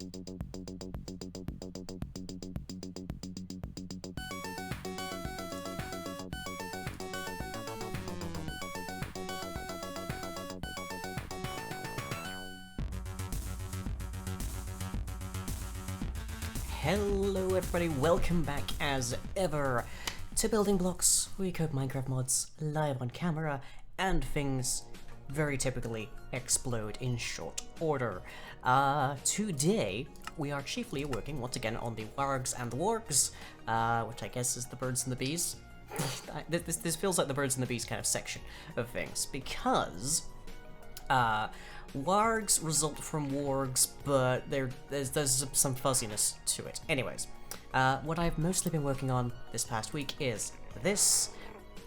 Hello everybody, welcome back as ever to Building Blocks, where we code Minecraft mods live on camera, and things very typically explode in short order. Today, we are chiefly working once again on the wargs and the wargs, which I guess is the birds and the bees. This feels like the birds and the bees kind of section of things, because wargs result from wargs, but there's some fuzziness to it. Anyways, what I've mostly been working on this past week is this.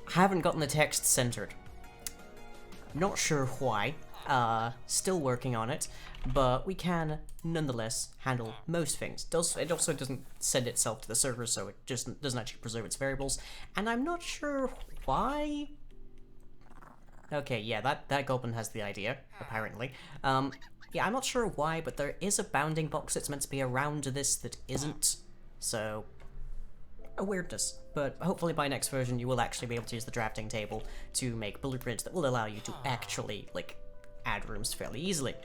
Haven't gotten the text centered. Not sure why. Still working on it, but we can nonetheless handle most things. It also doesn't send itself to the server, so it just doesn't actually preserve its variables, and I'm not sure why. Okay, yeah, that goblin has the idea, apparently. Yeah, I'm not sure why, but there is a bounding box that's meant to be around this that isn't, so a weirdness. But hopefully by next version you will actually be able to use the drafting table to make blueprints that will allow you to actually, like, add rooms fairly easily.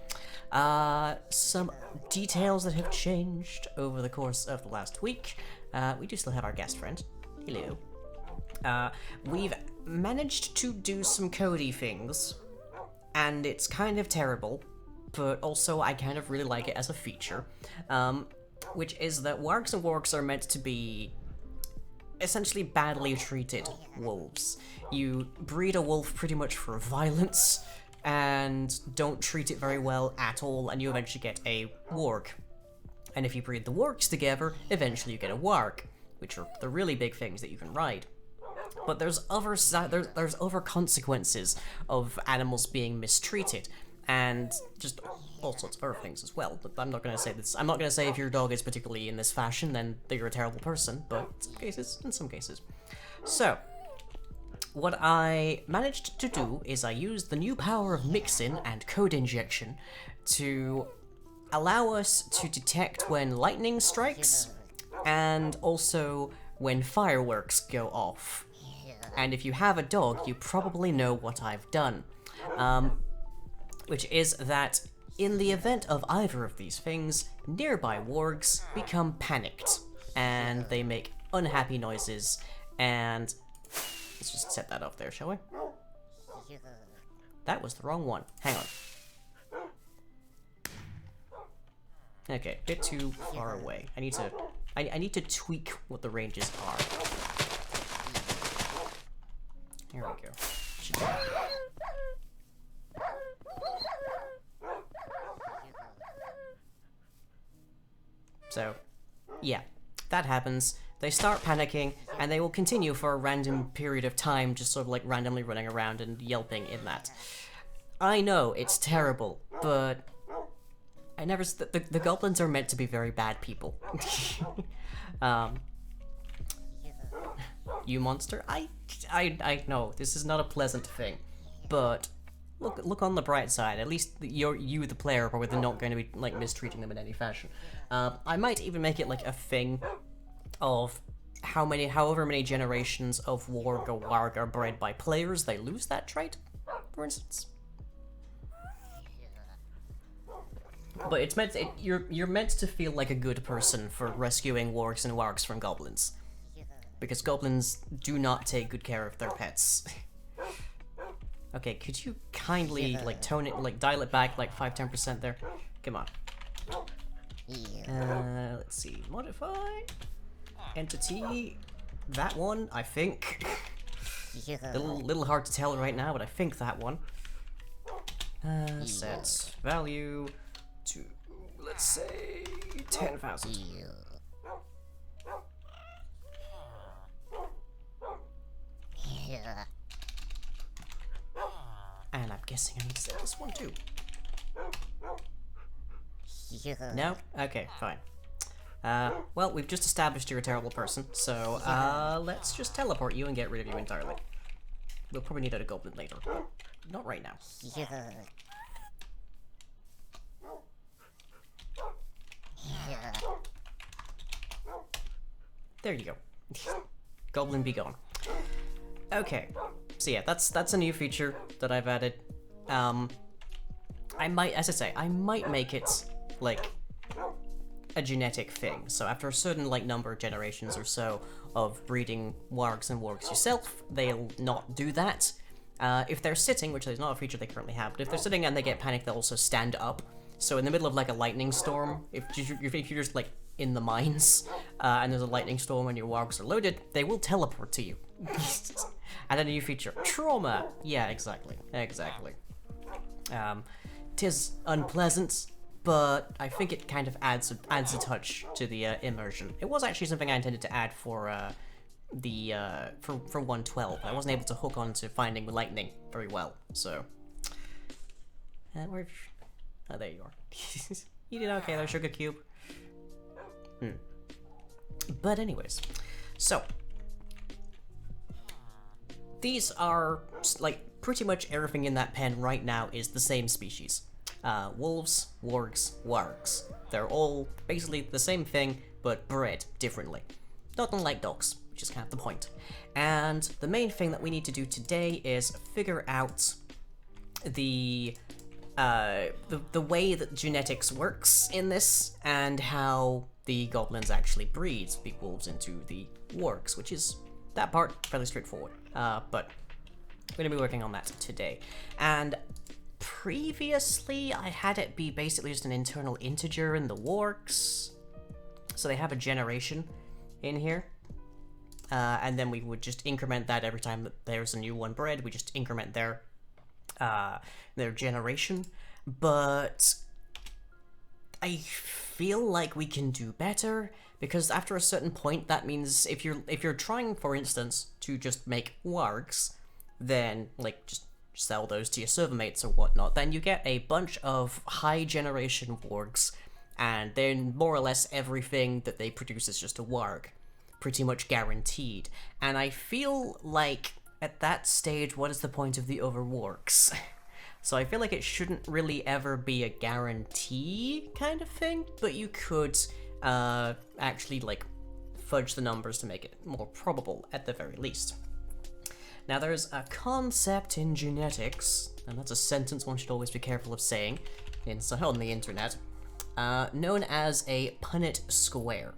Some details that have changed over the course of the last week. We do still have our guest friend. Hello. We've managed to do some codey things, and it's kind of terrible, but also I kind of really like it as a feature, which is that wargs and wargs are meant to be essentially badly treated wolves. You breed a wolf pretty much for violence, and don't treat it very well at all, and you eventually get a warg. And if you breed the wargs together, eventually you get a warg, which are the really big things that you can ride. But there's other consequences of animals being mistreated, and just all sorts of other things as well. But I'm not going to say this. I'm not going to say if your dog is particularly in this fashion, then you're a terrible person. But in some cases. So, what I managed to do is I used the new power of mixin and code injection to allow us to detect when lightning strikes, and also when fireworks go off. And if you have a dog, you probably know what I've done. Which is that in the event of either of these things, nearby wargs become panicked, and they make unhappy noises, and let's just set that off there, shall we? That was the wrong one. Hang on. Okay, a bit too far away. I need to tweak what the ranges are. Here we go. So, yeah, that happens. They start panicking, and they will continue for a random period of time, just sort of like randomly running around and yelping in that. I know, it's terrible, but I never... The goblins are meant to be very bad people. You monster? I know, this is not a pleasant thing, but look on the bright side. At least you, the player, are probably not going to be, like, mistreating them in any fashion. I might even make it, like, a thing of however many generations of warg or warg are bred by players, they lose that trait, for instance. But it's meant you're meant to feel like a good person for rescuing wargs and wargs from goblins, because goblins do not take good care of their pets. Okay, could you kindly like dial it back like 5-10% there? Come on. Let's see. Modify entity. That one, I think. Little hard to tell right now, but I think that one. Set value to, let's say, 10,000. And I'm guessing I need to set this one too. No? Okay, fine. Well, we've just established you're a terrible person, so, let's just teleport you and get rid of you entirely. We'll probably need a goblin later, but not right now. There you go. Goblin be gone. Okay, so yeah, that's a new feature that I've added. I might, as I say, I might make it like a genetic thing. So after a certain like number of generations or so of breeding wargs and wargs yourself, they'll not do that. If they're sitting, which is not a feature they currently have, but if they're sitting and they get panicked, they'll also stand up. So in the middle of like a lightning storm, if you're just like in the mines and there's a lightning storm and your wargs are loaded, they will teleport to you. And a new feature, trauma. Yeah, exactly. Tis unpleasant, but I think it kind of adds a touch to the immersion. It was actually something I intended to add for for 112. I wasn't able to hook on to finding lightning very well, so. Oh, there you are. You did okay there, Sugar Cube. But anyways, so these are like pretty much everything in that pen right now is the same species. Wolves, wargs, wargs. They're all basically the same thing, but bred differently. Not unlike dogs, which is kind of the point. And the main thing that we need to do today is figure out the way that genetics works in this, and how the goblins actually breed big wolves into the wargs, which is that part fairly straightforward. But we're gonna be working on that today. And previously, I had it be basically just an internal integer in the wargs, so they have a generation in here. And then we would just increment that every time that there's a new one bred. We just increment their generation. But I feel like we can do better, because after a certain point, that means if you're trying, for instance, to just make wargs, then like just sell those to your server mates or whatnot, then you get a bunch of high generation wargs, and then more or less everything that they produce is just a warg. Pretty much guaranteed. And I feel like at that stage, what is the point of the other wargs? So I feel like it shouldn't really ever be a guarantee kind of thing, but you could actually like fudge the numbers to make it more probable at the very least. Now there's a concept in genetics, and that's a sentence one should always be careful of saying on the internet, known as a Punnett Square.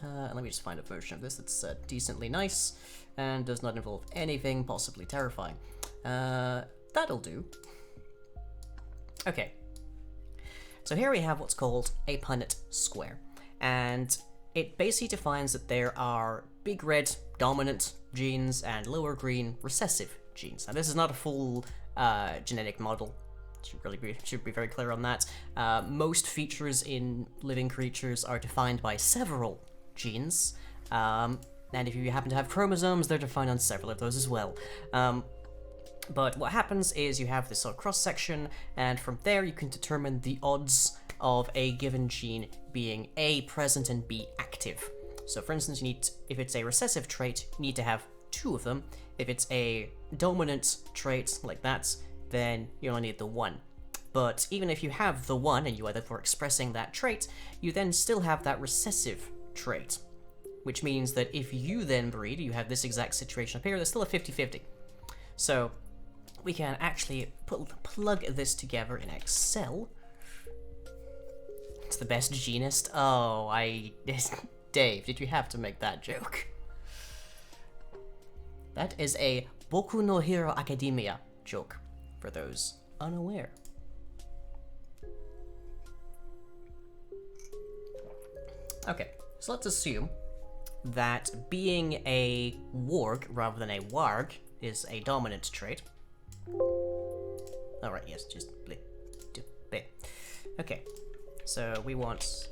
Let me just find a version of this that's decently nice and does not involve anything possibly terrifying. That'll do. Okay. So here we have what's called a Punnett Square, and it basically defines that there are big red dominant genes and lower green recessive genes. Now this is not a full genetic model. Should be very clear on that. Most features in living creatures are defined by several genes, and if you happen to have chromosomes, they're defined on several of those as well. But what happens is you have this sort of cross-section, and from there you can determine the odds of a given gene being A, present, and B, active. So for instance, if it's a recessive trait, you need to have 2 of them. If it's a dominant trait like that, then you only need the 1. But even if you have the 1, and you are therefore expressing that trait, you then still have that recessive trait, which means that if you then breed, you have this exact situation up here, there's still a 50-50. So we can actually plug this together in Excel. It's the best genist. Oh, Dave, did you have to make that joke? That is a Boku no Hero Academia joke, for those unaware. Okay, so let's assume that being a warg rather than a warg is a dominant trait. Alright, yes, just bleh. Okay, so we want,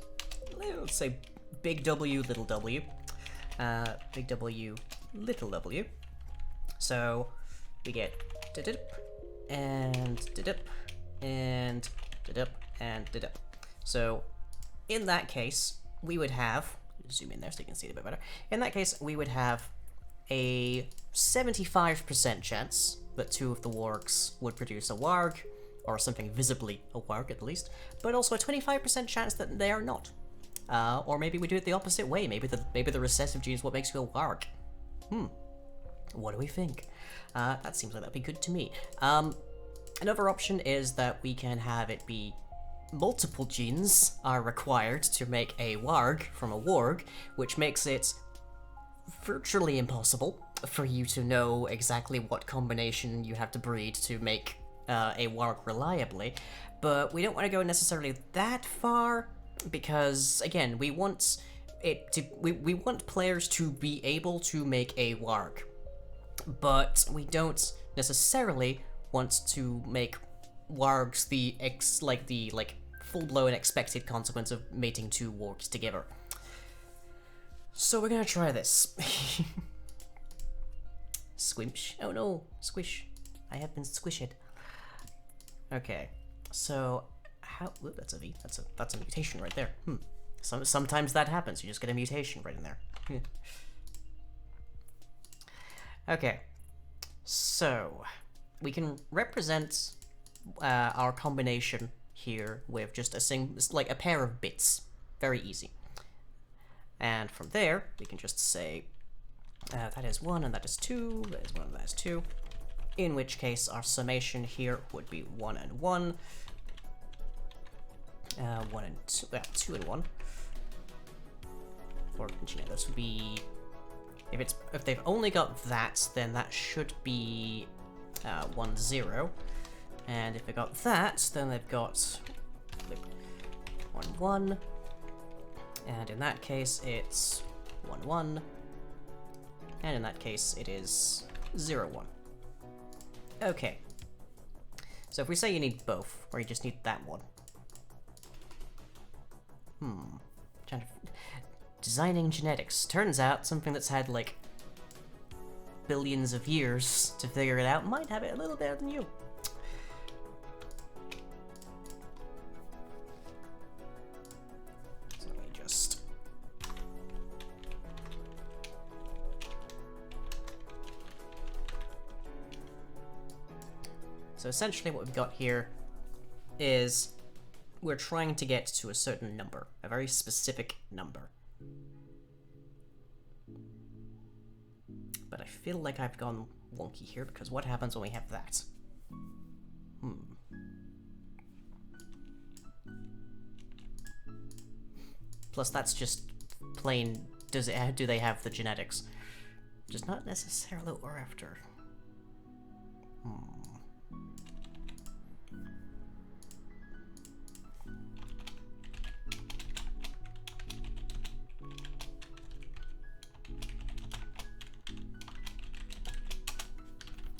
let's say, big W, little w. Big W, little w. So we get didip, and didip, and didip, and didip. So in that case, we would have, zoom in there so you can see it a bit better. In that case, we would have a 75% chance that 2 of the wargs would produce a warg, or something visibly a warg at least, but also a 25% chance that they are not. Or maybe we do it the opposite way. Maybe the recessive gene is what makes you a warg. What do we think? That seems like that'd be good to me. Another option is that we can have it be multiple genes are required to make a warg from a warg, which makes it virtually impossible for you to know exactly what combination you have to breed to make a warg reliably. But we don't want to go necessarily that far, because again, we want we want players to be able to make a warg, but we don't necessarily want to make wargs the full-blown expected consequence of mating two wargs together. So we're gonna try this. Squinch. Oh no, squish. I have been squished. Okay, so how? Whoop, that's a V. That's a mutation right there. Sometimes that happens. You just get a mutation right in there. Okay, so we can represent our combination here with just a pair of bits. Very easy. And from there, we can just say that is 1 and that is 2, that is 1 and that is 2. In which case, our summation here would be 1 and 1. 1 and 2, 2 and 1. Or, this would be... If they've only got that, then that should be 1, 0. And if they got that, then they've got 1, 1. And in that case, it's 1, 1. And in that case, it is 0, 1. Okay. So if we say you need both, or you just need that one. Designing genetics. Turns out something that's had, like, billions of years to figure it out might have it a little better than you. So let me just... So essentially what we've got here is we're trying to get to a certain number, a very specific number. But I feel like I've gone wonky here, because what happens when we have that? Plus that's just plain, do they have the genetics? Just not necessarily what we're after.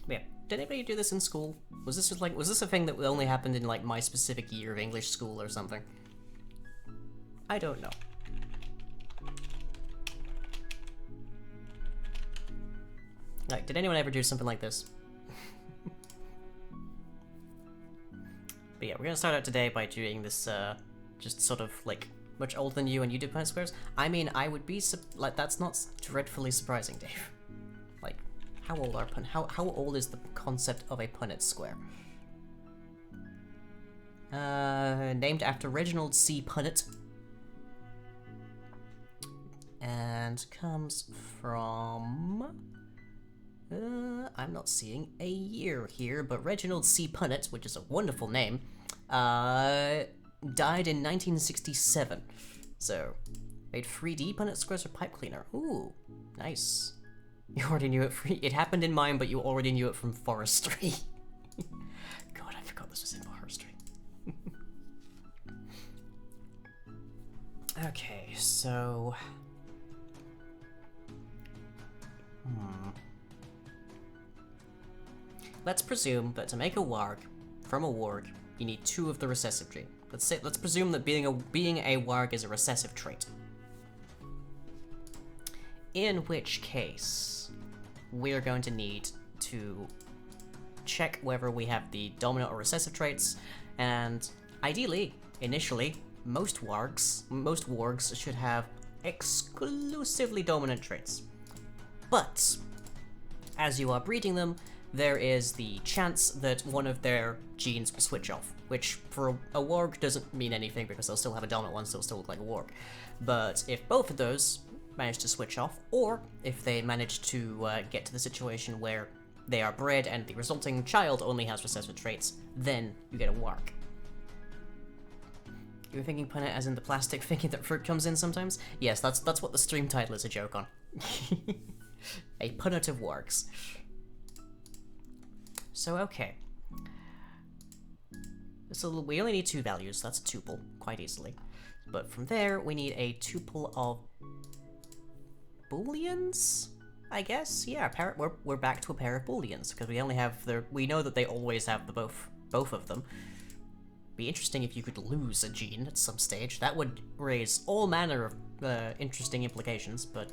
Yeah. Did anybody do this in school? Was this a thing that only happened in like my specific year of English school or something? I don't know. Like, did anyone ever do something like this? But yeah, we're gonna start out today by doing this, just sort of like much older than you and you do Punnett Squares. I mean, I would be like, that's not dreadfully surprising, Dave. Like, how old are how old is the concept of a Punnett Square? Named after Reginald C. Punnett. And comes from... I'm not seeing a year here, but Reginald C. Punnett, which is a wonderful name, died in 1967. So, made 3D Punnett Squares or pipe cleaner. Ooh, nice. You already knew it. It happened in mine, but you already knew it from forestry. God, I forgot this was in forestry. Okay, so... Let's presume that to make a warg from a warg, you need 2 of the recessive gene. Let's presume that being a warg is a recessive trait. In which case, we're going to need to check whether we have the dominant or recessive traits, and ideally, initially, most wargs should have exclusively dominant traits. But as you are breeding them, there is the chance that one of their genes will switch off, which for a warg doesn't mean anything because they'll still have a dominant one, so they'll still look like a warg. But if both of those manage to switch off, or if they manage to get to the situation where they are bred and the resulting child only has recessive traits, then you get a warg. You were thinking Punnett as in the plastic thinking that fruit comes in sometimes? Yes, that's what the stream title is a joke on. A Punnett of wargs. So, okay. So we only need 2 values, that's a tuple, quite easily. But from there, we need a tuple of booleans? I guess? Yeah, we're back to a pair of booleans, because we only have we know that they always have the both of them. Be interesting if you could lose a gene at some stage. That would raise all manner of interesting implications, but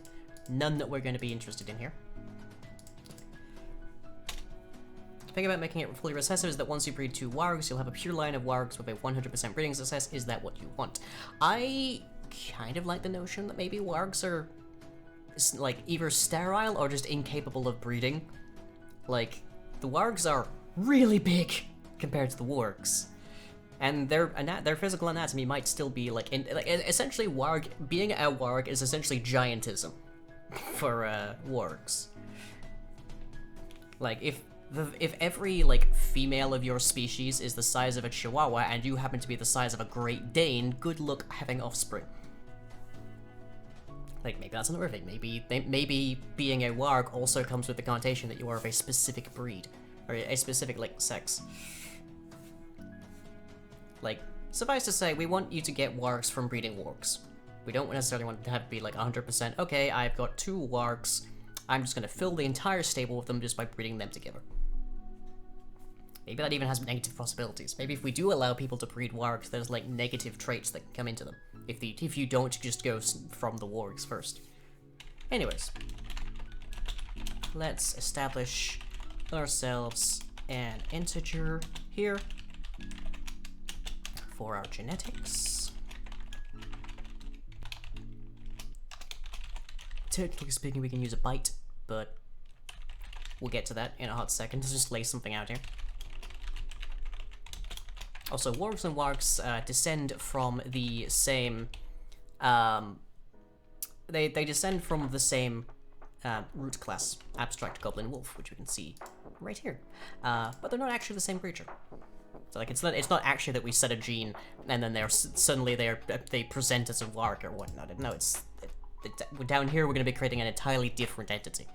none that we're going to be interested in here. The thing about making it fully recessive is that once you breed 2 wargs, you'll have a pure line of wargs with a 100% breeding success. Is that what you want? I kind of like the notion that maybe wargs are like either sterile or just incapable of breeding. Like, the wargs are really big compared to the wargs. And their physical anatomy might still be like, essentially being a warg is essentially giantism for wargs. Like, if every like female of your species is the size of a chihuahua and you happen to be the size of a Great Dane, good luck having offspring. Like, maybe that's another thing. Maybe being a warg also comes with the connotation that you are of a specific breed or a specific like sex. Like, suffice to say, we want you to get wargs from breeding wargs. We don't necessarily want to have to be like 100%, okay, I've got 2 wargs, I'm just gonna fill the entire stable with them just by breeding them together. Maybe that even has negative possibilities. Maybe if we do allow people to breed wargs, there's like negative traits that can come into them. If you don't just go from the wargs first. Anyways. Let's establish ourselves an integer here for our genetics. Technically speaking, we can use a byte, but we'll get to that in a hot second. Let's just lay something out here. Also, wargs and wargs descend from the same. They descend from the same root class, abstract goblin wolf, which we can see right here. But they're not actually the same creature. So like it's not actually that we set a gene and then suddenly they present as a warg or whatnot. No, down here we're going to be creating an entirely different entity.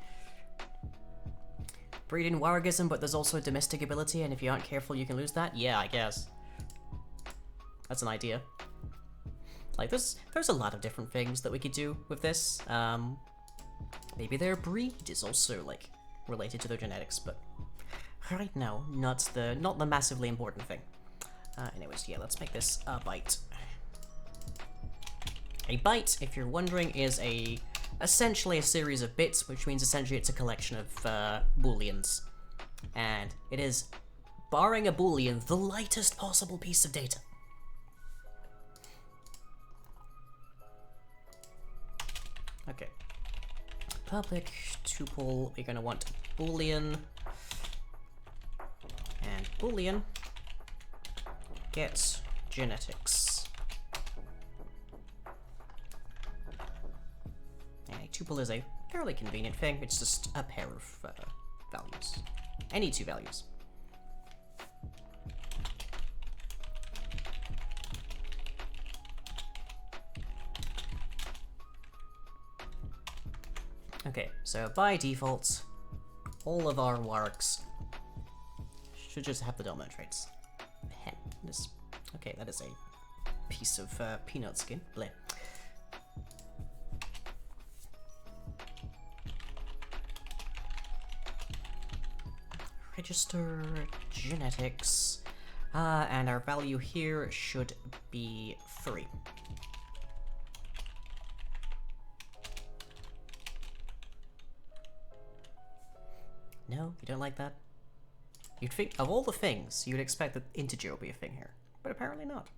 Breeding wargism, but there's also a domestic ability, and if you aren't careful, you can lose that. Yeah, I guess that's an idea. Like there's a lot of different things that we could do with this. Maybe their breed is also like related to their genetics, but right now, not the massively important thing. Anyways, yeah, let's make this a byte. A byte, if you're wondering, is essentially a series of bits, which means essentially it's a collection of booleans. And it is, barring a boolean, the lightest possible piece of data. Okay. Public tuple, we're gonna want boolean. And boolean gets genetics. And a tuple is a fairly convenient thing. It's just a pair of values. Any 2 values. Okay, so by default, all of our wargs should just have the dominant traits. Okay, that is a piece of peanut skin. Bleh. Register genetics. And our value here should be 3. No, you don't like that? You'd think, of all the things, you'd expect that integer will be a thing here, but apparently not.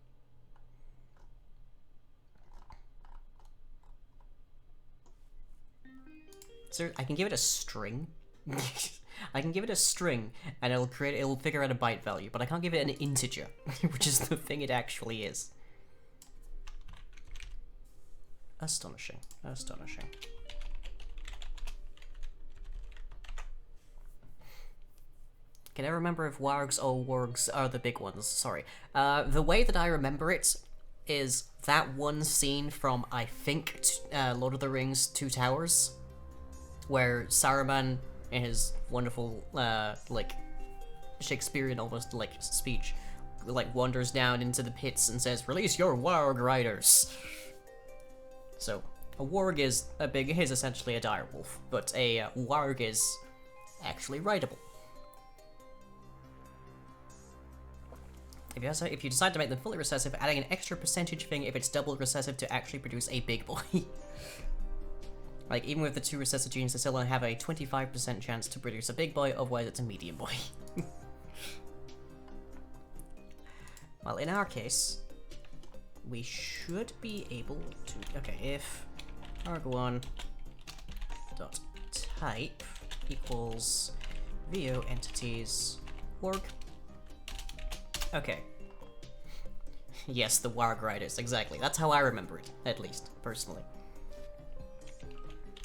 So I can give it a string. I can give it a string, and it'll figure out a byte value, but I can't give it an integer, which is the thing it actually is. Astonishing. Astonishing. Can I remember if wargs or wargs are the big ones? Sorry. The way that I remember it is that one scene from, I think, Lord of the Rings: Two Towers, where Saruman, in his wonderful, like, Shakespearean almost, like, speech, like, wanders down into the pits and says, "Release your warg riders!" So, a warg is essentially a direwolf, but a warg is actually rideable. If you decide to make them fully recessive, adding an extra percentage thing if it's double recessive to actually produce a big boy. Like, even with the 2 recessive genes, they still only have a 25% chance to produce a big boy, otherwise it's a medium boy. Well, in our case, we should be able to... Okay, if arg1.type equals vo entities warg. Okay. Yes, the warg riders, exactly. That's how I remember it, at least, personally.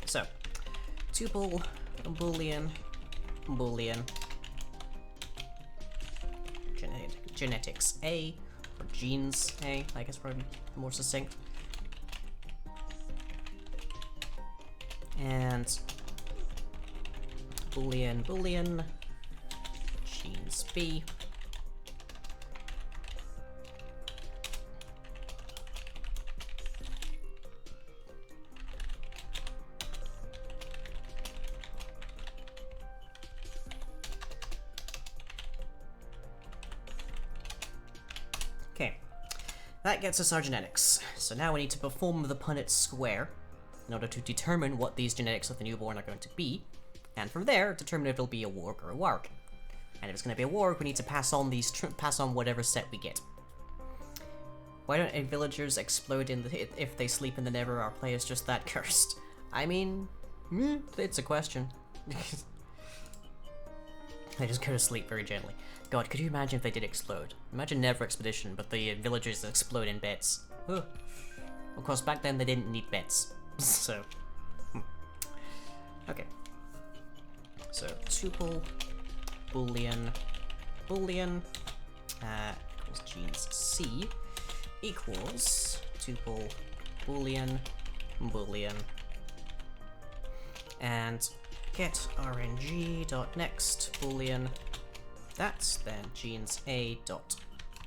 So, tuple, boolean, genetics A, or genes A, I guess probably more succinct. And boolean, genes B. Okay, that gets us our genetics. So now we need to perform the Punnett Square in order to determine what these genetics of the newborn are going to be, and from there, determine if it'll be a warg or a warg. And if it's going to be a warg, we need to pass on whatever set we get. Why don't villagers explode if they sleep in the Never? Are players just that cursed? I mean, it's a question. They just go to sleep very gently. God, could you imagine if they did explode? Imagine Never Expedition, but the villagers explode in beds. Ugh. Of course, back then they didn't need beds, so... Okay. So, tuple, boolean, equals genes C, equals tuple, boolean, and get rng.next boolean. That's then genes A dot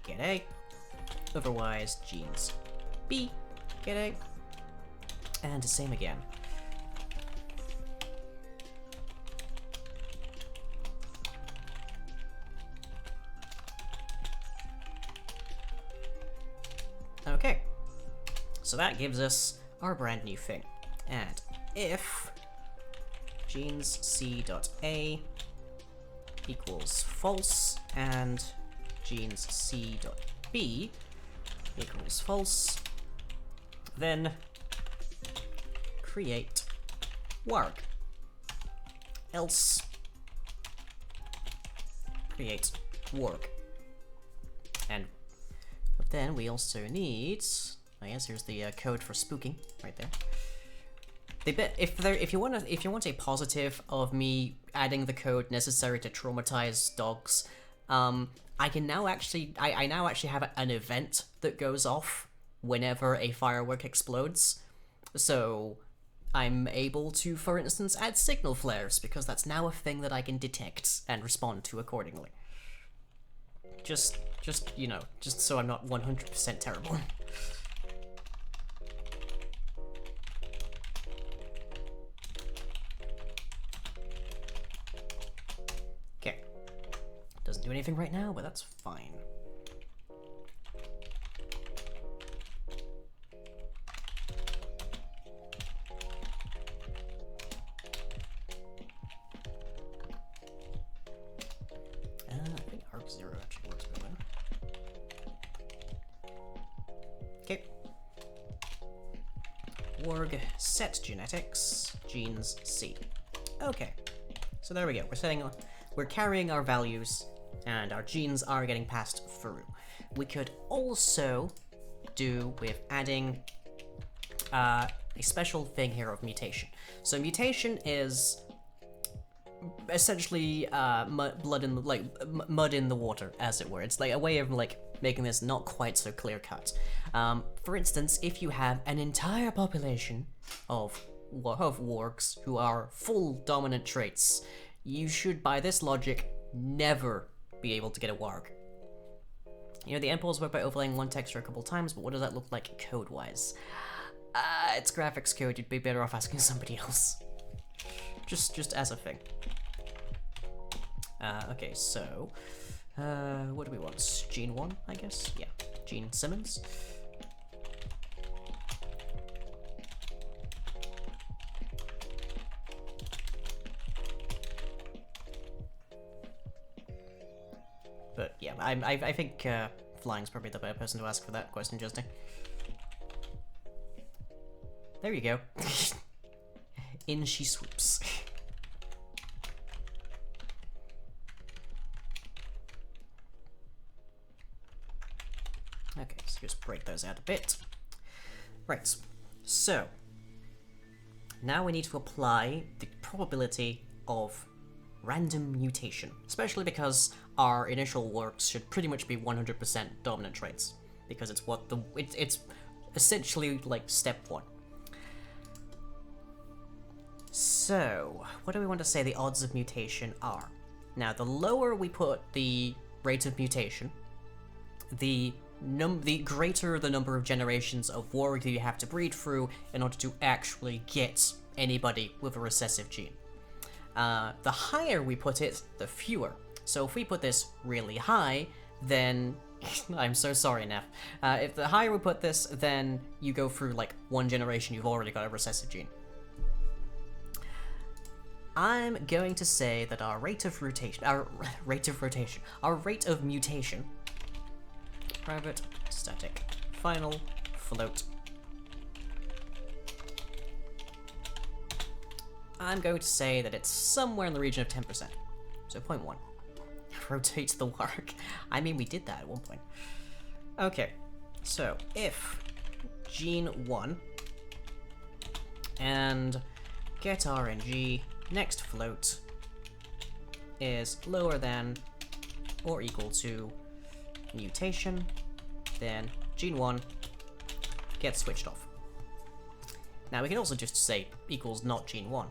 get A. Otherwise, genes B get A. And the same again. Okay. So that gives us our brand new thing. And if genes C dot A equals false and genes C dot B equals false, then create warg. Else create warg. And then we also need, I guess here's the code for spooking right there. If you want a positive of me adding the code necessary to traumatize dogs, I now actually have an event that goes off whenever a firework explodes. So I'm able to, for instance, add signal flares because that's now a thing that I can detect and respond to accordingly. Just you know, just so I'm not 100% terrible. Okay. Doesn't do anything right now, but that's fine. I think arg0 actually works better. Okay. Warg set genetics, genes C. Okay. So there we go. We're carrying our values, and our genes are getting passed through. We could also do with adding a special thing here of mutation. So mutation is essentially mud in the water, as it were. It's like a way of like making this not quite so clear cut. For instance, if you have an entire population of wargs who are full dominant traits, you should, by this logic, never be able to get a warg. You know, the endpoints work by overlaying one texture a couple times, but what does that look like code-wise? It's graphics code. You'd be better off asking somebody else. Just as a thing. Okay, so what do we want? Gene 1, I guess? Yeah, Gene Simmons. But yeah, I think Flying's probably the better person to ask for that question, Justin. There you go. In she swoops. Okay, so just break those out a bit. Right, so now we need to apply the probability of random mutation, especially because our initial works should pretty much be 100% dominant traits, because it's what it's essentially like step 1. So, what do we want to say the odds of mutation are? Now, the lower we put the rate of mutation, the greater the number of generations of warg that you have to breed through in order to actually get anybody with a recessive gene. The higher we put it, the fewer. So if we put this really high, then I'm so sorry, Neff. If the higher we put this, then you go through like one generation, you've already got a recessive gene. I'm going to say that our rate of mutation, private, static, final, float. I'm going to say that it's somewhere in the region of 10%. So 0.1. Rotate the warg. I mean, we did that at one point. Okay, so if gene 1 and get RNG next float is lower than or equal to mutation, then gene 1 gets switched off. Now we can also just say equals not gene 1,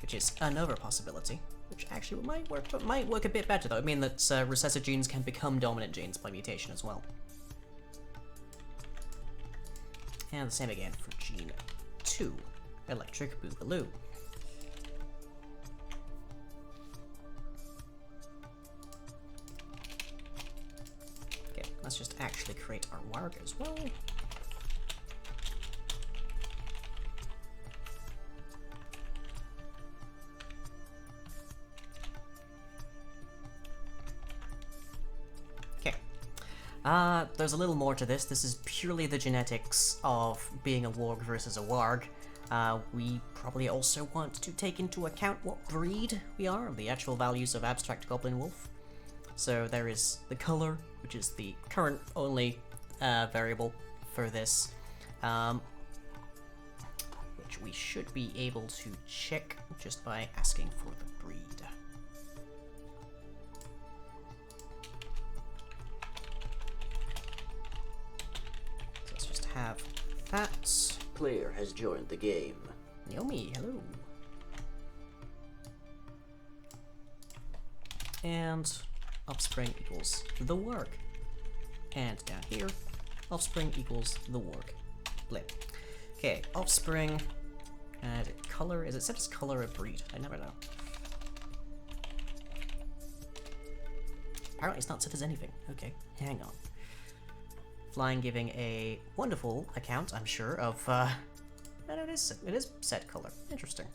which is another possibility, which actually might work a bit better though. I mean that recessive genes can become dominant genes by mutation as well. And the same again for gene 2, electric boogaloo. Okay, let's just actually create our warg as well. There's a little more to this. This is purely the genetics of being a warg versus a warg. We probably also want to take into account what breed we are, the actual values of abstract goblin wolf. So there is the color, which is the current only variable for this, which we should be able to check just by asking for the breed. Have that. Player has joined the game. Yomi, hello. And offspring equals the warg. And down here, offspring equals the warg. Blip. Okay, offspring. And color, is it set as color or breed? I never know. Apparently it's not set as anything. Okay, hang on. Flying giving a wonderful account, I'm sure, of, and it is set color. Interesting.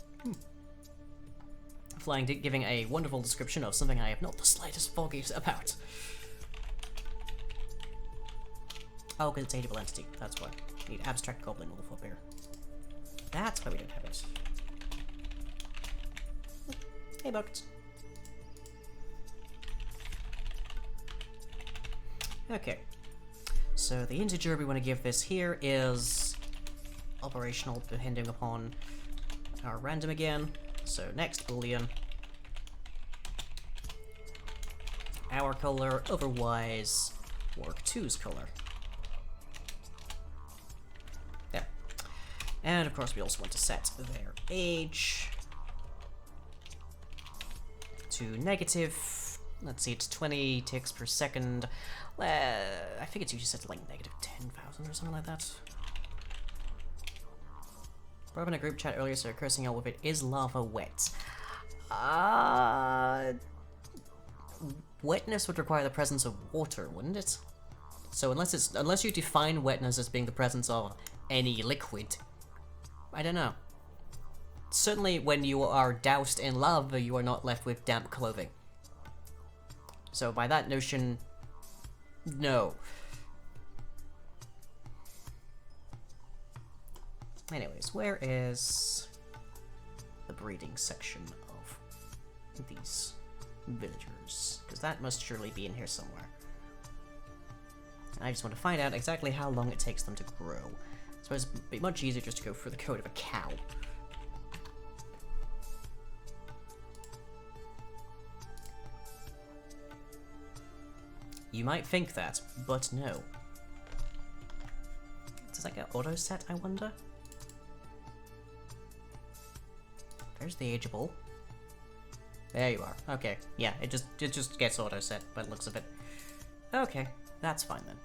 Flying giving a wonderful description of something I have not the slightest foggies about. Oh, because it's Ageable Entity, that's why. We need abstract goblin wolf up here. That's why we don't have it. Hey, buckets. Okay. So the integer we want to give this here is operational, depending upon our random again. So next boolean, our color, otherwise work2's color. There. And of course we also want to set their age to negative. Let's see, it's 20 ticks per second. I think it's usually set to like negative 10,000 or something like that. Brought up in a group chat earlier, so cursing out with it. Is lava wet? Wetness would require the presence of water, wouldn't it? So unless you define wetness as being the presence of any liquid, I don't know. Certainly, when you are doused in lava, you are not left with damp clothing. So by that notion, no. Anyways, where is the breeding section of these villagers? Because that must surely be in here somewhere. I just want to find out exactly how long it takes them to grow. So it's be much easier just to go for the code of a cow. You might think that, but no. Does that get auto set, I wonder? There's the ageable. There you are. Okay, yeah, it just gets auto set by the looks of it. Okay, that's fine then.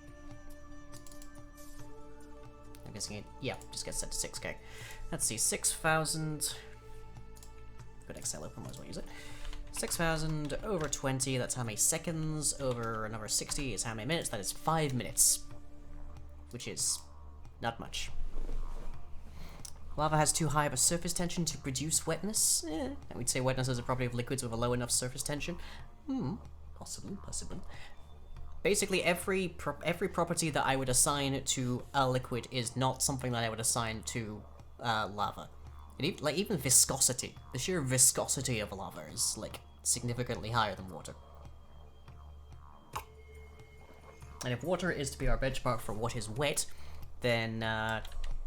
I'm guessing it, yeah, just gets set to 6k. Let's see, 6,000. Good Excel open, might as well use it. 6,000 over 20, that's how many seconds, over another 60 is how many minutes, that is 5 minutes. Which is not much. Lava has too high of a surface tension to produce wetness? I would say wetness is a property of liquids with a low enough surface tension. Possibly. Basically, every property that I would assign to a liquid is not something that I would assign to lava. Like, even viscosity. The sheer viscosity of lava is, like, significantly higher than water. And if water is to be our benchmark for what is wet, then,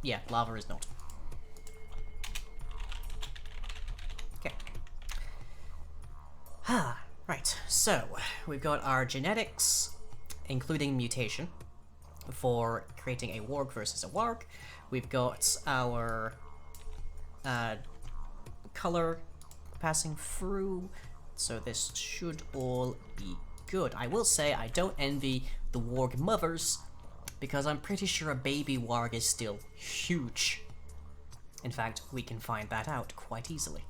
yeah, lava is not. Okay. Right, so, we've got our genetics, including mutation, for creating a warg versus a warg. We've got our color passing through, so this should all be good. I will say I don't envy the warg mothers, because I'm pretty sure a baby warg is still huge. In fact, we can find that out quite easily,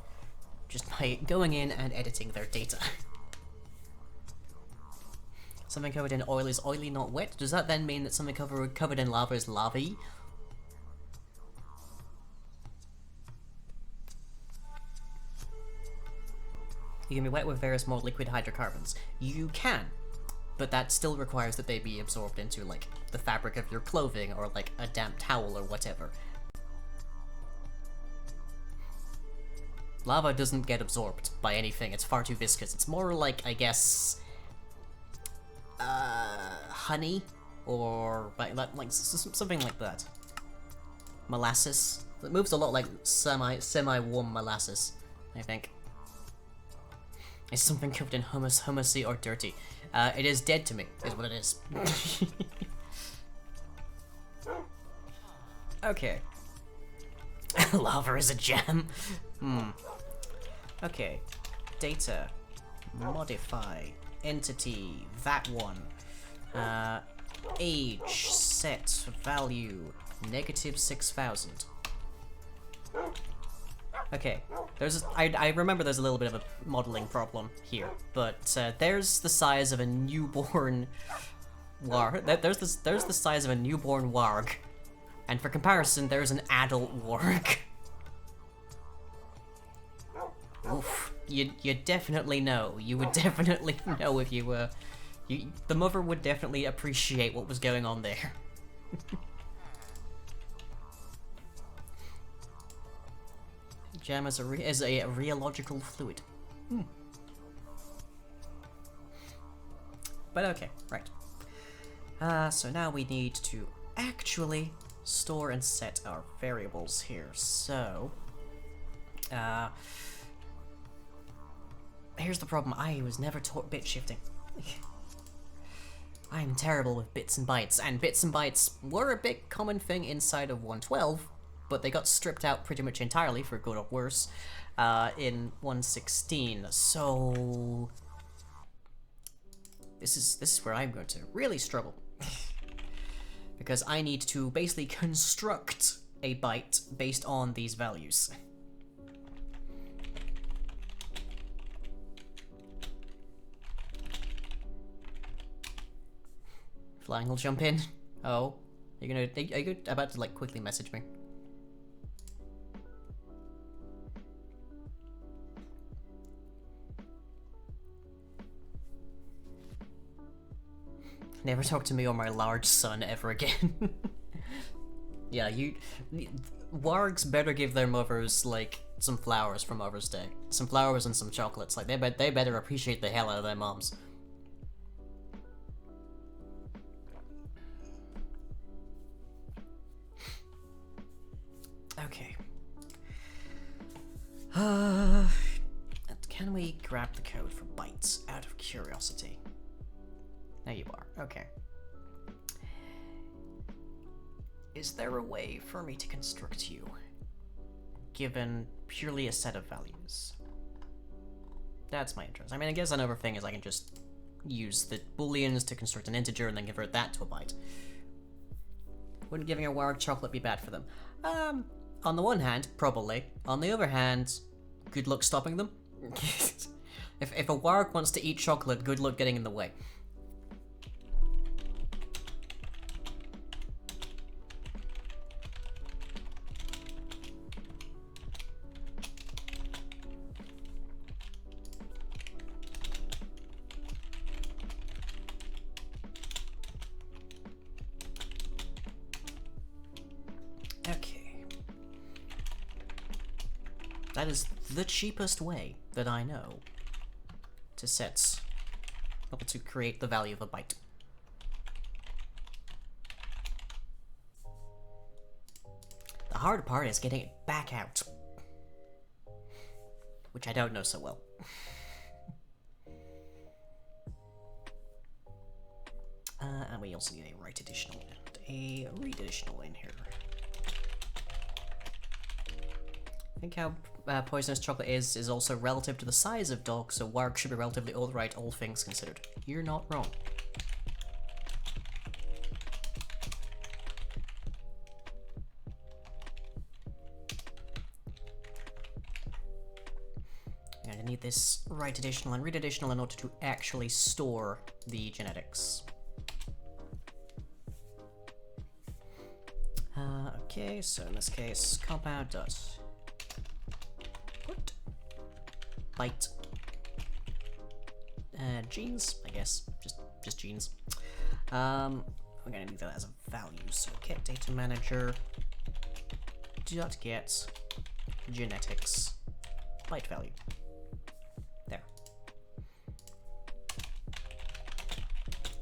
just by going in and editing their data. Something covered in oil is oily, not wet. Does that then mean that something covered in lava is lavy? You can be wet with various more liquid hydrocarbons. You can, but that still requires that they be absorbed into, like, the fabric of your clothing, or, like, a damp towel or whatever. Lava doesn't get absorbed by anything, it's far too viscous. It's more like, I guess, honey, or, like something like that. Molasses. It moves a lot like semi-warm molasses, I think. Is something covered in hummus, hummusy, or dirty? It is dead to me, is what it is. Okay. Lava is a gem. Okay. Data. Modify. Entity. That one. Age. Set. Value. Negative 6,000. Okay, I remember there's a little bit of a modeling problem here, but there's the size of a newborn warg. There's the size of a newborn warg, and for comparison, there's an adult warg. Oof, you definitely know. You would definitely know if you were. The mother would definitely appreciate what was going on there. Gem is a rheological fluid. But okay, right. So now we need to actually store and set our variables here. So, here's the problem. I was never taught bit shifting. I'm terrible with bits and bytes, and bits and bytes were a big common thing inside of 112, but they got stripped out pretty much entirely, for good or worse, in 116. So this is where I'm going to really struggle. Because I need to basically construct a byte based on these values. Flying will jump in. Oh, are you about to like quickly message me? Never talk to me or my large son ever again. Yeah, wargs better give their mothers like some flowers for Mother's Day, some flowers and some chocolates. Like they better appreciate the hell out of their moms. Okay. Can we grab the code for bytes out of curiosity? There you are. Okay. Is there a way for me to construct you, given purely a set of values? That's my interest. I mean, I guess another thing is I can just use the booleans to construct an integer and then convert that to a byte. Wouldn't giving a warg chocolate be bad for them? On the one hand, probably. On the other hand, good luck stopping them. If a warg wants to eat chocolate, good luck getting in the way. That is the cheapest way that I know to create the value of a byte. The hard part is getting it back out, which I don't know so well. And we also need a write additional and a read additional in here. I think how poisonous chocolate is also relative to the size of dog, so warg should be relatively alright, all things considered. You're not wrong. I'm gonna need this write additional and read additional in order to actually store the genetics. Okay, so in this case, compound dot put byte genes, I guess, just genes. We're gonna need that as a value. So get data manager dot get genetics byte value. There.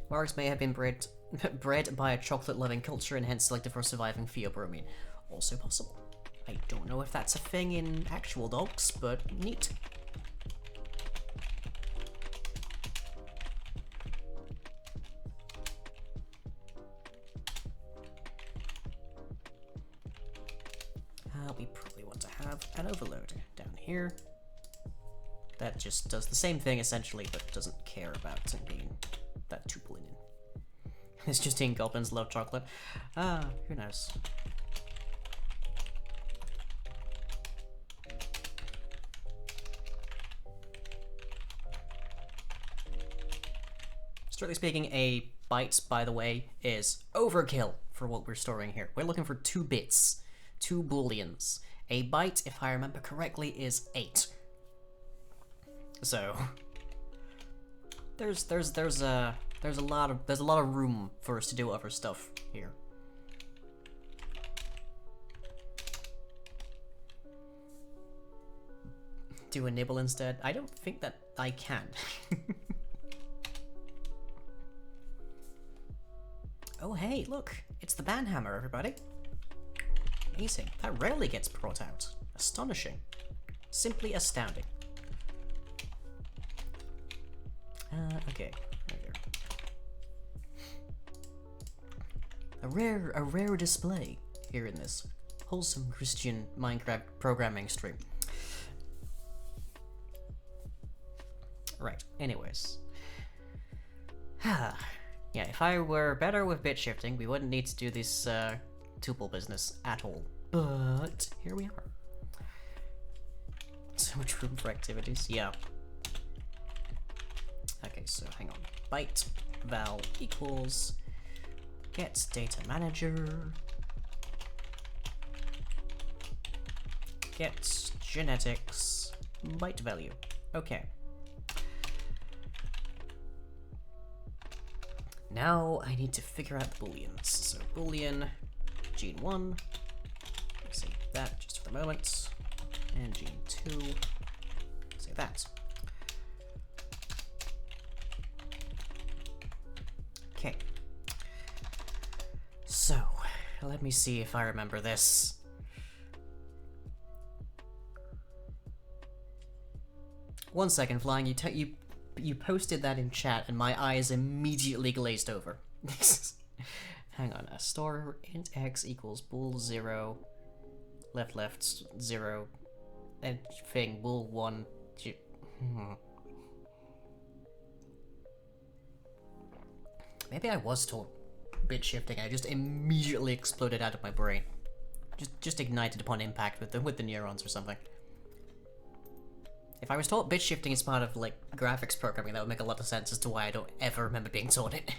Wargs may have been bred by a chocolate-loving culture and hence selected for surviving theobromine. Also possible. I don't know if that's a thing in actual dogs, but neat. We probably want to have an overload down here. That just does the same thing essentially, but doesn't care about being that tuple in. It's just in goblins love chocolate. Who knows? Strictly speaking, a byte, by the way, is overkill for what we're storing here. We're looking for 2 bits, 2 booleans. A byte, if I remember correctly, is 8. So there's a lot of room for us to do other stuff here. do a nibble instead? I don't think that I can. Oh hey, look! It's the banhammer, everybody! Amazing. That rarely gets brought out. Astonishing. Simply astounding. Okay. There we go. A rare display here in this wholesome Christian Minecraft programming stream. Right, anyways. Yeah, if I were better with bit shifting, we wouldn't need to do this tuple business at all. But here we are. So much room for activities. Yeah. Okay, so hang on. Byte val equals get data manager get genetics byte value. Okay. Now I need to figure out the booleans. So boolean gene 1, say that just for the moment, and gene 2, say that. Okay. So, let me see if I remember this. One second, Flying, you posted that in chat and my eyes immediately glazed over. Hang on, a store int x equals bool 0, left 0, and thing bool 1. Maybe I was told bit shifting. I just immediately exploded out of my brain. Just ignited upon impact with the neurons or something. If I was taught bit shifting as part of like graphics programming, that would make a lot of sense as to why I don't ever remember being taught it.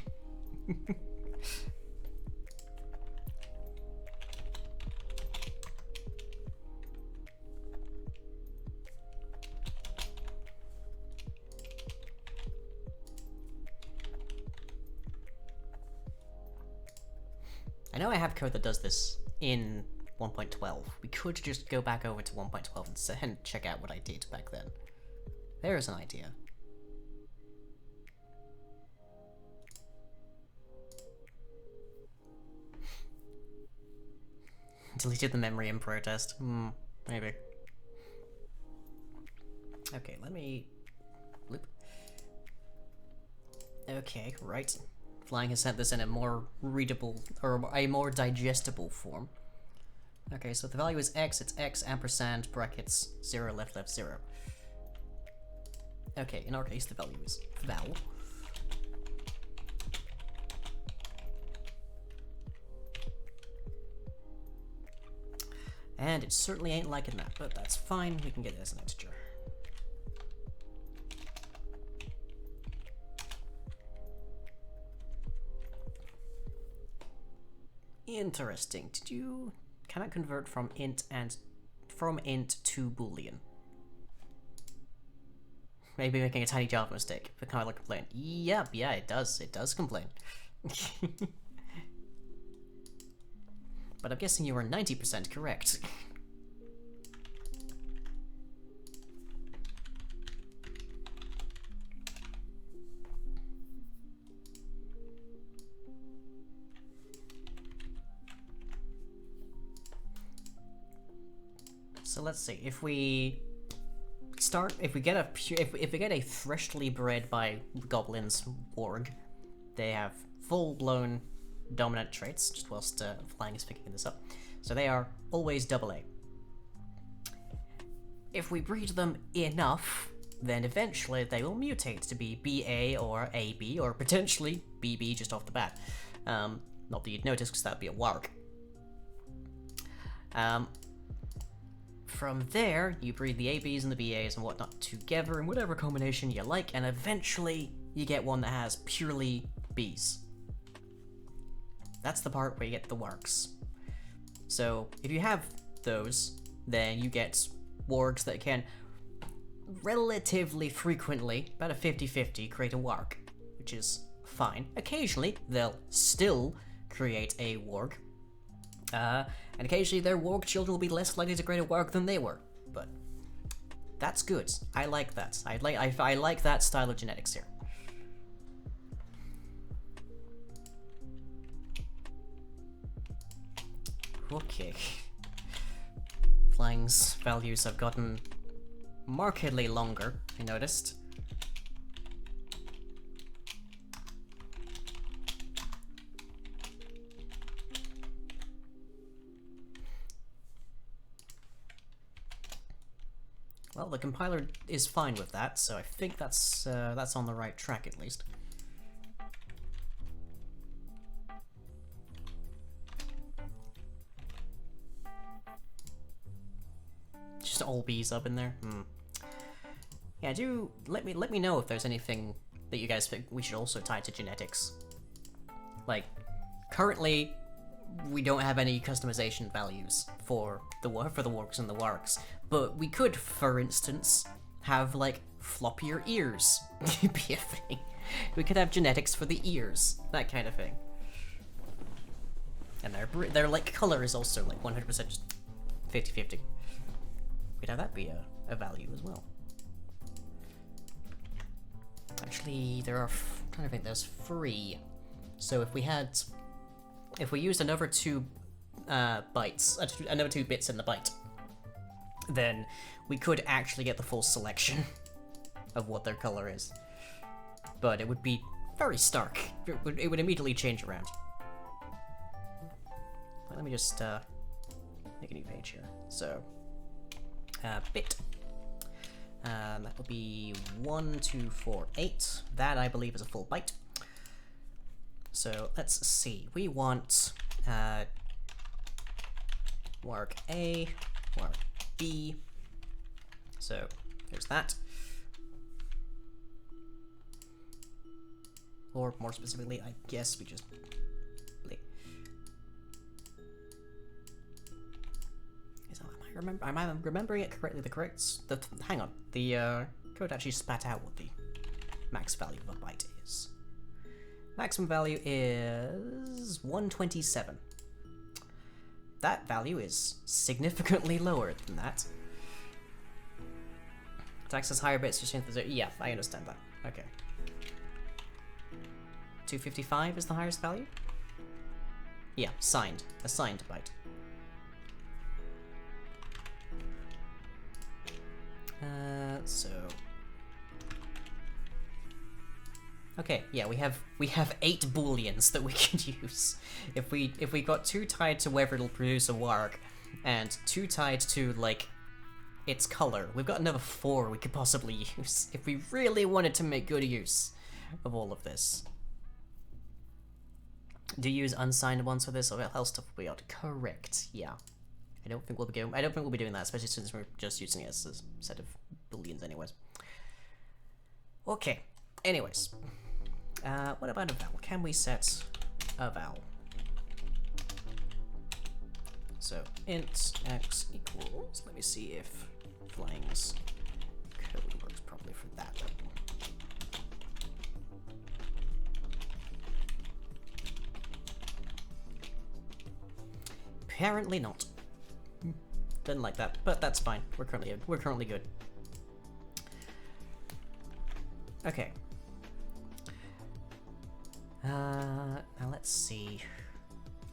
I know I have code that does this in 1.12. We could just go back over to 1.12 and check out what I did back then. There's an idea. Deleted the memory in protest. Maybe. Okay, let me... Loop. Okay, right. Flying has sent this in a more readable, or a more digestible form. Okay, so the value is x, it's x ampersand brackets 0 left 0. Okay, in our case the value is val. And it certainly ain't liking that, but that's fine, we can get it as an integer. Interesting. Can I convert from int to boolean? Maybe making a tiny Java mistake, but kind of like complain. Yep, yeah, it does complain. But I'm guessing you were 90% correct. So let's see, if we get a freshly bred by Goblins warg, they have full-blown dominant traits, just whilst Flying is picking this up. So they are always AA. If we breed them enough, then eventually they will mutate to be BA or AB, or potentially BB just off the bat. Not that you'd notice, because that would be a warg. From there, you breed the ABs and the BAs and whatnot together in whatever combination you like, and eventually you get one that has purely Bs. That's the part where you get the wargs. So if you have those, then you get wargs that can relatively frequently, about a 50-50, create a warg, which is fine. Occasionally, they'll still create a warg. And occasionally their warg children will be less likely to create a warg than they were, but That's good. I like that. I like that style of genetics here. Okay. Flying's values have gotten markedly longer, I noticed. Well, the compiler is fine with that, so I think that's on the right track at least. Just all bees up in there. Yeah, do let me know if there's anything that you guys think we should also tie to genetics. Like, currently, we don't have any customization values for the wargs and the wargs, but we could, for instance, have like floppier ears be a thing. We could have genetics for the ears, that kind of thing. And their like color is also like 100% just 50-50. We'd have that be a value as well. Actually, there are. I'm trying to think. There's 3. So if we used another 2 bytes, another 2 bits in the byte, then we could actually get the full selection of what their color is. But it would be very stark. It would immediately change around. But let me just make a new page here. So, bit. That would be 1248. That, I believe, is a full byte. So let's see. We want warg A, warg B. So there's that. Or more specifically, I guess we just. Am I remembering it correctly? Hang on. The code actually spat out what the max value of a byte is. Maximum value is 127. That value is significantly lower than that. To access higher bits, yeah, I understand that. Okay. 255 is the highest value? Yeah, signed. A signed byte. So okay, yeah, we have 8 booleans that we can use. If we got 2 tied to whether it'll produce a warg, and 2 tied to like its color, we've got another 4 we could possibly use if we really wanted to make good use of all of this. Do you use unsigned ones for this, or else stuff will be odd? Correct. Yeah. I don't think we'll be doing that, especially since we're just using it as a set of booleans anyways. Okay. Anyways. What about a val? Can we set a val? So, int x equals, let me see if flying's code works properly for that. Apparently not. Didn't like that, but that's fine. We're currently good. Okay. Now let's see.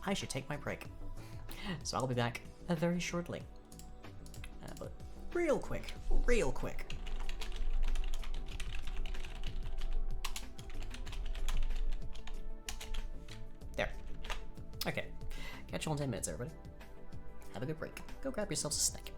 I should take my break, so I'll be back very shortly. But real quick. There. Okay. Catch you all in 10 minutes, everybody. Have a good break. Go grab yourselves a snack.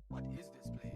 What is this place?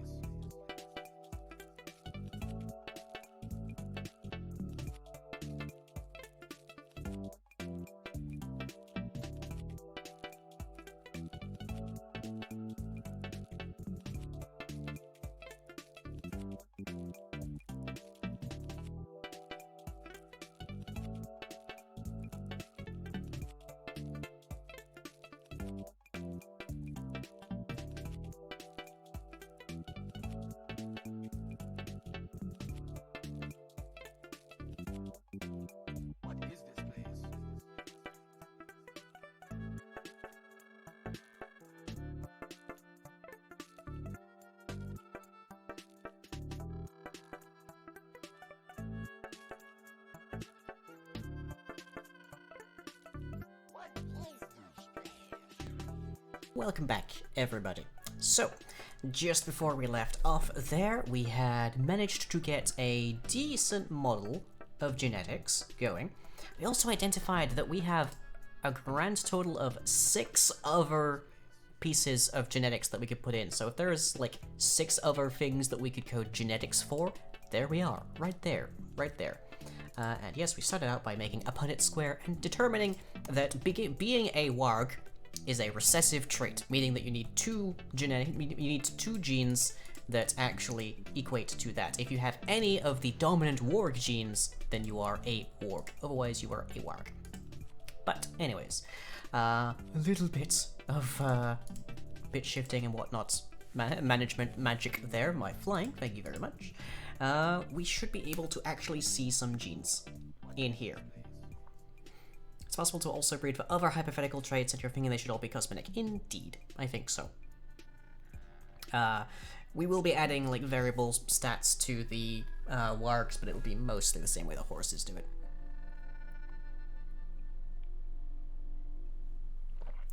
What is this place? Welcome back, everybody. So, just before we left off there, we had managed to get a decent model of genetics going. We also identified that we have a grand total of 6 other pieces of genetics that we could put in. So if there's like 6 other things that we could code genetics for, there we are, right there, right there. And yes, we started out by making a Punnett Square and determining that being a warg is a recessive trait, meaning that you need 2 genes that actually equate to that. If you have any of the dominant warg genes, then you are a warg. Otherwise, you are a warg. But anyways, a little bit of bit shifting and whatnot, management magic there. My flying, thank you very much. We should be able to actually see some genes in here. It's possible to also breed for other hypothetical traits, and you're thinking they should all be cosmetic. Indeed, I think so. We will be adding like variable stats to the wargs, but it'll be mostly the same way the horses do it.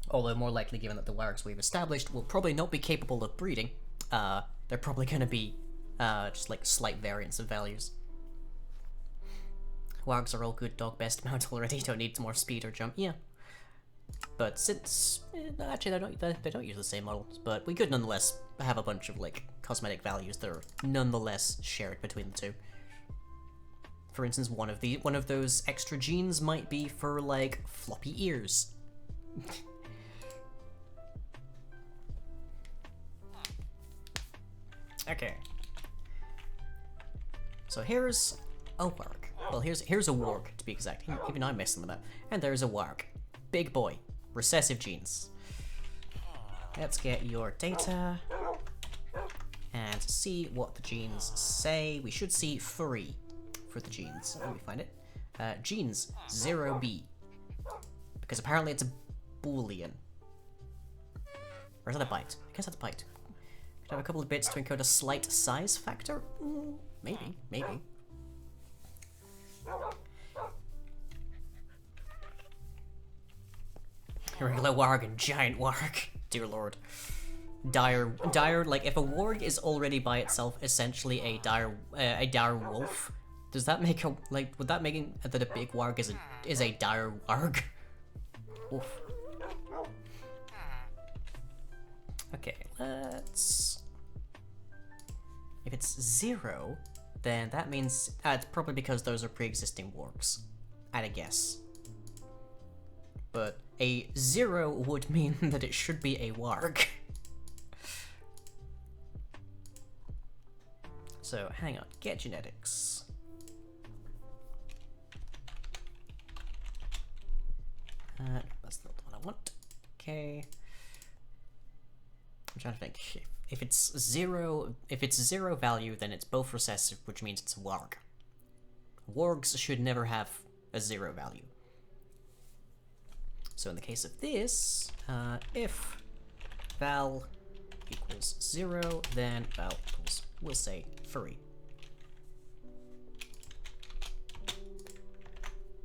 Although more likely, given that the wargs we've established will probably not be capable of breeding, they're probably going to be just like slight variants of values. Wargs are all good dog best mount already, don't need more speed or jump, yeah. But since, actually they don't use the same models, but we could nonetheless have a bunch of like cosmetic values that are nonetheless shared between the two. For instance, one of those extra genes might be for like floppy ears. Okay. So here's a warg. Well, here's a warg to be exact. Even I'm messing them up. And there's a warg. Big boy. Recessive genes. Let's get your data and see what the genes say. We should see 3 for the genes. Let me find it. Genes 0B. Because apparently it's a Boolean. Or is that a byte? I guess that's a byte. Could have a couple of bits to encode a slight size factor? Maybe, maybe. Regular warg and giant warg. Dear lord. Dire, like if a warg is already by itself essentially a dire wolf, does that make a, like, would that make that a big warg is a dire warg? Oof. Okay, let's... If it's 0, then that means it's probably because those are pre-existing wargs, I'd guess. But a 0 would mean that it should be a warg. So, hang on, get genetics. That's not what I want. Okay. I'm trying to think. If it's zero value, then it's both recessive, which means it's a warg. Wargs should never have a 0 value. So in the case of this, if val equals 0, then val equals, we'll say, furry.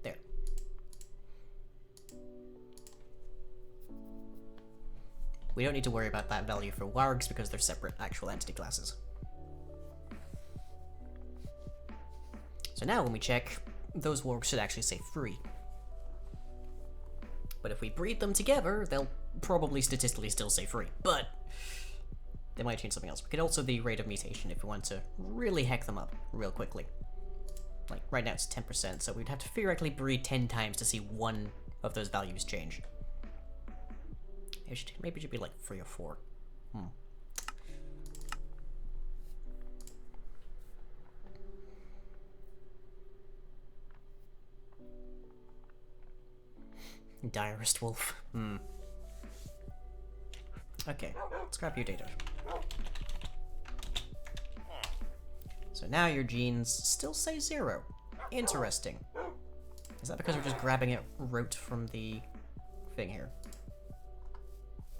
There. We don't need to worry about that value for wargs because they're separate actual entity classes. So now when we check, those wargs should actually say free. But if we breed them together, they'll probably statistically still say free, but they might change something else. We could also the rate of mutation if we want to really heck them up real quickly. Like, right now it's 10%, so we'd have to theoretically breed 10 times to see one of those values change. Maybe it should be like 3 or 4. Diarist wolf. Okay, let's grab your data. So now your genes still say 0. Interesting. Is that because we're just grabbing it rote from the thing here?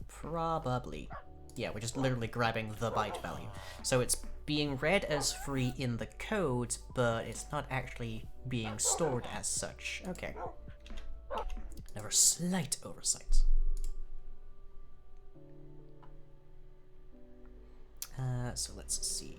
Probably. Yeah, we're just literally grabbing the byte value. So it's being read as free in the code, but it's not actually being stored as such. Okay. Another slight oversight. So let's see.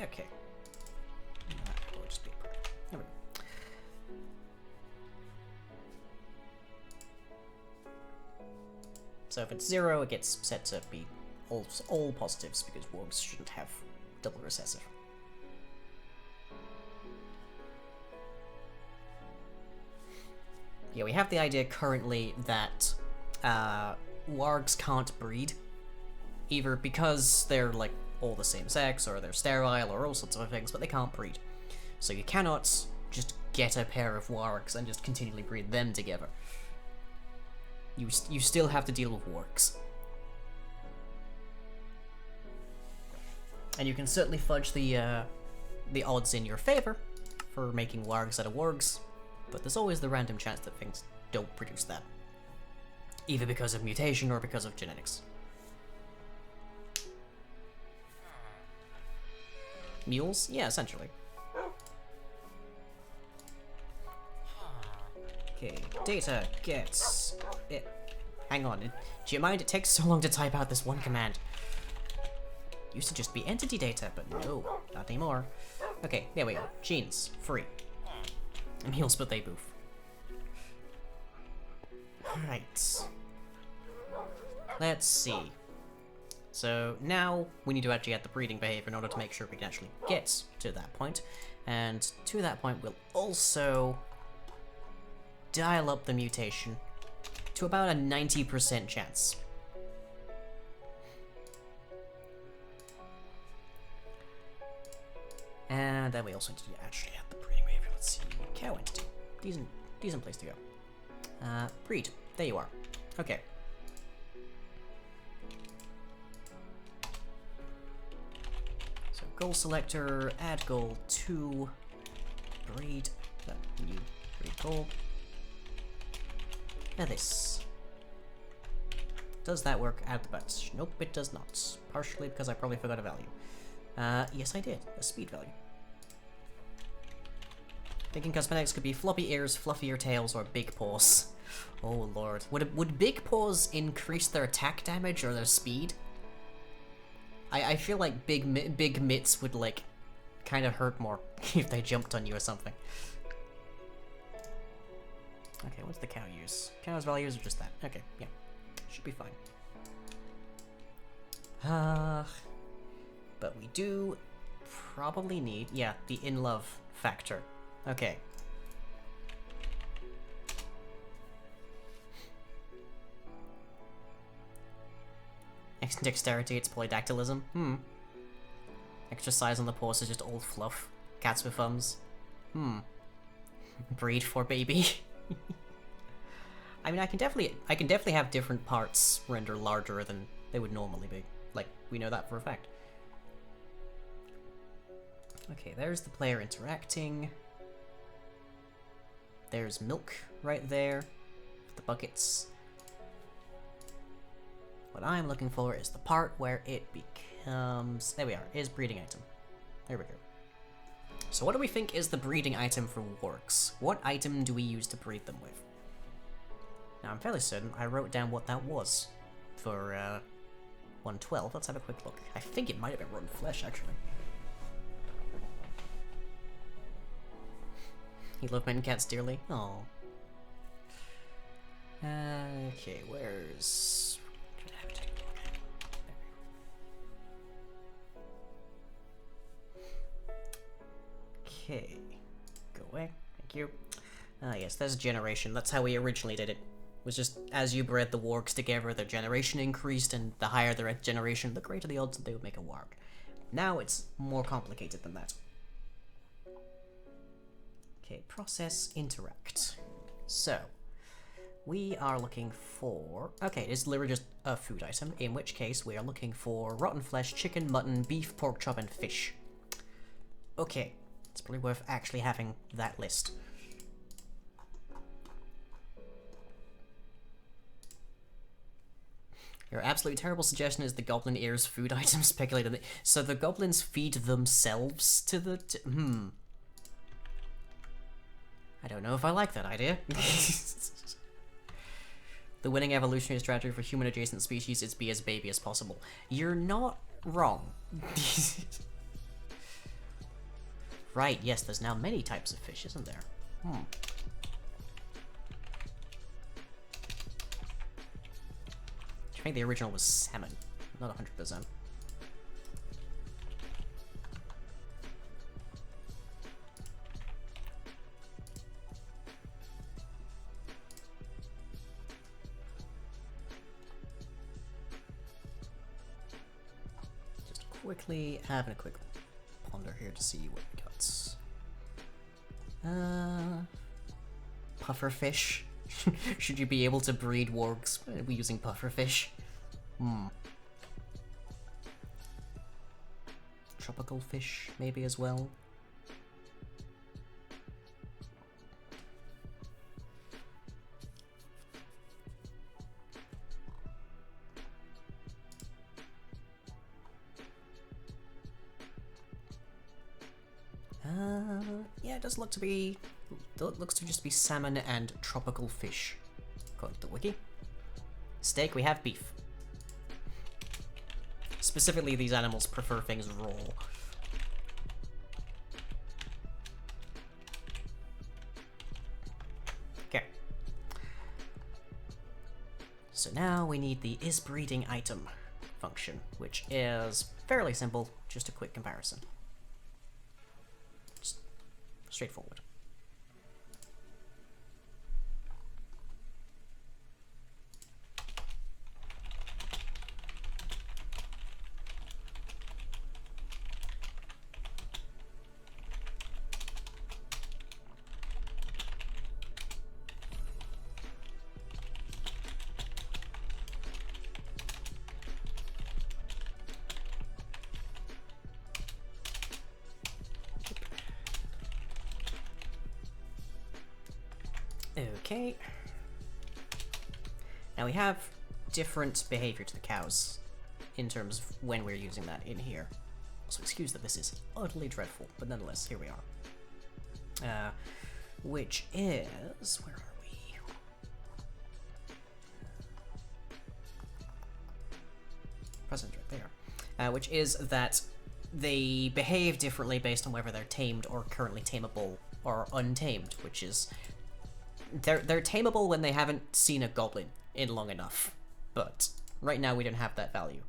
Okay. We'll just be there we go. So if it's 0, it gets set to be all positives because wargs shouldn't have double recessive. Yeah, we have the idea currently that wargs can't breed, either because they're like all the same sex, or they're sterile, or all sorts of things, but they can't breed. So you cannot just get a pair of wargs and just continually breed them together. You still have to deal with wargs. And you can certainly fudge the odds in your favor for making wargs out of wargs, but there's always the random chance that things don't produce that. Either because of mutation or because of genetics. Mules? Yeah, essentially. Okay, data gets it. Hang on, do you mind? It takes so long to type out this one command. Used to just be entity data, but no, not anymore. Okay, there we go. Genes, free. Mules, but they boof. Right. Let's see. So now we need to actually add the breeding behavior in order to make sure we can actually get to that point. And to that point, we'll also dial up the mutation to about a 90% chance. And then we also need to actually add the breeding behavior. Let's see. Cow entity. Decent place to go. Breed. There you are. Okay. Goal selector, add goal to breed, new breed goal. Now this. Does that work out the butts? Nope, it does not. Partially because I probably forgot a value. Yes I did. A speed value. Thinking cosmetics could be floppy ears, fluffier tails, or big paws. Oh lord. Would big paws increase their attack damage or their speed? I feel like big mitts would, like, kind of hurt more if they jumped on you or something. Okay, what's the cow use? Cow's values or just that? Okay, yeah. Should be fine. But we do probably need, yeah, the in-love factor. Okay. Dexterity, it's polydactylism. Extra size on the paws is just old fluff. Cats with thumbs. Breed for baby. I mean, I can definitely have different parts render larger than they would normally be. Like, we know that for a fact. Okay, there's the player interacting. There's milk right there. The buckets. What I'm looking for is the part where it becomes... There we are, is breeding item. There we go. So what do we think is the breeding item for wargs? What item do we use to breed them with? Now I'm fairly certain I wrote down what that was for 112. Let's have a quick look. I think it might have been rotten flesh, actually. You love men and cats dearly? Oh. Okay, where's... Okay. Go away. Thank you. Yes, there's generation. That's how we originally did it. Was just, as you bred the wargs together, their generation increased, and the higher their generation, the greater the odds that they would make a warg. Now it's more complicated than that. Okay, process, interact. So, we are looking for... Okay, it's literally just a food item, in which case we are looking for rotten flesh, chicken, mutton, beef, pork chop, and fish. Okay, it's probably worth actually having that list. Your absolutely terrible suggestion is the goblin ears food item speculated. So the goblins feed themselves to the... I don't know if I like that idea. The winning evolutionary strategy for human-adjacent species is be as baby as possible. You're not wrong. Right, yes, there's now many types of fish, isn't there? I think the original was salmon, not 100%. Just quickly having a quick ponder here to see what we got. Pufferfish. Should you be able to breed wargs using pufferfish? Tropical fish, maybe, as well. Yeah, it does look to be... It looks to just be salmon and tropical fish, according to the wiki. Steak, we have beef. Specifically, these animals prefer things raw. Okay. So now we need the is breeding item function, which is fairly simple, just a quick comparison. Just straightforward. Okay. Now we have different behavior to the cows in terms of when we're using that in here. So excuse that this is utterly dreadful, but nonetheless, here we are. Which is... where are we? Present right there. Which is that they behave differently based on whether they're tamed or currently tameable or untamed, which is... They're tameable when they haven't seen a goblin in long enough, but right now we don't have that value.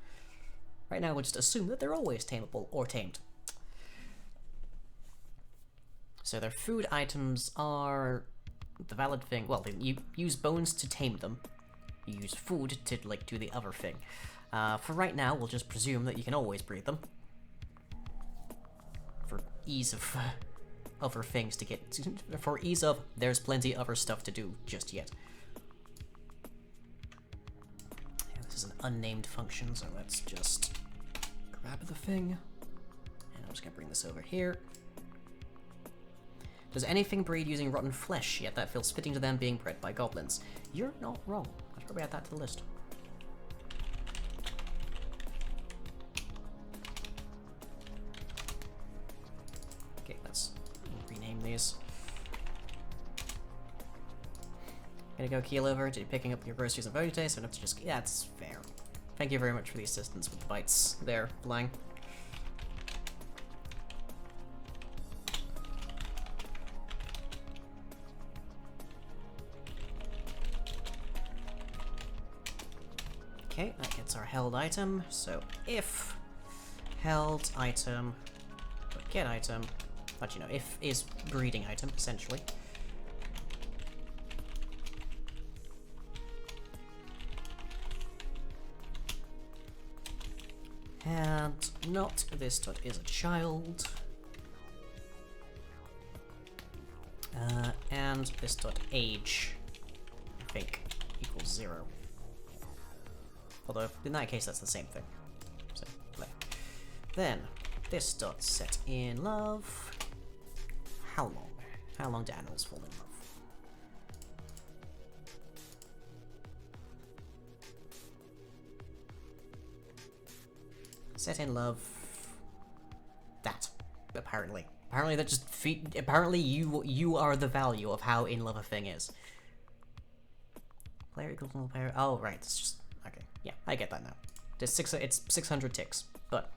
Right now we'll just assume that they're always tameable or tamed. So their food items are the valid thing. Well, you use bones to tame them. You use food to, like, do the other thing. For right now, we'll just presume that you can always breed them. For ease of other things to get... For ease of, there's plenty other stuff to do just yet. Yeah, this is an unnamed function, so let's just grab the thing. And I'm just gonna bring this over here. Does anything breed using rotten flesh, yet that feels fitting to them being bred by goblins? You're not wrong. Let's probably add that to the list. Okay, let's rename these. Gonna go keel over to picking up your groceries and voting today, so I don't have to just... Yeah, that's fair. Thank you very much for the assistance with the bites there, Lang. Okay, that gets our held item. So if held item, get item, but you know, if is breeding item, essentially. And not this dot is a child. And this dot age, I think, equals 0. Although, in that case, that's the same thing. So, play. Then, this dot set in love. How long? How long do animals fall in love? Set in love. That. Apparently. Apparently that just apparently you are the value of how in love a thing is. Player equals null player. Oh right, it's just okay. Yeah, I get that now. It's 600 ticks, but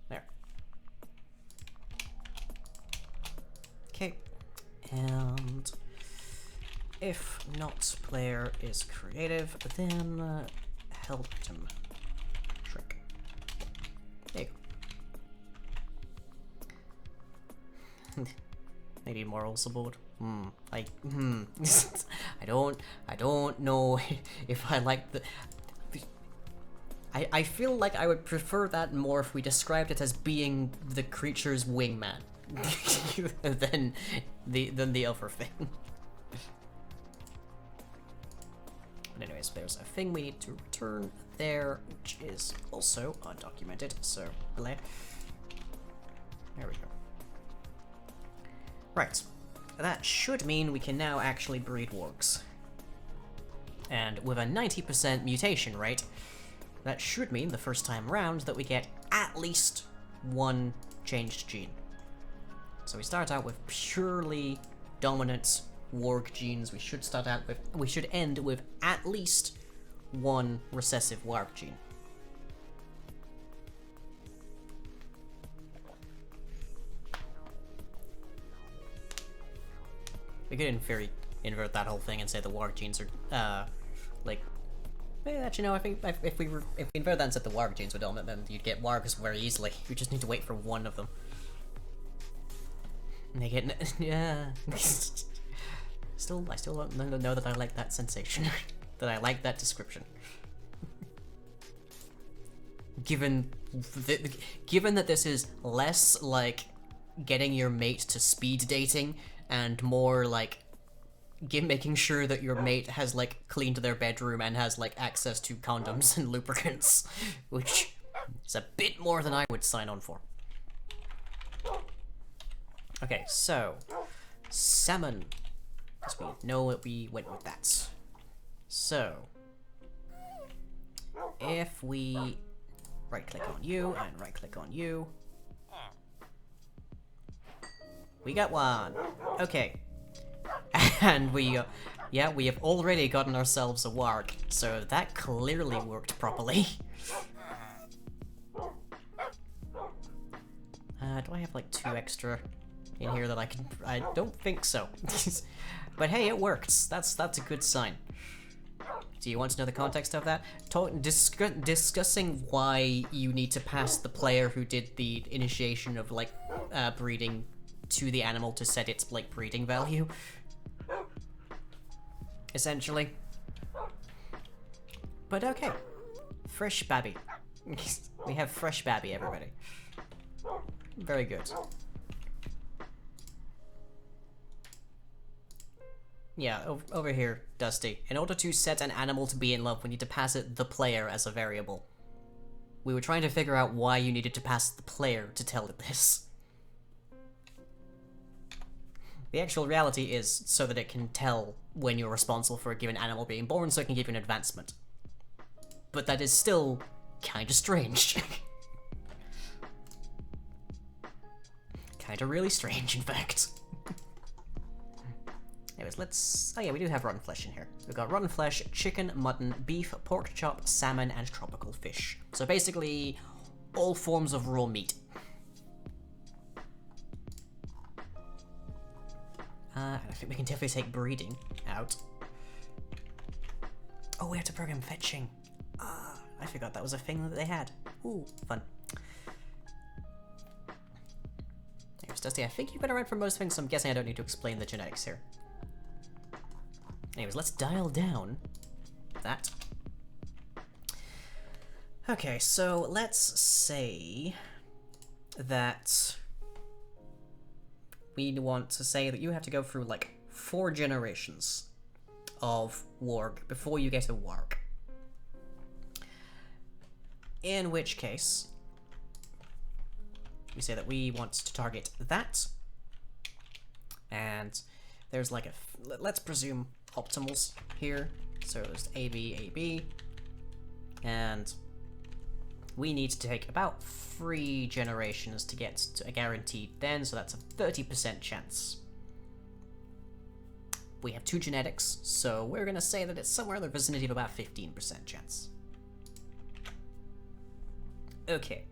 there. Okay, and if not player is creative, then held item shrink. There you go. Maybe moral support. I don't know if I like the. I feel like I would prefer that more if we described it as being the creature's wingman than the other thing. But anyways, there's a thing we need to return there, which is also undocumented. So there we go. Right. That should mean we can now actually breed wargs. And with a 90% mutation rate, that should mean the first time around that we get at least one changed gene. So we start out with purely dominant warg genes. We should end with at least one recessive warg gene. We could invert that whole thing and say the warg genes are, like, actually no, I think if we invert that and said the warg genes were dominant, then you'd get wargs very easily. You just need to wait for one of them. And they get, yeah. I still don't know that I like that sensation. That I like that description. Given that this is less like getting your mate to speed dating and more like making sure that your mate has like cleaned their bedroom and has like access to condoms and lubricants, which is a bit more than I would sign on for. Okay, so salmon, because we know that we went with that. So, if we right-click on you and right-click on you, we got one. Okay, and we have already gotten ourselves a warg, so that clearly worked properly. Do I have like 2 extra in here that I can? I don't think so. But hey, it worked. That's a good sign. Do you want to know the context of that? Discussing why you need to pass the player who did the initiation of like breeding to the animal to set its like breeding value. Essentially. But okay. Fresh babby. We have fresh babby, everybody. Very good. Yeah, over here, Dusty. In order to set an animal to be in love, we need to pass it the player as a variable. We were trying to figure out why you needed to pass the player to tell it this. The actual reality is so that it can tell when you're responsible for a given animal being born, so it can give you an advancement. But that is still kinda strange. Kinda really strange, in fact. Anyways, let's... Oh yeah, we do have rotten flesh in here. We've got rotten flesh, chicken, mutton, beef, pork chop, salmon, and tropical fish. So basically, all forms of raw meat. And I think we can definitely take breeding out. Oh, we have to program fetching. I forgot that was a thing that they had. Ooh, fun. Anyways, Dusty, I think you've been around for most things, so I'm guessing I don't need to explain the genetics here. Anyways, let's dial down that. Okay, so let's say that we want to say that you have to go through like 4 generations of warg before you get a warg. In which case, we say that we want to target that, and there's like let's presume optimals here, so it's AB, and we need to take about 3 generations to get to a guaranteed then, so that's a 30% chance. We have 2 genetics, so we're gonna say that it's somewhere in the vicinity of about 15% chance. Okay.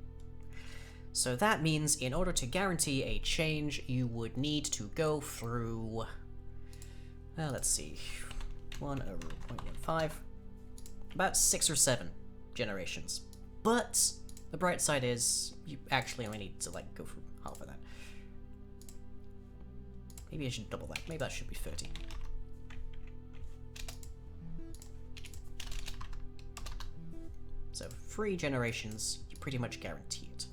So that means in order to guarantee a change, you would need to go through... Well, let's see. 1 over 0.15. About 6 or 7 generations. But the bright side is you actually only need to like go through half of that. Maybe I should double that. Maybe that should be 30. So 3 generations, you pretty much guarantee it.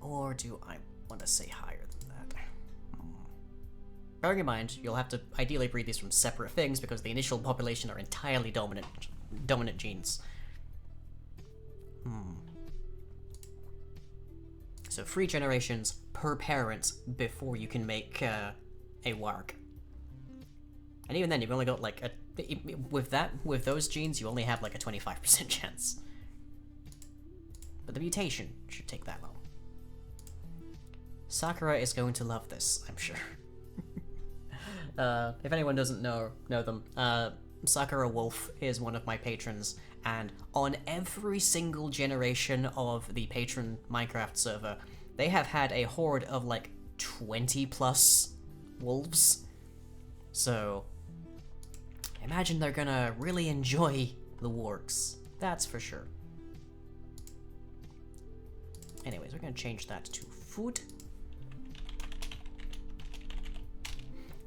Or do I want to say higher than that? Bearing in mind, you'll have to ideally breed these from separate things because the initial population are entirely dominant genes. So 3 generations per parent before you can make a warg. And even then, you've only got like a... With those genes, you only have like a 25% chance. But the mutation should take that long. Sakura is going to love this, I'm sure. If anyone doesn't know them, Sakura Wolf is one of my patrons, and on every single generation of the patron Minecraft server, they have had a horde of like 20 plus wolves. So, imagine they're gonna really enjoy the wargs. That's for sure. Anyways, we're gonna change that to food.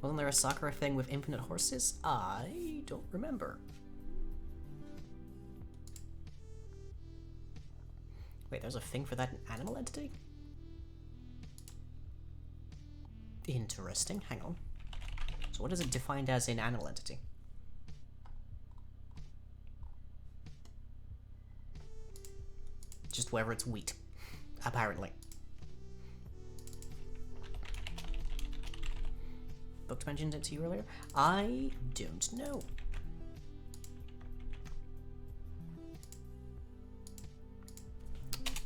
Wasn't there a Sakura thing with infinite horses? I don't remember. Wait, there's a thing for that in animal entity? Interesting, hang on. So what is it defined as in animal entity? Just wherever it's wheat, apparently. booked mentioned it to you earlier? I don't know.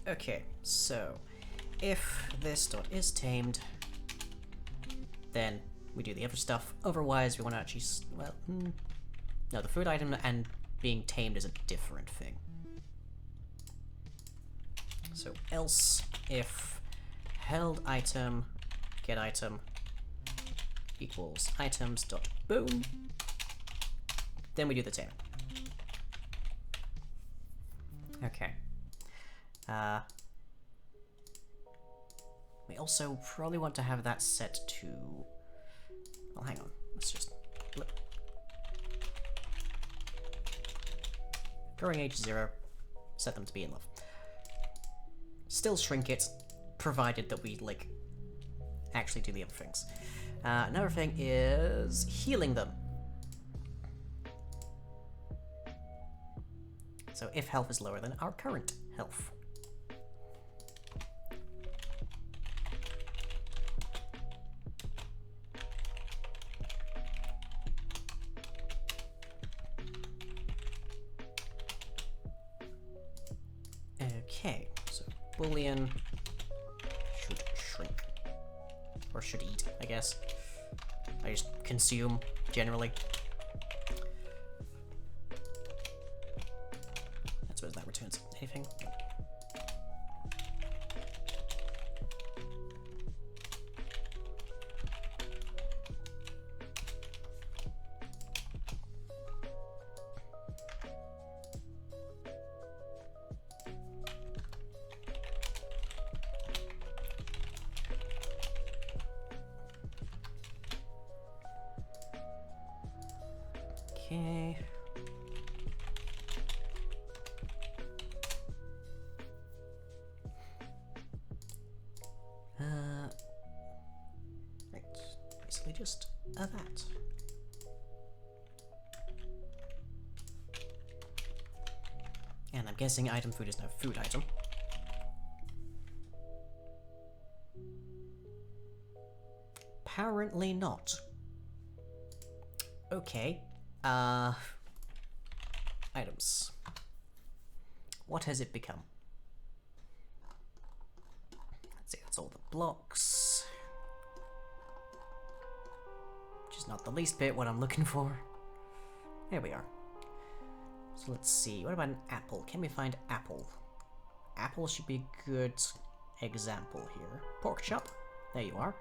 Okay, so if this dot is tamed, then we do the other stuff. Otherwise, we want to actually, well, no, the food item and being tamed is a different thing. So else if held item get item equals items dot boom, then we do the tame. Okay. We also probably want to have that set to, well, hang on, let's just flip. Growing age 0, set them to be in love. Still shrink it, provided that we, like, actually do the other things. Another thing is healing them. So if health is lower than our current health. Okay, so Boolean should shrink. Or should eat, I guess. I just consume, generally. I suppose that returns anything. Okay. Right. Basically just that. And I'm guessing item food is now food item. Apparently not. Okay. Items. What has it become? Let's see, that's all the blocks. Which is not the least bit what I'm looking for. There we are. So let's see, what about an apple? Can we find apple? Apple should be a good example here. Pork chop. There you are.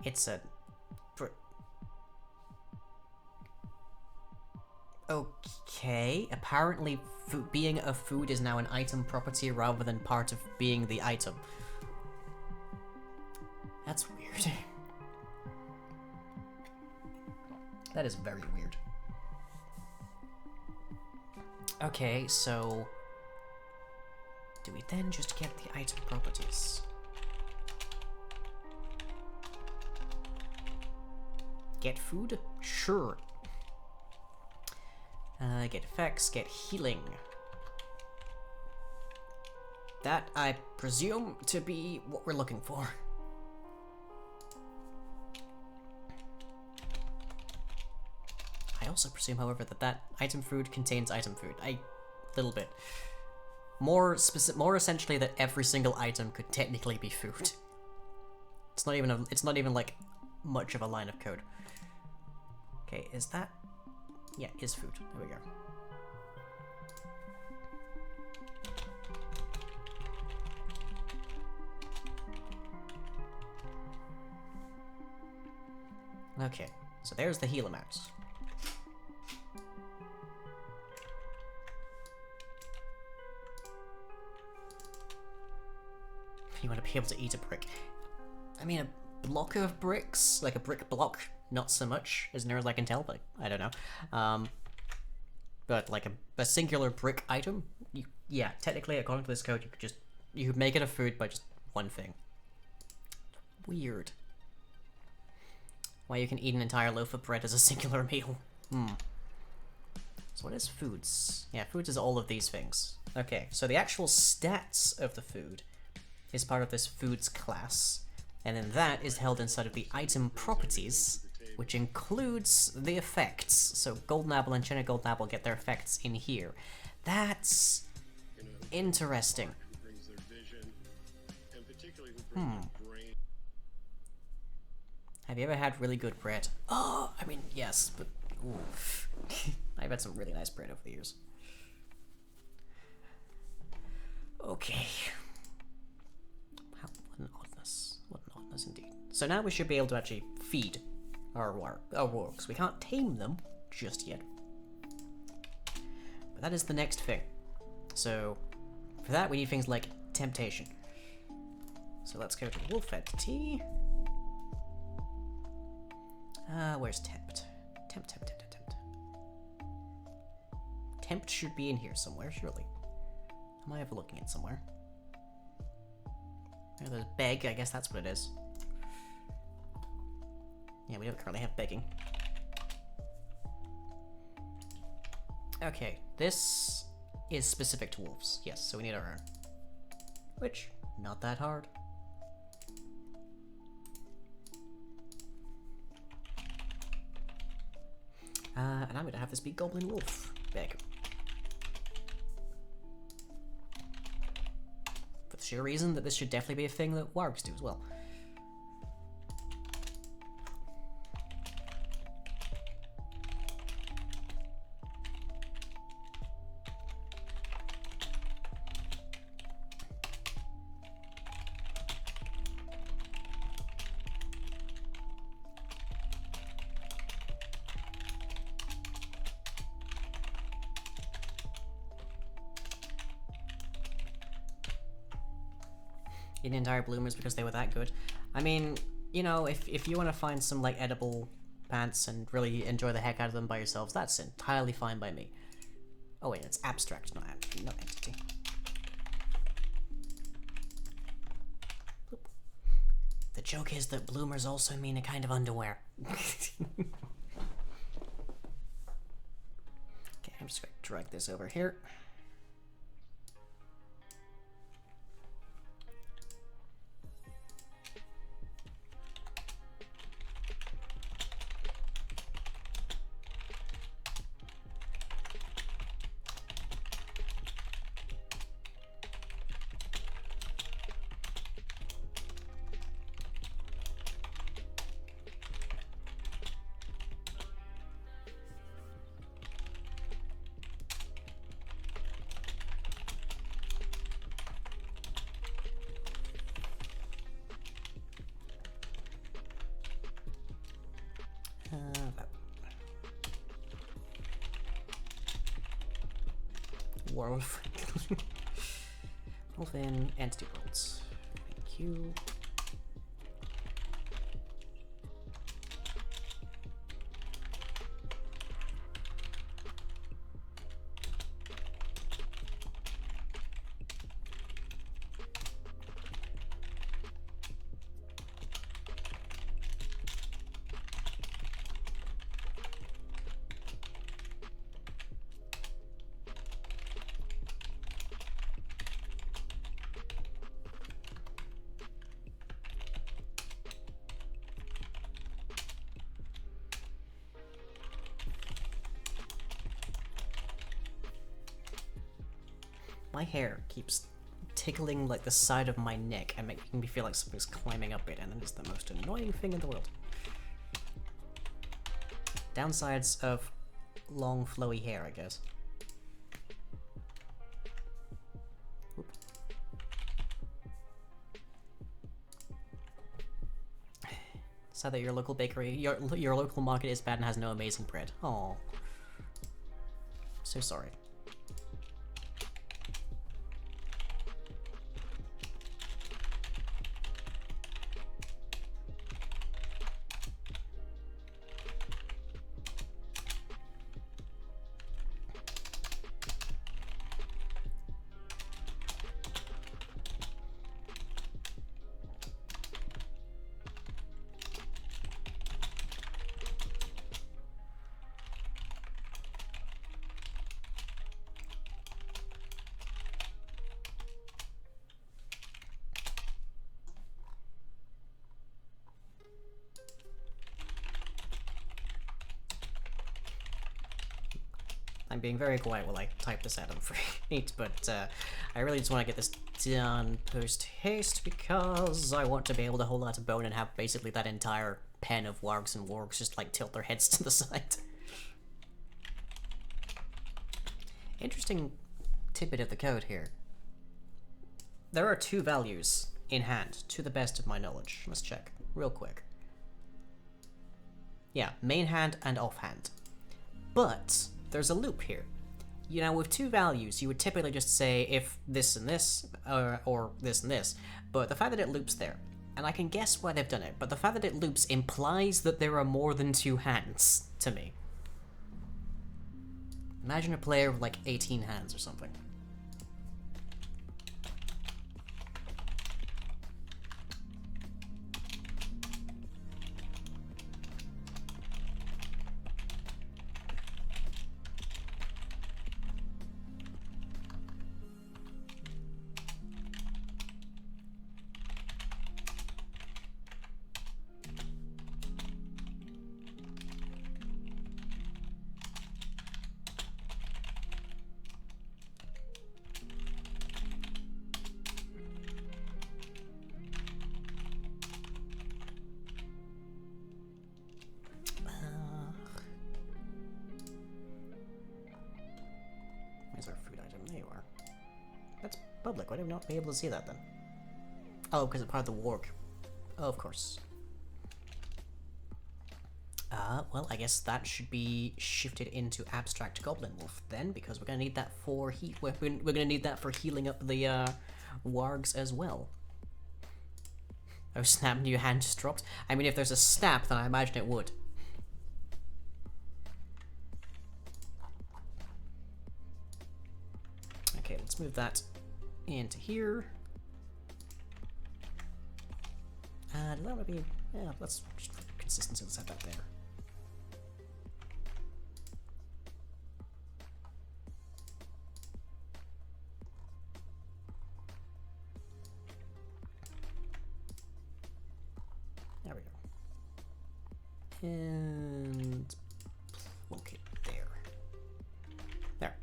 It's a... Okay, apparently being a food is now an item property rather than part of being the item. That's weird. That is very weird. Okay, so... do we then just get the item properties? Get food? Sure. Get effects, get healing. That, I presume, to be what we're looking for. I also presume, however, that item food contains item food. Little bit. More essentially that every single item could technically be food. It's not even like much of a line of code. Okay, is that... yeah, is food. There we go. Okay, so there's the heal amounts. You want to be able to eat a brick. I mean, a block of bricks, like a brick block, not so much, as near as I can tell, but I don't know. But like a singular brick item, yeah, technically according to this code, you could make it a food by just one thing. Weird. Why you can eat an entire loaf of bread as a singular meal. So what is foods? Yeah, foods is all of these things. Okay, so the actual stats of the food is part of this foods class, and then that is held inside of the item properties, which includes the effects. So golden apple and cheddar golden apple get their effects in here. That's interesting. Have you ever had really good bread? Oh, I mean, yes, but ooh. I've had some really nice bread over the years. Okay. What an oddness. What an oddness indeed. So now we should be able to actually feed our wargs. We can't tame them just yet. But that is the next thing. So for that we need things like temptation. So let's go to wolf entity. Where's tempt? Tempt. Tempt should be in here somewhere, surely. Am I overlooking it somewhere? There's beg, I guess that's what it is. Yeah, we don't currently have begging. Okay, this is specific to wolves. Yes, so we need our own. Which, not that hard. And I'm gonna have this be Goblin Wolf. Beg. For the sheer reason that this should definitely be a thing that wargs do as well. In entire bloomers because they were that good. I mean, you know, if you want to find some like edible pants and really enjoy the heck out of them by yourselves, that's entirely fine by me. Oh wait, it's abstract, not entity. Boop. The joke is that bloomers also mean a kind of underwear. Okay, I'm just going to drag this over here. Wolf. Wolf in entity worlds. Thank you. My hair keeps tickling like the side of my neck and making me feel like something's climbing up it, and it is the most annoying thing in the world. Downsides of long flowy hair, I guess. Oop. Sad that your local bakery, your local market is bad and has no amazing bread. Oh, so sorry. I'm being very quiet while I type this out, I'm afraid, but I really just want to get this done post-haste because I want to be able to hold out a bone and have basically that entire pen of wargs and wargs just like tilt their heads to the side. Interesting tidbit of the code here. There are 2 values in hand, to the best of my knowledge. Let's check, real quick. Yeah, main hand and offhand. But there's a loop here. You know, with 2 values, you would typically just say if this and this, or this and this, but the fact that it loops there, and I can guess why they've done it, but the fact that it loops implies that there are more than 2 hands, to me. Imagine a player with like 18 hands or something. Where's our food item? There you are. That's public. Why did I not be able to see that then? Oh, because it's part of the warg. Oh, of course. Well, I guess that should be shifted into abstract goblin wolf then, because we're gonna need that for we're gonna need that for healing up the wargs as well. Oh snap! New hand just dropped. I mean, if there's a snap, then I imagine it would. Okay, let's move that into here. And that would be, yeah, let's just for consistency, let's have that there. There we go. And locate there. There.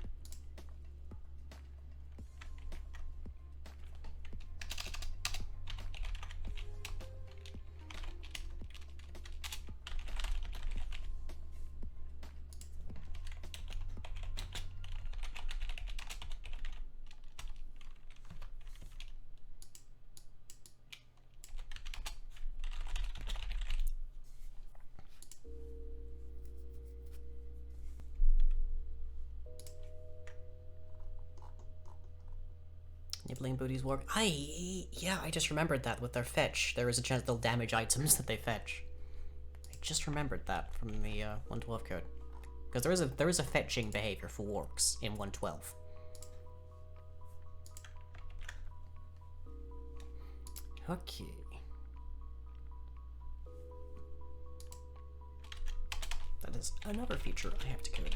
Nibbling booties work. Yeah, I just remembered that with their fetch. There is a chance they'll damage items that they fetch. I just remembered that from the 112 code. Because there is a fetching behavior for wargs in 112. Okay. That is another feature I have to code.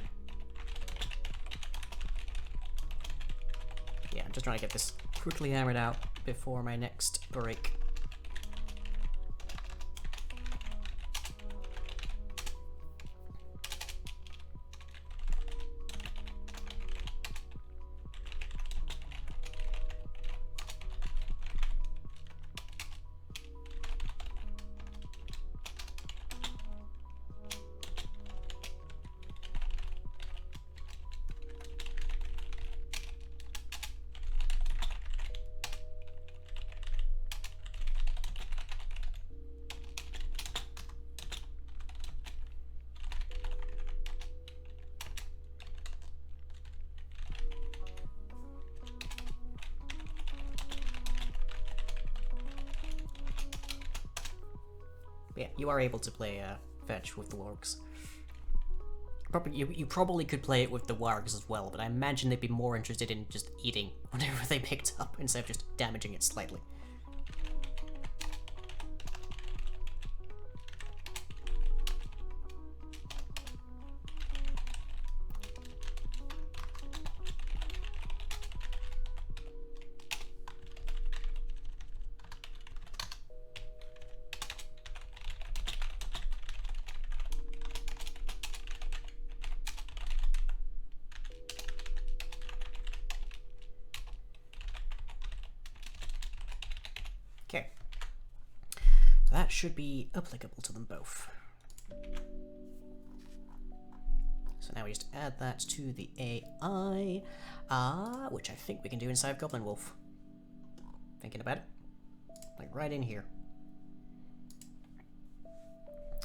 Yeah, I'm just trying to get this quickly hammered out before my next break. Yeah, you are able to play fetch with the wargs. You probably could play it with the wargs as well, but I imagine they'd be more interested in just eating whatever they picked up instead of just damaging it slightly. That should be applicable to them both. So now we just add that to the AI, which I think we can do inside of Goblin Wolf. Thinking about it. Like right in here.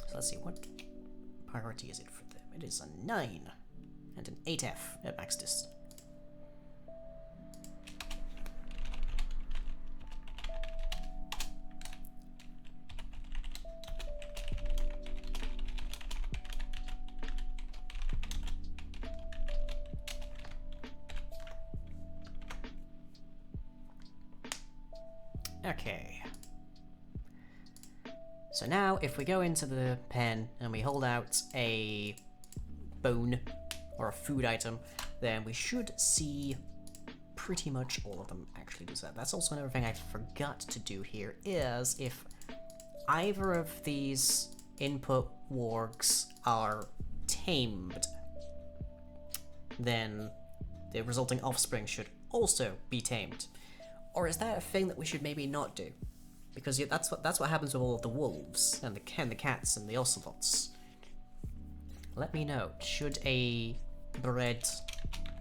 So let's see, what priority is it for them? It is a 9 and an 8F at max dist. Okay. So now, if we go into the pen and we hold out a bone or a food item, then we should see pretty much all of them actually do that. That's also another thing I forgot to do here, is if either of these input wargs are tamed, then the resulting offspring should also be tamed. Or is that a thing that we should maybe not do? Because that's what happens with all of the wolves and the cats and the ocelots. Let me know. Should a bred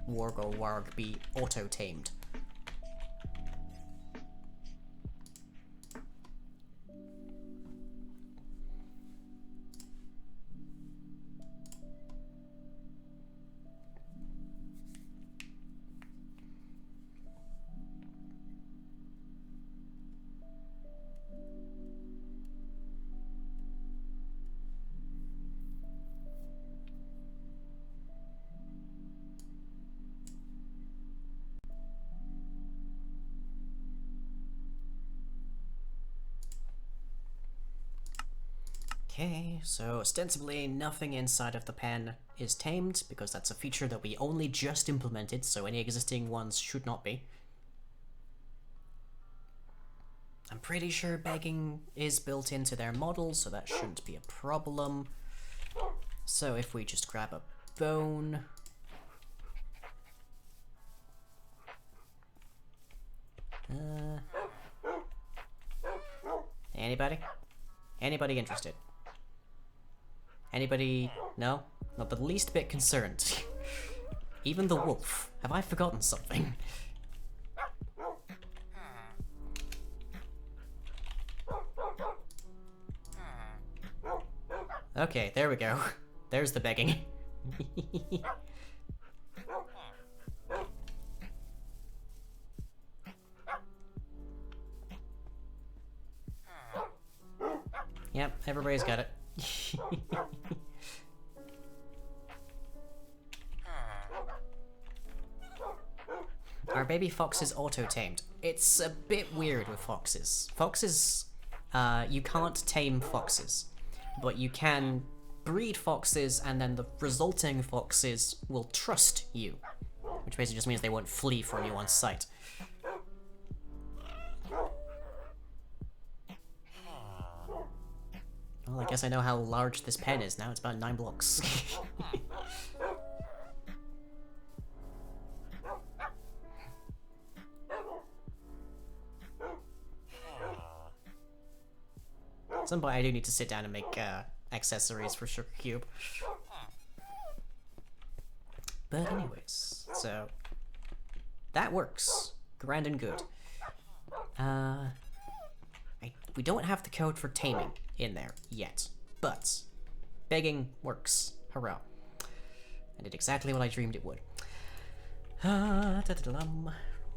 warg or warg be auto-tamed? Okay, so ostensibly nothing inside of the pen is tamed, because that's a feature that we only just implemented, so any existing ones should not be. I'm pretty sure begging is built into their model, so that shouldn't be a problem. So if we just grab a bone... Anybody? Anybody interested? Anybody? No? Not the least bit concerned. Even the wolf. Have I forgotten something? Okay, there we go. There's the begging. Yep, everybody's got it. Are baby foxes auto-tamed? It's a bit weird with foxes. Foxes, you can't tame foxes, but you can breed foxes, and then the resulting foxes will trust you, which basically just means they won't flee from you on sight. Well, I guess I know how large this pen is now. It's about 9 blocks. At some point I do need to sit down and make accessories for Sugar Cube. But anyways, so that works. Grand and good. We don't have the code for taming in there yet, but begging works. Hurrah. I did exactly what I dreamed it would.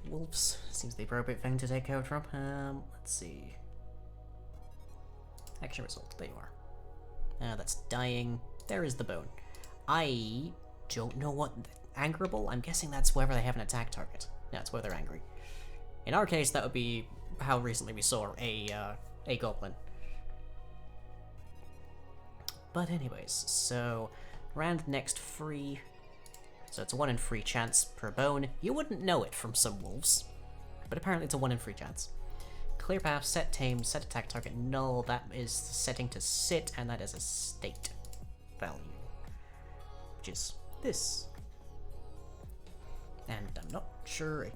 Wolves seems the appropriate thing to take code from. Let's see. Action result. There you are. That's dying. There is the bone. I don't know what... Angerable? I'm guessing that's wherever they have an attack target. Yeah, it's where they're angry. In our case, that would be how recently we saw a goblin. But anyways, so round next free. So it's a 1 in 3 chance per bone. You wouldn't know it from some wolves, but apparently it's a 1 in 3 chance. Clear path, set tame, set attack target null. That is the setting to sit, and that is a state value, which is this. And I'm not sure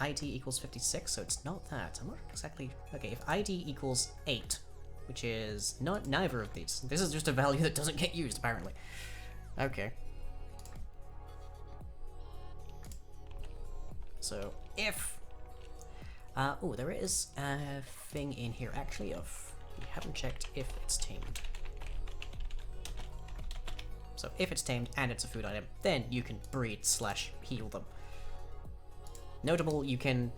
ID equals 56, so it's not that. I'm not exactly... Okay, if ID equals 8, which is not neither of these. This is just a value that doesn't get used, apparently. Okay. So, if... oh, there is a thing in here, actually, of... We haven't checked if it's tamed. So, if it's tamed and it's a food item, then you can breed / heal them. Notable, you can...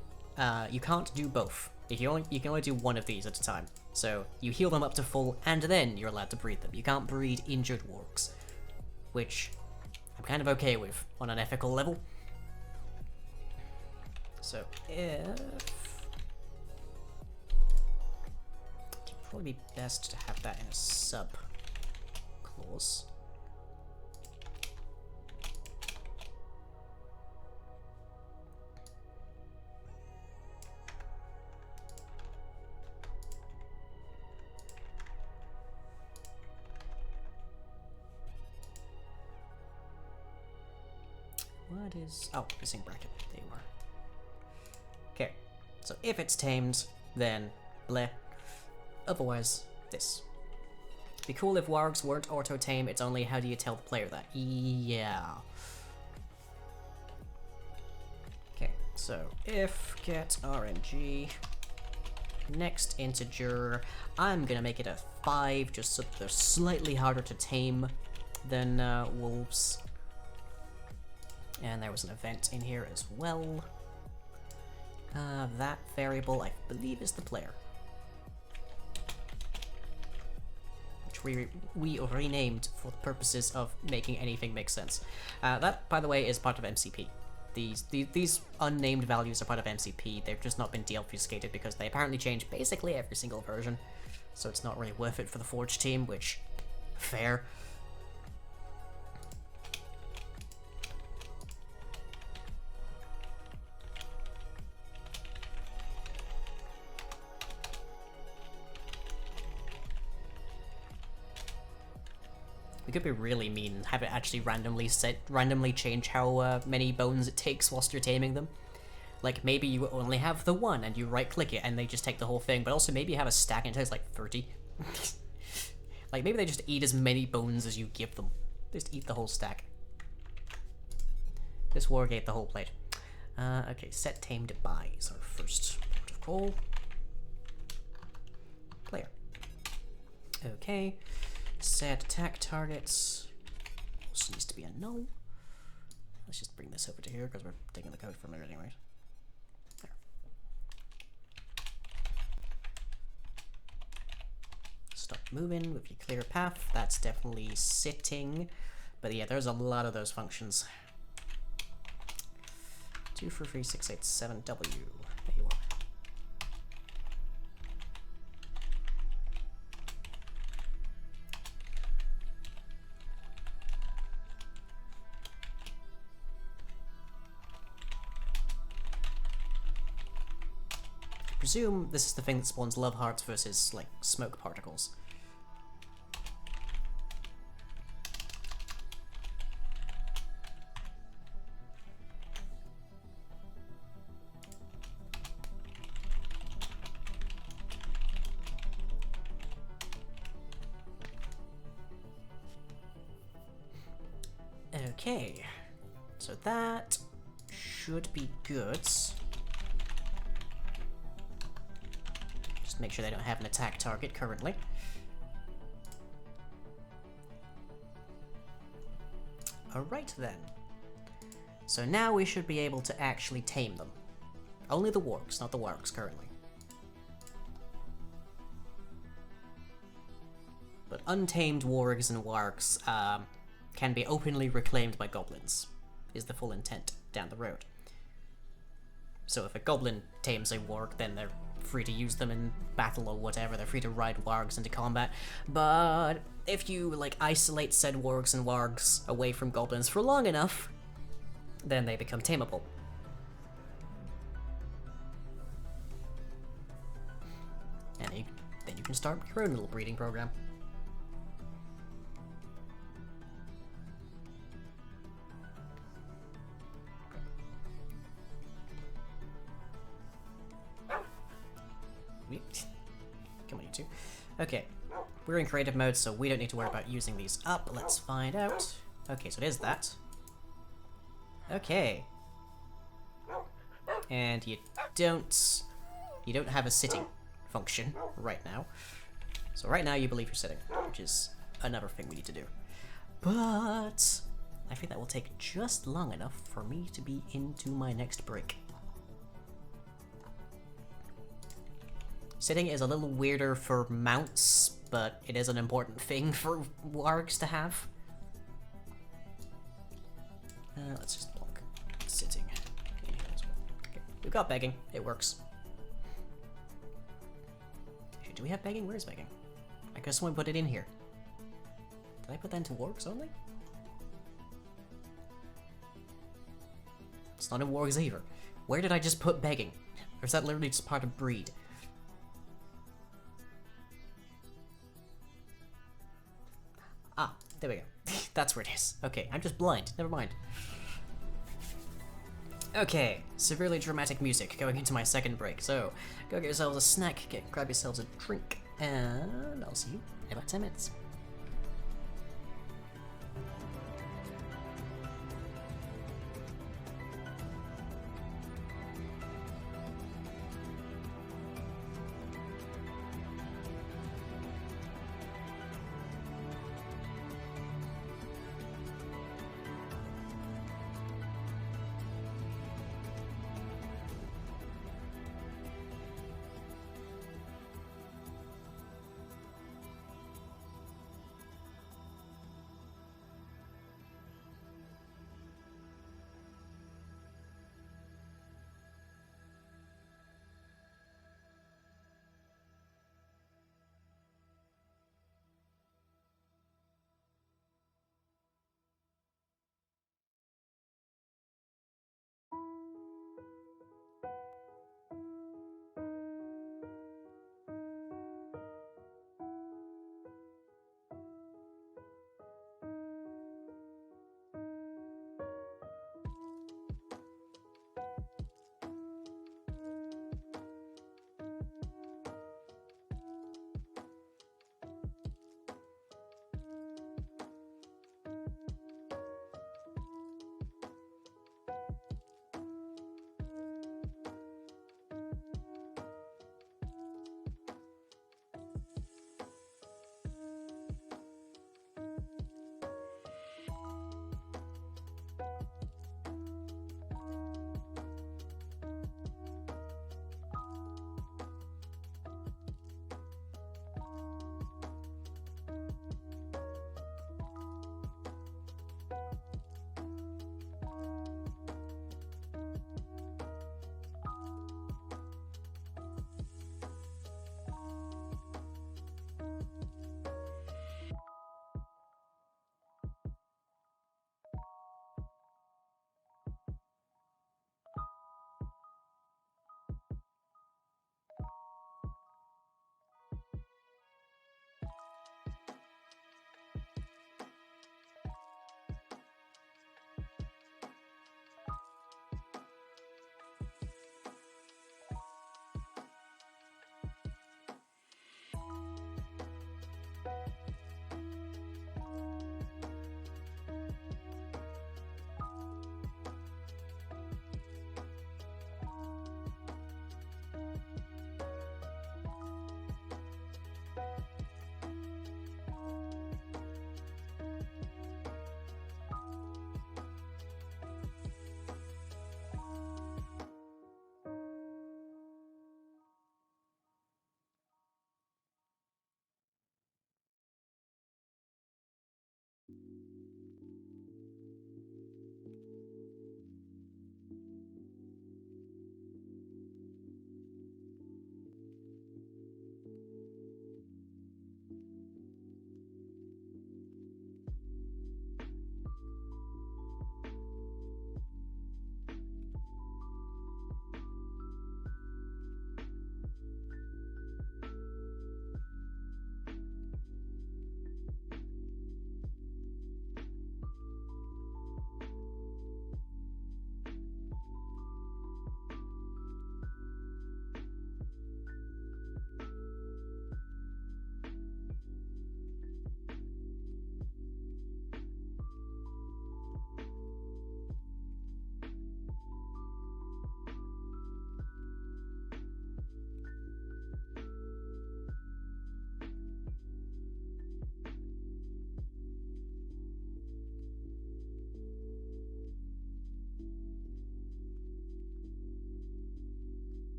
you can't do both. You can only do one of these at a time. So, you heal them up to full, and then you're allowed to breed them. You can't breed injured wargs. Which I'm kind of okay with on an ethical level. So if... It'd probably be best to have that in a sub clause. What is... Oh, missing bracket. There you are. Okay, so if it's tamed, then bleh. Otherwise, this. Be cool if wargs weren't auto-tame, it's only how do you tell the player that? Yeah. Okay, so if get RNG, next integer, I'm gonna make it a 5 just so that they're slightly harder to tame than wolves. And there was an event in here as well. That variable, I believe, is the player. Which we renamed for the purposes of making anything make sense. That, by the way, is part of MCP. These unnamed values are part of MCP. They've just not been deobfuscated because they apparently change basically every single version. So it's not really worth it for the Forge team, which, fair. We could be really mean and have it actually randomly change how many bones it takes whilst you're taming them. Like, maybe you only have the one and you right-click it and they just take the whole thing, but also maybe you have a stack and it takes like 30. Like, maybe they just eat as many bones as you give them. Just eat the whole stack. This warg ate the whole plate. Okay, set tamed by is our first port of call. Player. Okay. Set attack targets. Also needs to be a null. Let's just bring this over to here because we're taking the code from it anyways. There. Stop moving with your clear path. That's definitely sitting. But yeah, there's a lot of those functions. 24367W. There you are. I presume this is the thing that spawns love hearts versus, like, smoke particles. Okay, so that should be good. Just make sure they don't have an attack target currently. Alright then. So now we should be able to actually tame them. Only the wargs, not the wargs currently. But untamed wargs and wargs can be openly reclaimed by goblins, is the full intent down the road. So if a goblin tames a warg, then they're free to use them in battle or whatever, they're free to ride wargs into combat. But if you, like, isolate said wargs and wargs away from goblins for long enough, then they become tameable. And then you can start your own little breeding program. Come on, you two. Okay, we're in creative mode, so we don't need to worry about using these up. Let's find out. Okay, so it is that. Okay. And you don't have a sitting function right now. So right now you believe you're sitting, which is another thing we need to do. But I think that will take just long enough for me to be into my next break. Sitting is a little weirder for mounts, but it is an important thing for wargs to have. Let's just block sitting in here as well. Okay, we've got begging. It works. Actually, do we have begging? Where is begging? I guess someone put it in here. Did I put that into wargs only? It's not in wargs either. Where did I just put begging? Or is that literally just part of breed? Ah, there we go. That's where it is. Okay, I'm just blind. Never mind. Okay, severely dramatic music going into my second break. So, go get yourselves a snack, grab yourselves a drink, and I'll see you in about 10 minutes.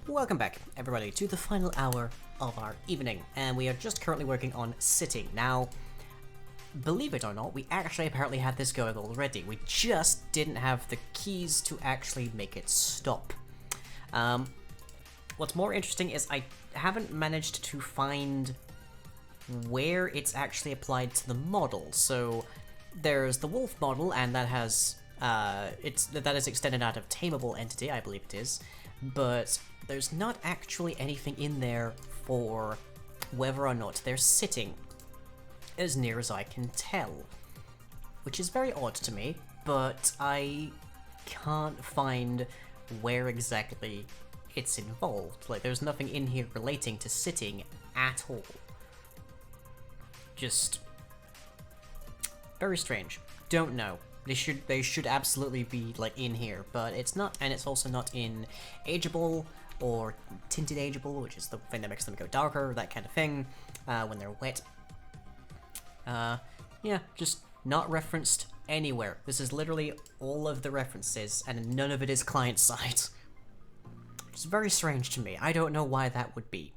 Welcome back, everybody, to the final hour of our evening, and we are just currently working on sitting. Now, believe it or not, we actually apparently had this going already. We just didn't have the keys to actually make it stop. What's more interesting is I haven't managed to find where it's actually applied to the model. So there's the wolf model, and that has that is extended out of tameable entity, I believe it is, but there's not actually anything in there for whether or not they're sitting, as near as I can tell, which is very odd to me, but I can't find where exactly it's involved. Like, there's nothing in here relating to sitting at all. Just very strange. Don't know. They should absolutely be like in here, but it's not, and it's also not in ageable or tinted ageable, which is the thing that makes them go darker, that kind of thing, when they're wet. Yeah, just not referenced anywhere. This is literally all of the references, and none of it is client-side. It's very strange to me. I don't know why that would be,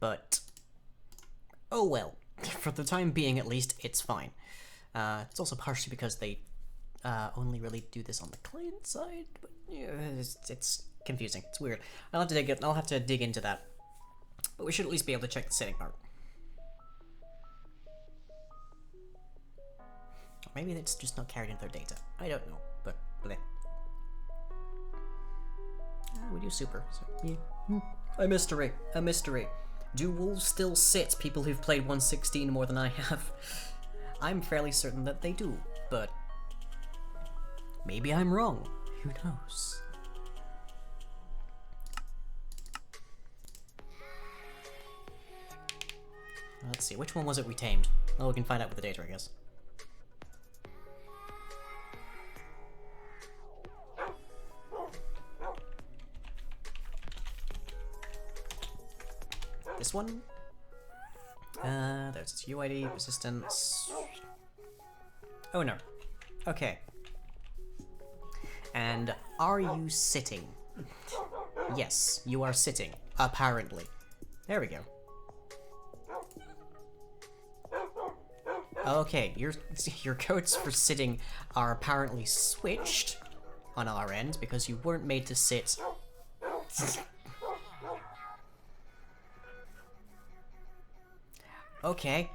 but oh well. For the time being, at least, it's fine. It's also partially because they only really do this on the client side, but yeah, it's confusing. It's weird. I'll have to dig into that. But we should at least be able to check the setting part. Or maybe it's just not carried into their data. I don't know, but bleh. We do super, so yeah. A mystery. A mystery. Do wolves still sit, people who've played 116 more than I have? I'm fairly certain that they do, but maybe I'm wrong. Who knows? Let's see, which one was it we tamed? Oh, we can find out with the data, I guess. This one? There's its UID, resistance. Oh no. Okay. And are you sitting? Yes, you are sitting. Apparently. There we go. Okay, your codes for sitting are apparently switched on our end because you weren't made to sit. Okay.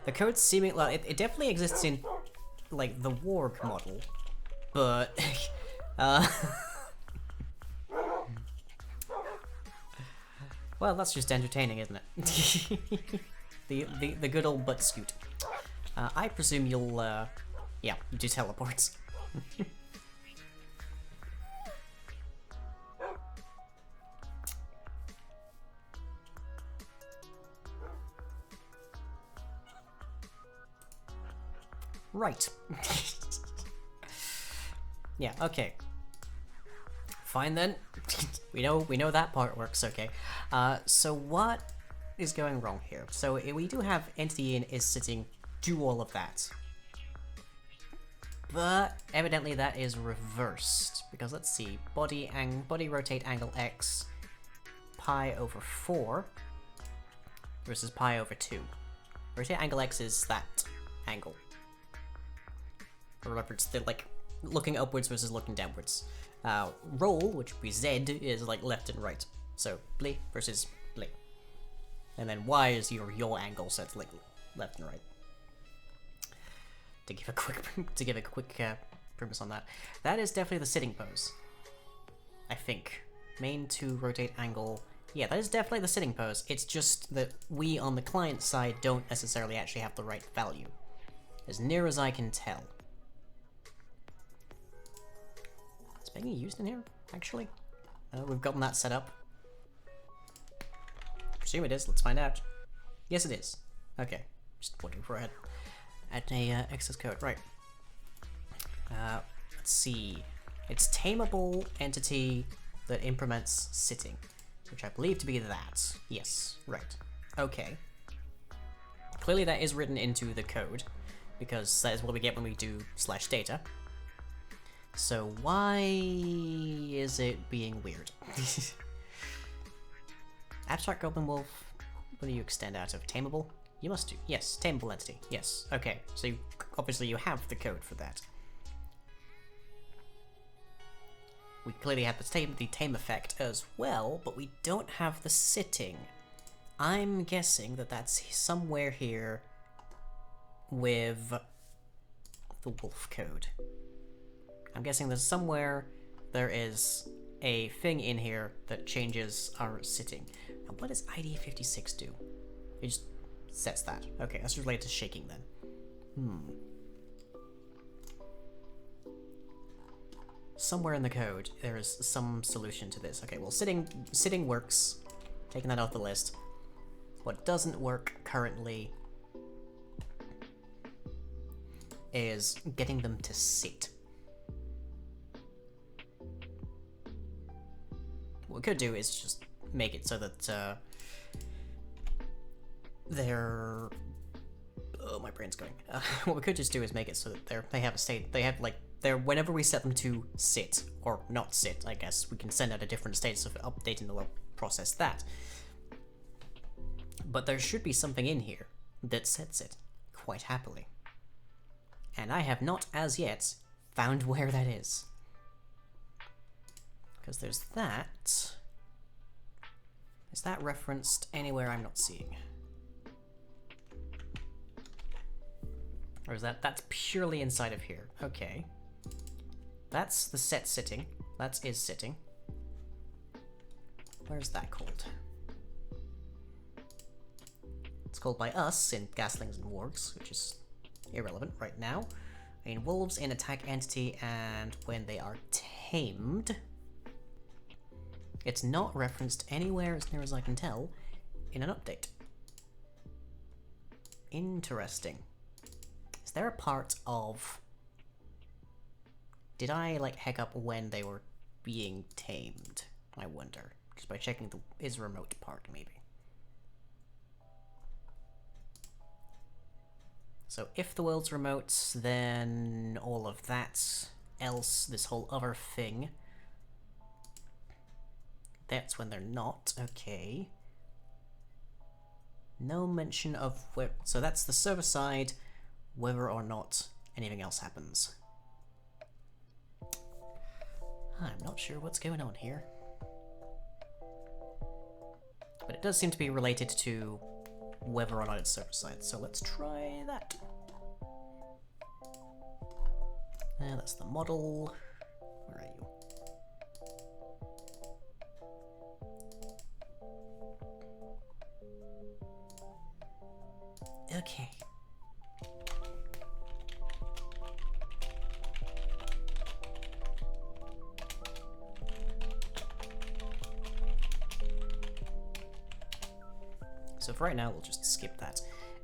The code's seeming like it definitely exists in like the warg model, but well, that's just entertaining, isn't it? the good old butt scoot. I presume you'll yeah, you do teleports. Right. Yeah, okay. Fine then. we know that part works, okay. So what is going wrong here? So we do have entity in is sitting, do all of that. But evidently that is reversed, because let's see, body rotate angle x, pi over 4 versus pi over 2. Rotate angle x is that angle. Remember, it's like looking upwards versus looking downwards. Roll, which would be z, is like left and right. So bli versus bli. And then y is your angle, so it's like left and right. To give a quick premise on that, that is definitely the sitting pose. I think main to rotate angle. Yeah, that is definitely the sitting pose. It's just that we on the client side don't necessarily actually have the right value, as near as I can tell. Is being used in here, actually? We've gotten that set up. I presume it is. Let's find out. Yes, it is. Okay, just wondering for ahead. At a access code, right. Let's see. It's tameable entity that implements sitting, which I believe to be that. Yes, right. Okay. Clearly that is written into the code, because that is what we get when we do /data. So why is it being weird? Abstract Goblin Wolf. What do you extend out of? Tameable? You must do. Yes, tameable entity. Yes. Okay. So obviously you have the code for that. We clearly have the tame effect as well, but we don't have the sitting. I'm guessing that that's somewhere here with the wolf code. I'm guessing there's somewhere there is a thing in here that changes our sitting. Now, what does ID 56 do? It just sets that. Okay, that's related to shaking then. Somewhere in the code, there is some solution to this. Okay, well, sitting works. Taking that off the list. What doesn't work currently is getting them to sit. What we could do is just make it so that they're... Oh, my brain's going. What we could just do is make it so that they have a state. They have, like, whenever we set them to sit, or not sit, I guess, we can send out a different state, so updating the will process that. But there should be something in here that sets it quite happily. And I have not, as yet, found where that is. Because there's that. Is that referenced anywhere I'm not seeing? Or is that's purely inside of here? Okay. That's the set sitting. That is sitting. Where's that called? It's called by us in Gaslings and Wargs, which is irrelevant right now. I mean, wolves in attack entity, and when they are tamed, it's not referenced anywhere as near as I can tell in an update. Interesting. Is there a part of... Did I, like, heck up when they were being tamed? I wonder. Just by checking the is remote part, maybe. So if the world's remote, then all of that, else this whole other thing. That's when they're not, okay. No mention of where, so that's the server side, whether or not anything else happens. I'm not sure what's going on here. But it does seem to be related to whether or not it's server side, so let's try that. That's the model. Where are you? Okay. So for right now, we'll just skip that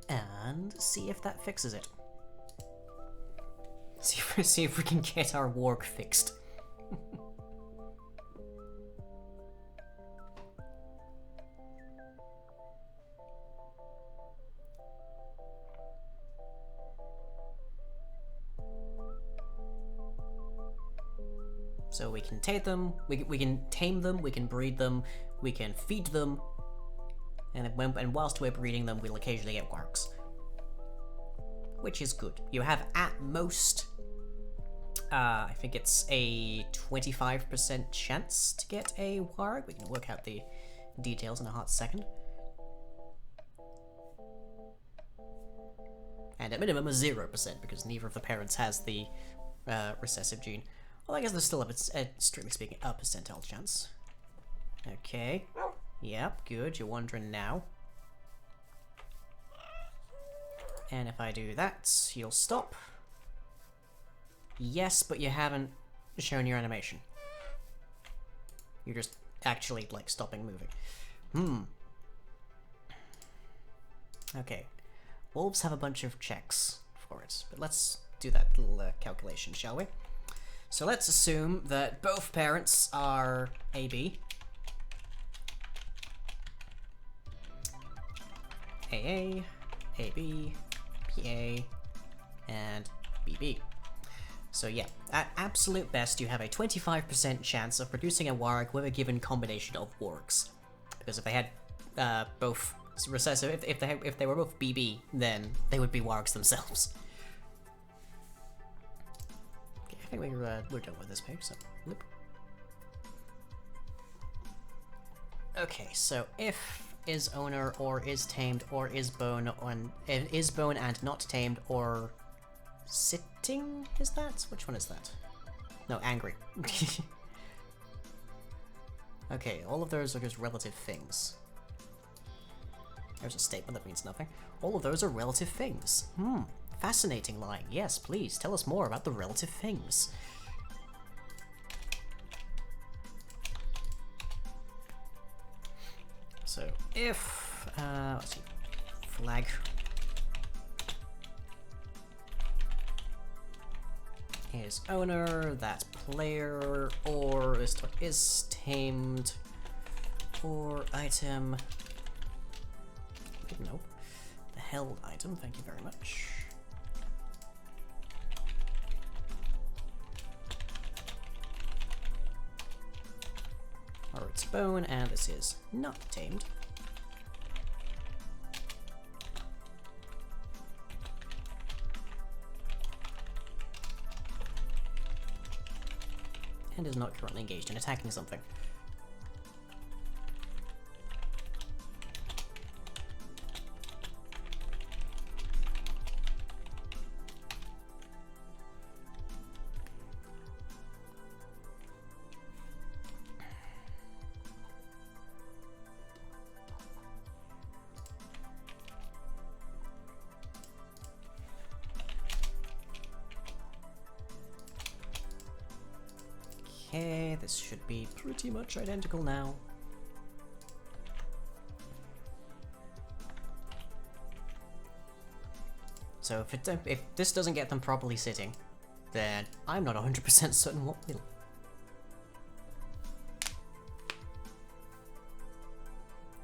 and see if that fixes it. See if we can get our warg fixed. So we can tame them, we can tame them, we can breed them, we can feed them, and whilst we're breeding them, we'll occasionally get wargs. Which is good. You have at most, I think it's a 25% chance to get a warg. We can work out the details in a hot second. And at minimum a 0%, because neither of the parents has the recessive gene. Well, I guess there's still strictly speaking, a percentile chance. Okay. Yep, good, you're wondering now. And if I do that, you'll stop. Yes, but you haven't shown your animation. You're just actually, like, stopping moving. Okay. Wolves have a bunch of checks for it, but let's do that little calculation, shall we? So let's assume that both parents are AB. AA, AB, PA, and BB. So yeah, at absolute best, you have a 25% chance of producing a warg with a given combination of wargs. Because if they had both recessive. If they were both BB, then they would be wargs themselves. Okay, I think we're done with this page. So, loop. Okay, so if is owner or is tamed or is bone on is bone and not tamed or sitting, is that? Which one is that? No, angry. Okay, all of those are just relative things. There's a statement that means nothing. All of those are relative things. Fascinating line. Yes, please, tell us more about the relative things. So, if, let's see, flag. Is owner, that's player, or is tamed, or item. Nope. The held item, thank you very much. Or it's bone, and this is not tamed. And is not currently engaged in attacking something. Okay, this should be pretty much identical now. So if this doesn't get them properly sitting, then I'm not 100% certain what will.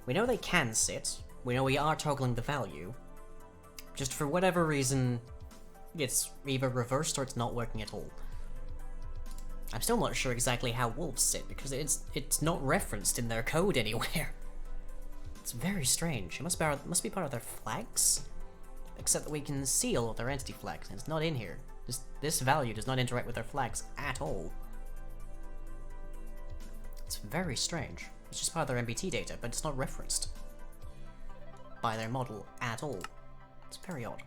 We know they can sit, we know we are toggling the value, just for whatever reason, it's either reversed or it's not working at all. I'm still not sure exactly how wolves sit, because it's not referenced in their code anywhere. It's very strange. It must be part of their flags? Except that we can see all of their entity flags, and it's not in here. This value does not interact with their flags at all. It's very strange. It's just part of their MBT data, but it's not referenced by their model at all. It's very odd.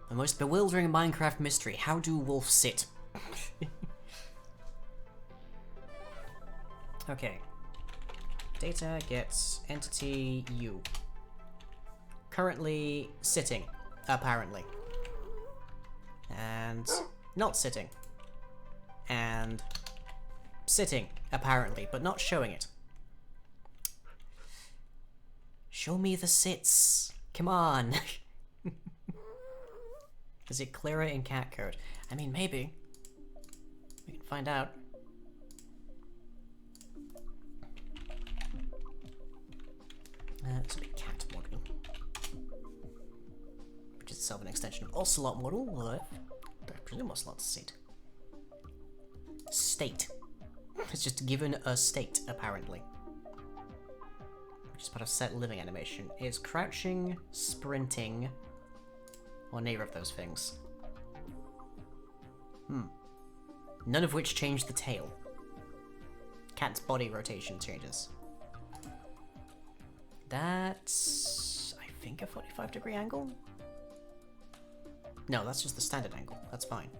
The most bewildering Minecraft mystery. How do wolves sit? Okay. Data gets entity U. Currently sitting, apparently. And not sitting. And sitting, apparently, but not showing it. Show me the sits. Come on. Is it clearer in cat code? I mean, maybe. We can find out. This will be cat model. Which is itself an extension of Ocelot model. I presume Ocelot's sit. State. It's just given a state, apparently. Which is part of set living animation. Is crouching, sprinting, or neither of those things. None of which change the tail. Cat's body rotation changes. That's, I think, a 45-degree angle? No, that's just the standard angle. That's fine.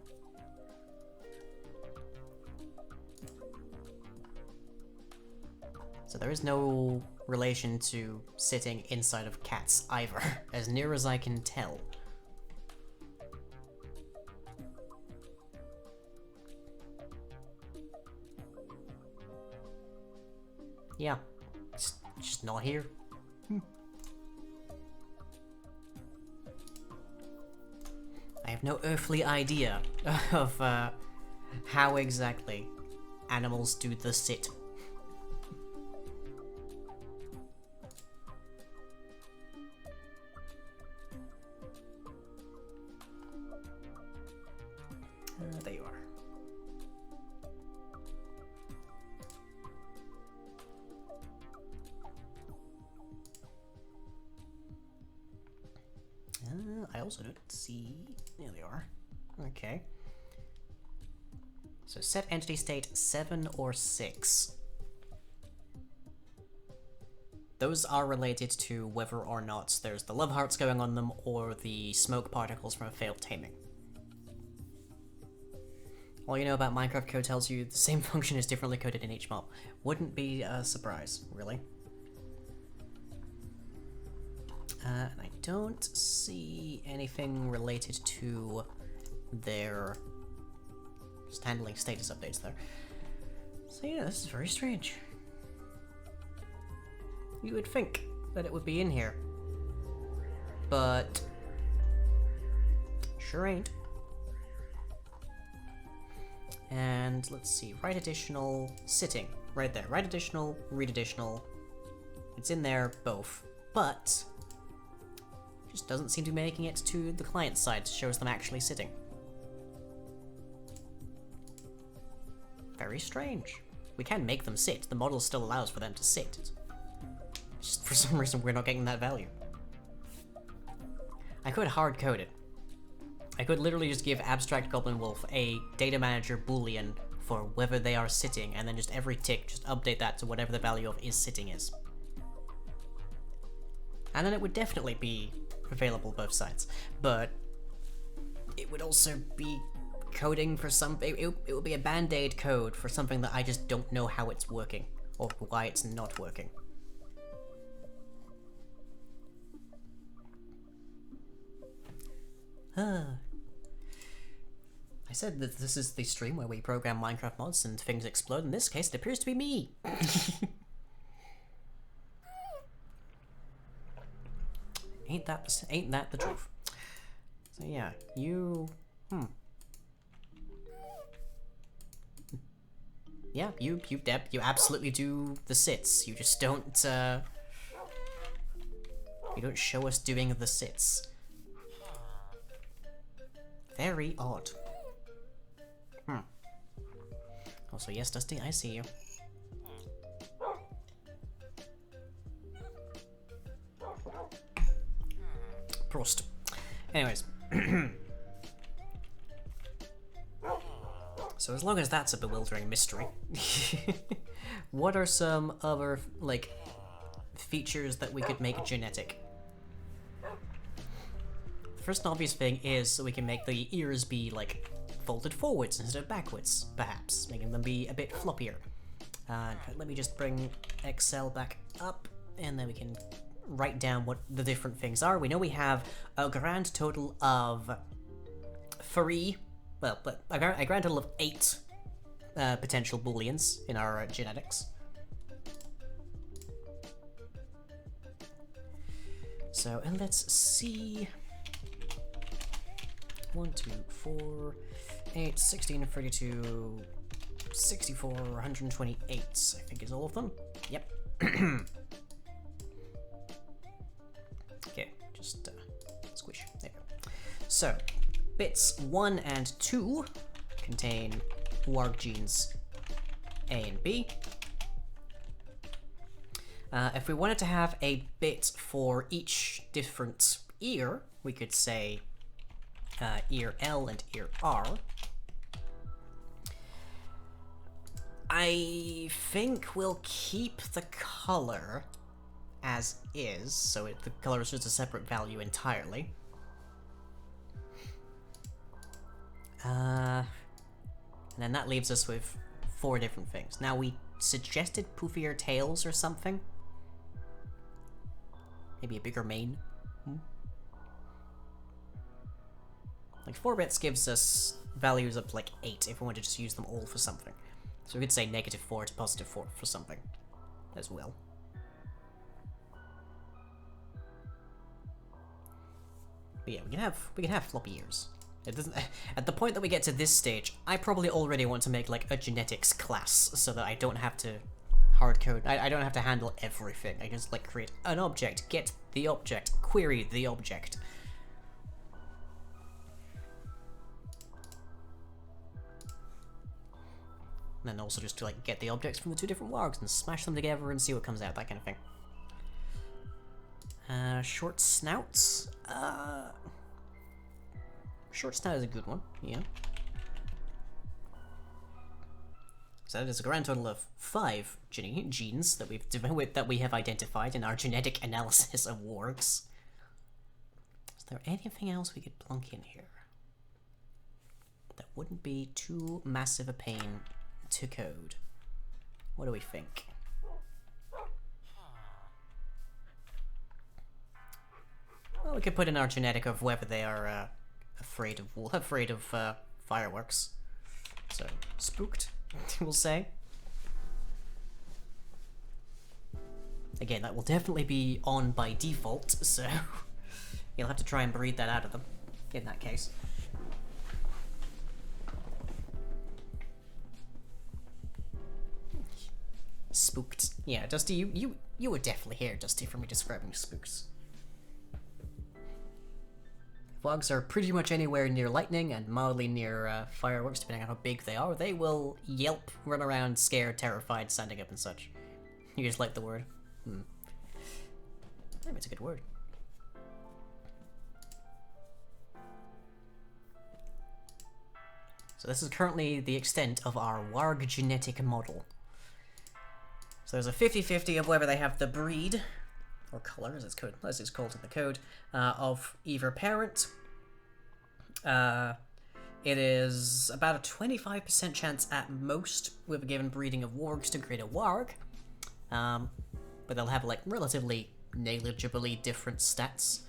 So there is no relation to sitting inside of cats either, as near as I can tell. Yeah, it's just not here. I have no earthly idea of how exactly animals do the sit. There you are. tiles. I don't see. There they are. Okay. So set entity state 7 or 6. Those are related to whether or not there's the love hearts going on them or the smoke particles from a failed taming. All you know about Minecraft code tells you the same function is differently coded in each mob. Wouldn't be a surprise, really. And I don't see anything related to their just handling status updates there. So yeah, this is very strange. You would think that it would be in here, but sure ain't. And let's see, write additional, sitting, right there. Write additional, read additional. It's in there, both, but just doesn't seem to be making it to the client side to show us them actually sitting. Very strange. We can make them sit. The model still allows for them to sit. Just for some reason we're not getting that value. I could hard code it. I could literally just give Abstract Goblin Wolf a data manager boolean for whether they are sitting, and then just every tick just update that to whatever the value of is sitting is. And then it would definitely be available both sides. But it would also be coding for something. It would be a band-aid code for something that I just don't know how it's working or why it's not working. I said that this is the stream where we program Minecraft mods and things explode. In this case, it appears to be me. Ain't that the truth? So yeah, yeah, you Deb, you absolutely do the sits. You just don't you don't show us doing the sits. Very odd. Also, yes, Dusty, I see you. Prost. Anyways. So as long as that's a bewildering mystery, what are some other, like, features that we could make genetic? The first obvious thing is so we can make the ears be, like, folded forwards instead of backwards, perhaps, making them be a bit floppier. Let me just bring Excel back up, and then we can write down what the different things are. We know we have a grand total of 3, well, a grand total of 8 potential booleans in our genetics. So, and let's see. 1, 2, 4, 8, 16, 32, 64, 128, I think is all of them. Yep. Okay, just squish. There we go. So, bits 1 and 2 contain warg genes A and B. If we wanted to have a bit for each different ear, we could say ear L and ear R. I think we'll keep the color as is, so the color is just a separate value entirely. And then that leaves us with 4 different things. Now, we suggested poofier tails or something. Maybe a bigger mane. Like 4 bits gives us values up to like 8 if we want to just use them all for something. So we could say -4 to +4 for something as well. But yeah, we can have floppy ears. It doesn't. At the point that we get to this stage, I probably already want to make like a genetics class so that I don't have to hard code. I don't have to handle everything. I just like create an object, get the object, query the object. And then also just to like get the objects from the 2 different wargs and smash them together and see what comes out, that kind of thing. Short snouts. Short snout is a good one, yeah. So there's a grand total of 5 genes that we have identified in our genetic analysis of wargs. Is there anything else we could plunk in here that wouldn't be too massive a pain to code? What do we think? Well, we could put in our genetic of whether they are afraid of fireworks. So spooked, we'll say. Again, that will definitely be on by default, so you'll have to try and breed that out of them in that case. Spooked. Yeah, Dusty, you were definitely here, Dusty, for me describing spooks. Wargs are pretty much anywhere near lightning and mildly near fireworks, depending on how big they are. They will yelp, run around, scared, terrified, standing up and such. You just like the word? Maybe it's a good word. So this is currently the extent of our warg genetic model. So there's a 50-50 of whether they have the breed, or color as it's called in the code, of either parent. It is about a 25% chance at most with a given breeding of wargs to create a warg. But they'll have like relatively negligibly different stats.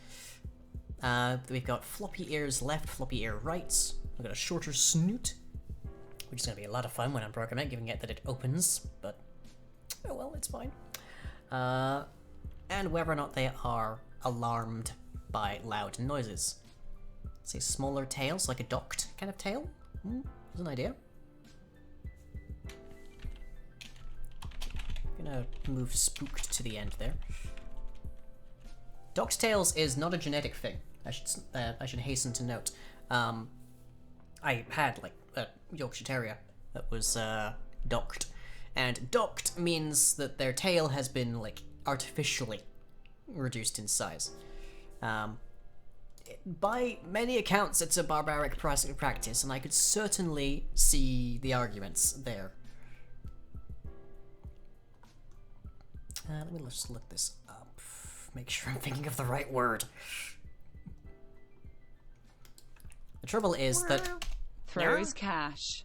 We've got floppy ears left, floppy ear right. We've got a shorter snoot, which is going to be a lot of fun when I'm programming, given that it opens, but oh well, it's fine. And whether or not they are alarmed by loud noises. Say smaller tails, like a docked kind of tail. That's an idea. Gonna move spooked to the end there. Docked tails is not a genetic thing. I should hasten to note. I had like a Yorkshire Terrier that was docked, and docked means that their tail has been like artificially reduced in size. By many accounts, it's a barbaric practice, and I could certainly see the arguments there. Let me just look this up. Make sure I'm thinking of the right word. The trouble is that... Throws cash.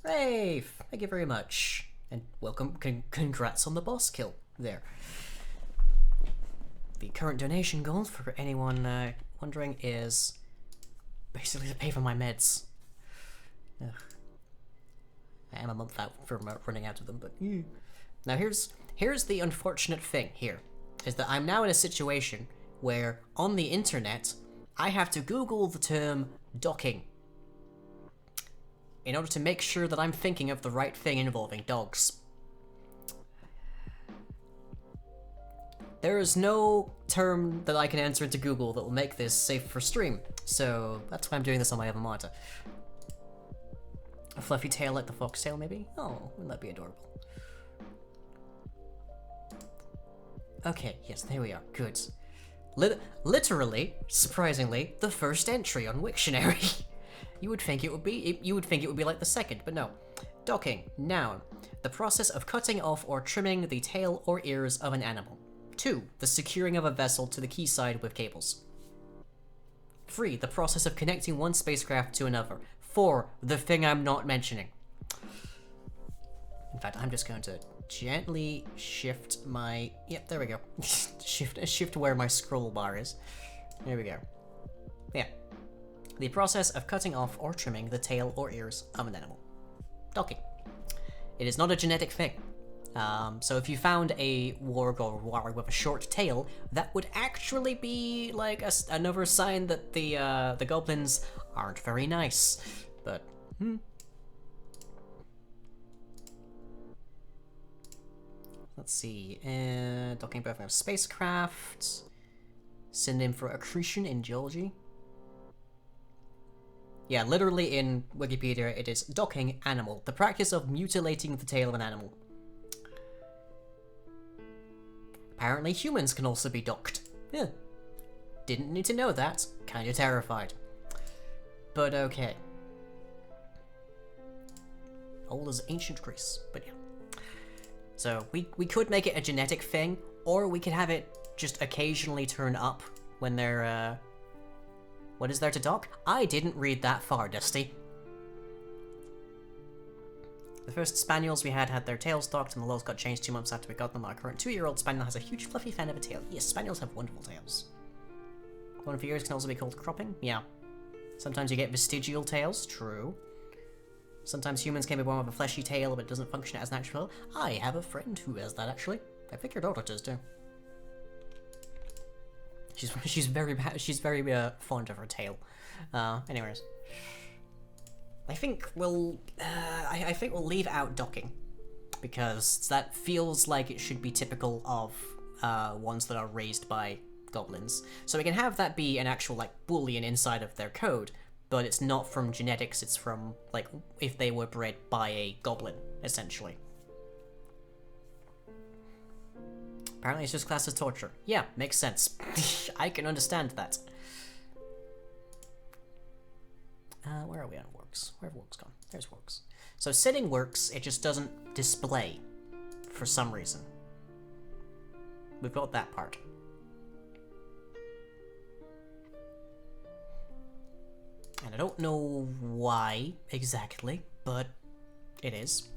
Hey, thank you very much. And welcome, congrats on the boss kill there. The current donation goal, for anyone wondering, is basically to pay for my meds. Ugh. I am a month out from running out of them, but... Now here's the unfortunate thing here, is that I'm now in a situation where, on the internet, I have to Google the term docking in order to make sure that I'm thinking of the right thing involving dogs. There is no term that I can enter into Google that will make this safe for stream, so that's why I'm doing this on my other monitor. A fluffy tail like the foxtail, maybe? Oh, wouldn't that be adorable? Okay, yes, there we are. Good. Literally, surprisingly, the first entry on Wiktionary. You would think it would be like the second, but no. Docking, noun. The process of cutting off or trimming the tail or ears of an animal. 2. The securing of a vessel to the quayside with cables. 3. The process of connecting one spacecraft to another. 4. The thing I'm not mentioning. In fact, I'm just going to gently shift my... Yep, there we go. shift where my scroll bar is. There we go. Yeah. The process of cutting off or trimming the tail or ears of an animal. Docking. It is not a genetic thing. So if you found a warg or warg with a short tail, that would actually be like another sign that the goblins aren't very nice. But, Let's see. Docking both of spacecraft. Synonym for accretion in geology. Yeah, literally in Wikipedia, it is docking animal, the practice of mutilating the tail of an animal. Apparently humans can also be docked. Yeah. Didn't need to know that. Kinda terrified. But okay. Old as ancient Greece, but yeah. So we could make it a genetic thing, or we could have it just occasionally turn up when they're, what is there to dock? I didn't read that far, Dusty. The first spaniels we had their tails docked, and the laws got changed 2 months after we got them. Our current 2-year-old spaniel has a huge fluffy fan of a tail. Yes, spaniels have wonderful tails. One of your ears can also be called cropping. Yeah. Sometimes you get vestigial tails. True. Sometimes humans can be born with a fleshy tail, but it doesn't function as natural. I have a friend who has that, actually. I think your daughter does, too. She's very fond of her tail. Anyways. I think we'll leave out docking, because that feels like it should be typical of ones that are raised by goblins. So we can have that be an actual like boolean inside of their code, but it's not from genetics. It's from like if they were bred by a goblin, essentially. Apparently, it's just classed as torture. Yeah, makes sense. I can understand that. Where are we on works? Where have works gone? There's works. So sitting works, it just doesn't display for some reason. We've got that part. And I don't know why exactly, but it is.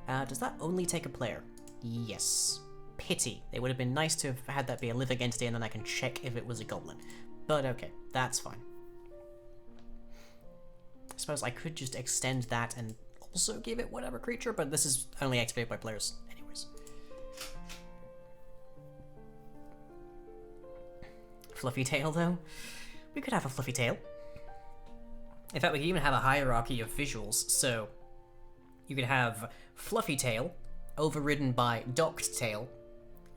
Does that only take a player? Yes. Pity. It would have been nice to have had that be a living entity and then I can check if it was a goblin. But okay, that's fine. I suppose I could just extend that and also give it whatever creature, but this is only activated by players anyways. Fluffy tail, though? We could have a fluffy tail. In fact, we could even have a hierarchy of visuals, so you could have fluffy tail, overridden by docked tail,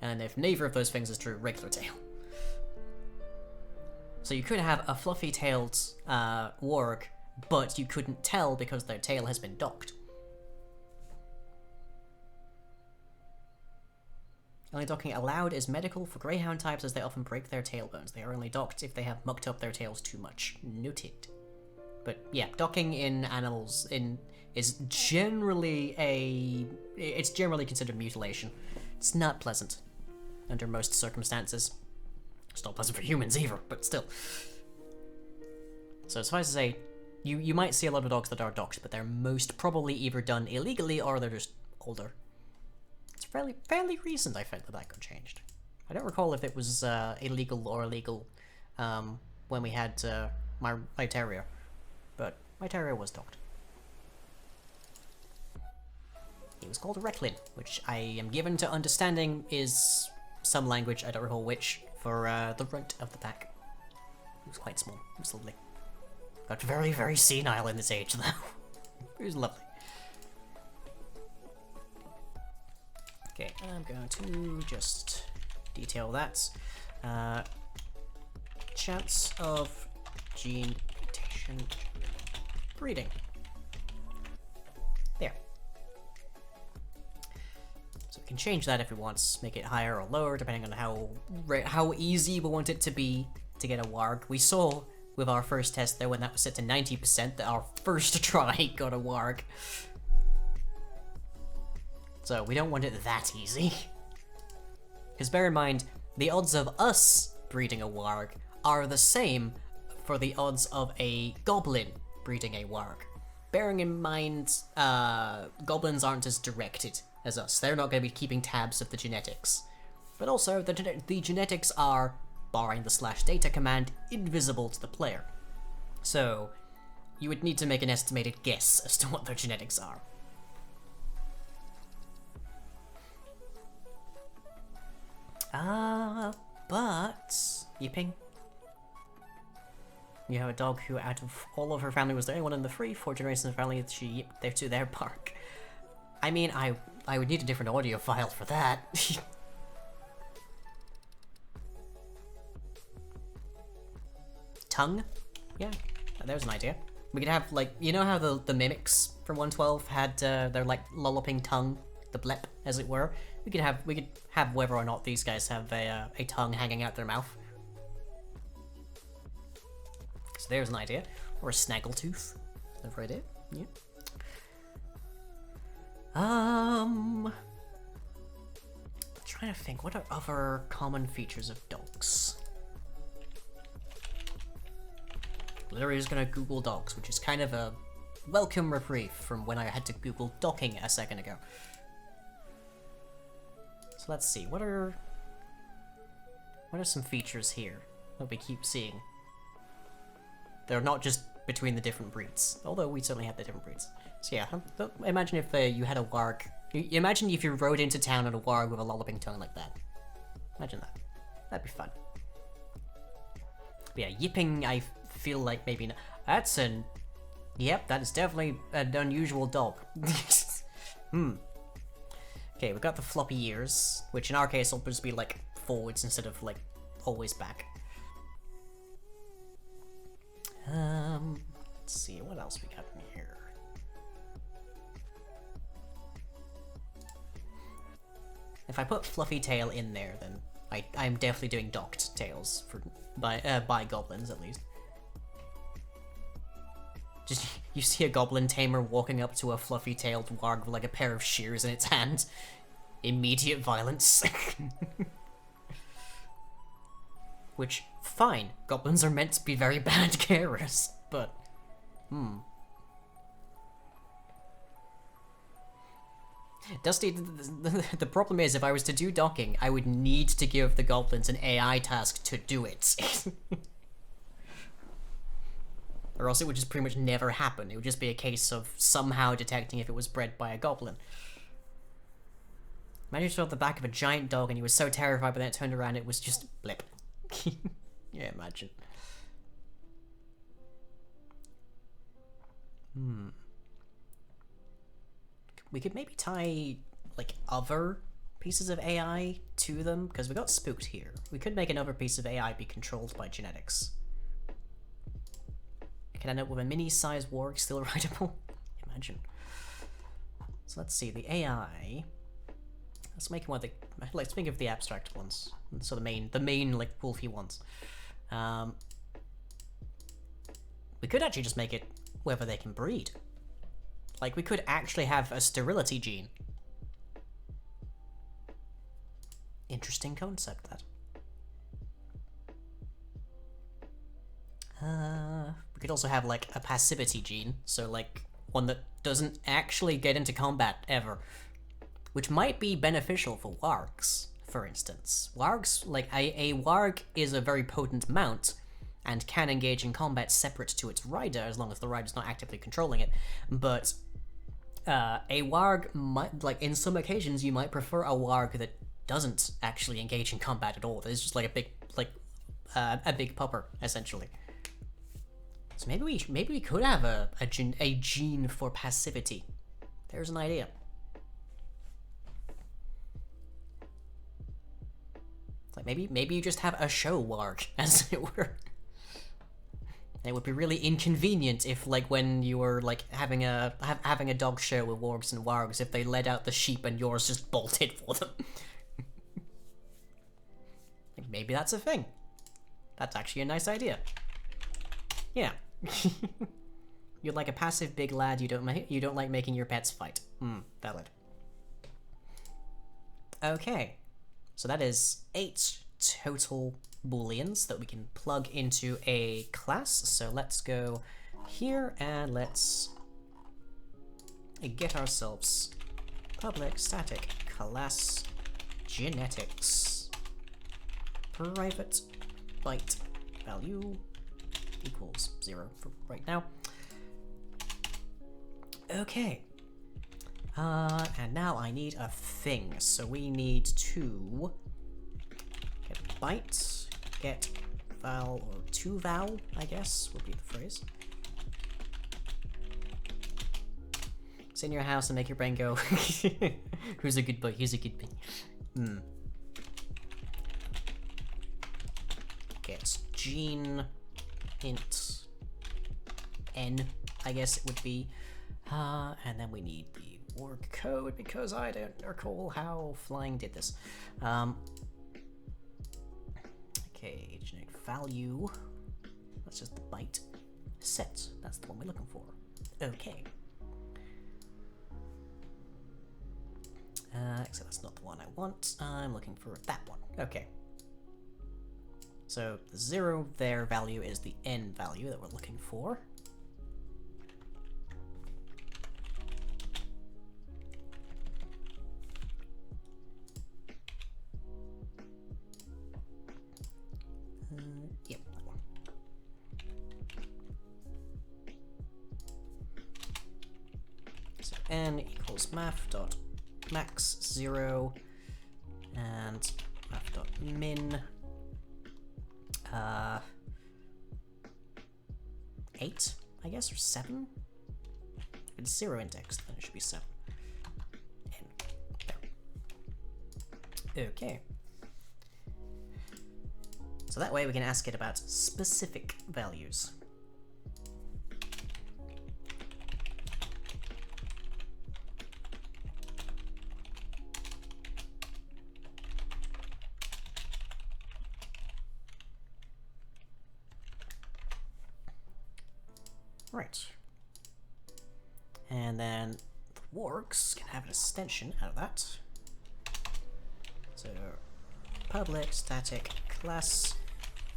and if neither of those things is true, regular tail. So you could have a fluffy-tailed warg, but you couldn't tell because their tail has been docked. Only docking allowed is medical for greyhound types, as they often break their tailbones. They are only docked if they have mucked up their tails too much. Noted. But yeah, docking in animals is generally it's generally considered mutilation. It's not pleasant under most circumstances. It's not pleasant for humans either, but still. So suffice to say, you might see a lot of dogs that are docked, but they're most probably either done illegally or they're just older. It's fairly recent, I think, that got changed. I don't recall if it was illegal or illegal when we had my terrier, but my terrier was docked. He was called Recklin, which I am given to understanding is some language, I don't recall which, for the runt of the pack. He was quite small. It was lovely. Got very, very senile in this age, though. It was lovely. Okay, I'm going to just detail that. Chance of gene mutation breeding. There. So we can change that if we want, make it higher or lower, depending on how easy we want it to be to get a warg. We saw with our first test there, when that was set to 90%, that our first try got a warg. So we don't want it that easy. Because bear in mind, the odds of us breeding a warg are the same for the odds of a goblin breeding a warg. Bearing in mind, goblins aren't as directed as us. They're not going to be keeping tabs of the genetics. But also, the genetics are, barring the /data command, invisible to the player. So, you would need to make an estimated guess as to what their genetics are. But yipping. You have a dog who, out of all of her family, was the only one in the 4 generations of family she yipped there to their bark. I mean, I would need a different audio file for that. Tongue? Yeah, there's an idea. We could have, like, you know how the mimics from 112 had their, like, lolloping tongue? The blep, as it were? We could have whether or not these guys have a tongue hanging out their mouth. So there's an idea. Or a snaggletooth. Over right there. Yeah. Trying to think, what are other common features of dogs? Literally just gonna Google dogs, which is kind of a welcome reprieve from when I had to Google docking a second ago. So let's see, what are some features here that we keep seeing? They're not just between the different breeds, although we certainly have the different breeds. So yeah, imagine if you had a warg. Imagine if you rode into town on a warg with a lolloping tongue like that. Imagine that. That'd be fun. But yeah, yipping, I feel like maybe not. That's an... Yep, that is definitely an unusual dog. Okay, we've got the floppy ears, which in our case will just be like forwards instead of like always back. Let's see, what else we got in here? If I put fluffy tail in there, then I'm definitely doing docked tails by goblins at least. Just you see a goblin tamer walking up to a fluffy-tailed warg with like a pair of shears in its hand. Immediate violence. Which, fine, goblins are meant to be very bad carers, but Dusty, the problem is, if I was to do docking, I would need to give the goblins an AI task to do it. Or else it would just pretty much never happen. It would just be a case of somehow detecting if it was bred by a goblin. Imagine you saw the back of a giant dog and you were so terrified, but then it turned around it was just blip. Yeah, imagine. We could maybe tie, like, other pieces of AI to them, because we got spooked here. We could make another piece of AI be controlled by genetics. Can I end up with a mini-sized warg still rideable? Imagine. So let's see, the AI... Let's make one of the... Let's think of the abstract ones. So the main, like, wolfy ones. We could actually just make it whether they can breed. Like, we could actually have a sterility gene. Interesting concept, that. We could also have, like, a passivity gene, so, like, one that doesn't actually get into combat ever. Which might be beneficial for wargs, for instance. Wargs, like, a warg is a very potent mount, and can engage in combat separate to its rider, as long as the rider's not actively controlling it. But a warg might, like, in some occasions, you might prefer a warg that doesn't actually engage in combat at all. It's just like a big, like, a big pupper, essentially. So maybe we could have a gene for passivity. There's an idea. Like maybe you just have a show warg, as it were. It would be really inconvenient if, like, when you were, like, having a dog show with wargs and wargs, if they led out the sheep and yours just bolted for them. Like, maybe that's a thing. That's actually a nice idea. Yeah. You're like a passive big lad. You don't like making your pets fight. Valid. Okay. So that is 8 total booleans that we can plug into a class. So let's go here and let's get ourselves public static class genetics private byte value equals 0 for right now. Okay. And now I need a thing. So we need to get byte, get val, or to val, I guess, would be the phrase. Sit in your house and make your brain go, who's a good boy, he's a good boy. Get gene int n, I guess it would be. And then we need the warg code, because I don't recall how flying did this. Okay, genetic value. That's just the byte. set. That's the one we're looking for. Okay. Except that's not the one I want. I'm looking for that one. Okay. So the 0 there value is the n value that we're looking for. Yep, that one. So n equals math.max 0 and math.min 8, I guess, or 7? If it's 0 indexed, then it should be 7. N. There. Okay. So that way we can ask it about specific values. Right. And then the wargs can have an extension out of that. So public static class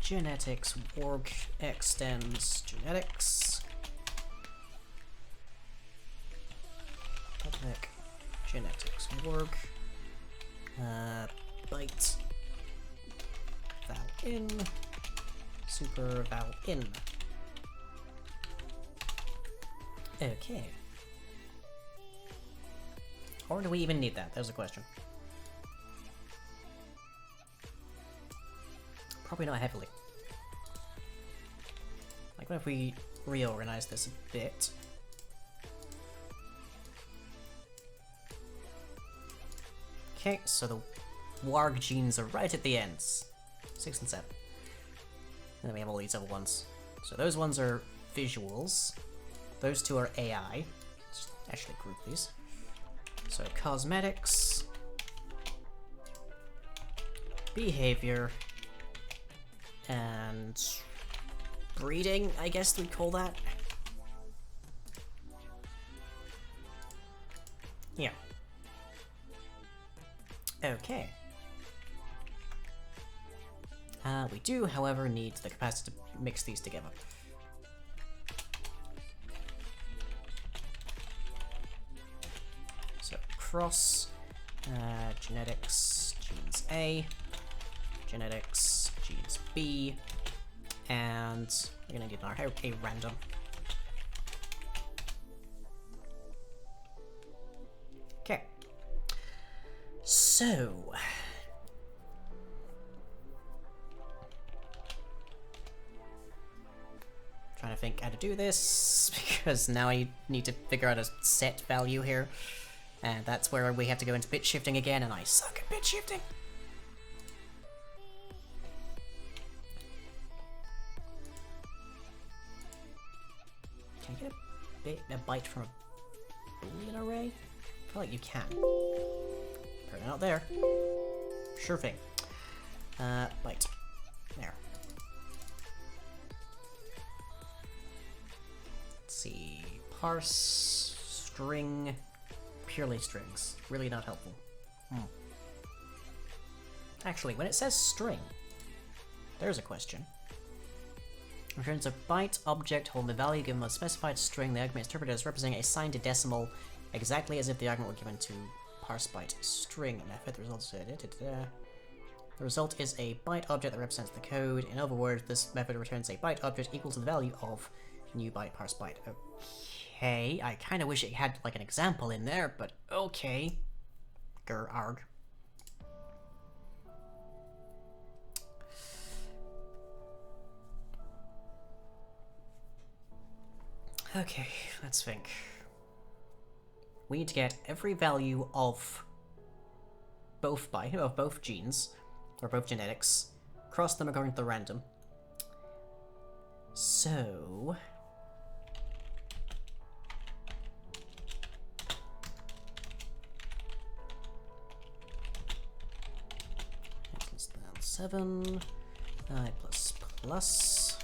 genetics warg extends genetics. Public genetics warg byte val in super val in. Okay. Or do we even need that? That was the question. Probably not heavily. Like, what if we reorganize this a bit? Okay, so the warg genes are right at the ends. 6 and 7. And then we have all these other ones. So those ones are visuals. Those two are AI. Let's actually group these. So cosmetics, behavior, and breeding, I guess we'd call that. Yeah. Okay. We do, however, need the capacity to mix these together. Cross genetics genes A, genetics genes B, and we're gonna need our a random. Okay. So trying to think how to do this because now I need to figure out a set value here. And that's where we have to go into bit shifting again, and I suck at bit shifting. Can I get a byte from a Boolean array? I feel like you can. Apparently not there. Sure thing. Byte. There. Let's see. Parse string. Purely strings. Really not helpful. Actually, when it says string, there's a question. Returns a byte object holding the value given a specified string. The argument is interpreted as representing a signed to decimal, exactly as if the argument were given to parse byte string method. The result is a byte object that represents the code. In other words, this method returns a byte object equal to the value of new byte parse byte. Okay, I kind of wish it had like an example in there, but okay. Arg. Okay, let's think. We need to get every value of both genes, or both genetics, cross them according to the random. So less than 7, I plus plus,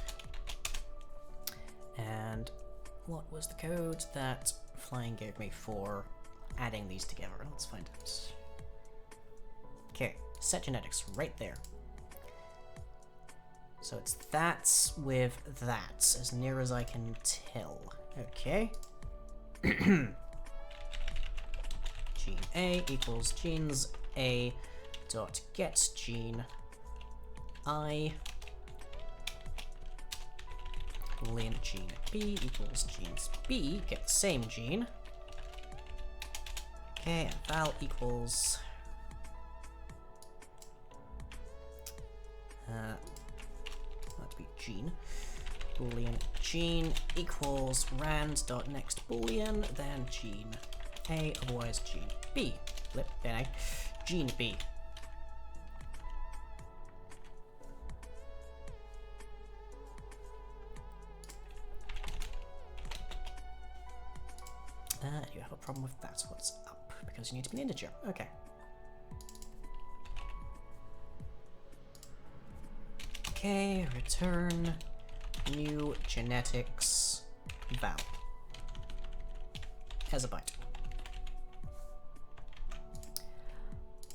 what was the code that Flying gave me for adding these together? Let's find out. Okay, set genetics right there. So it's that with that, as near as I can tell. Okay. Gene A equals genes A dot get gene I boolean gene B equals genes B get the same gene. Okay, and val equals that'd be gene. Boolean gene equals rand dot next boolean, then gene A, otherwise gene B. Flip, then A. Gene B. You have a problem with that. What's up? Because you need to be an integer. Okay. Okay, return new genetics val as a byte.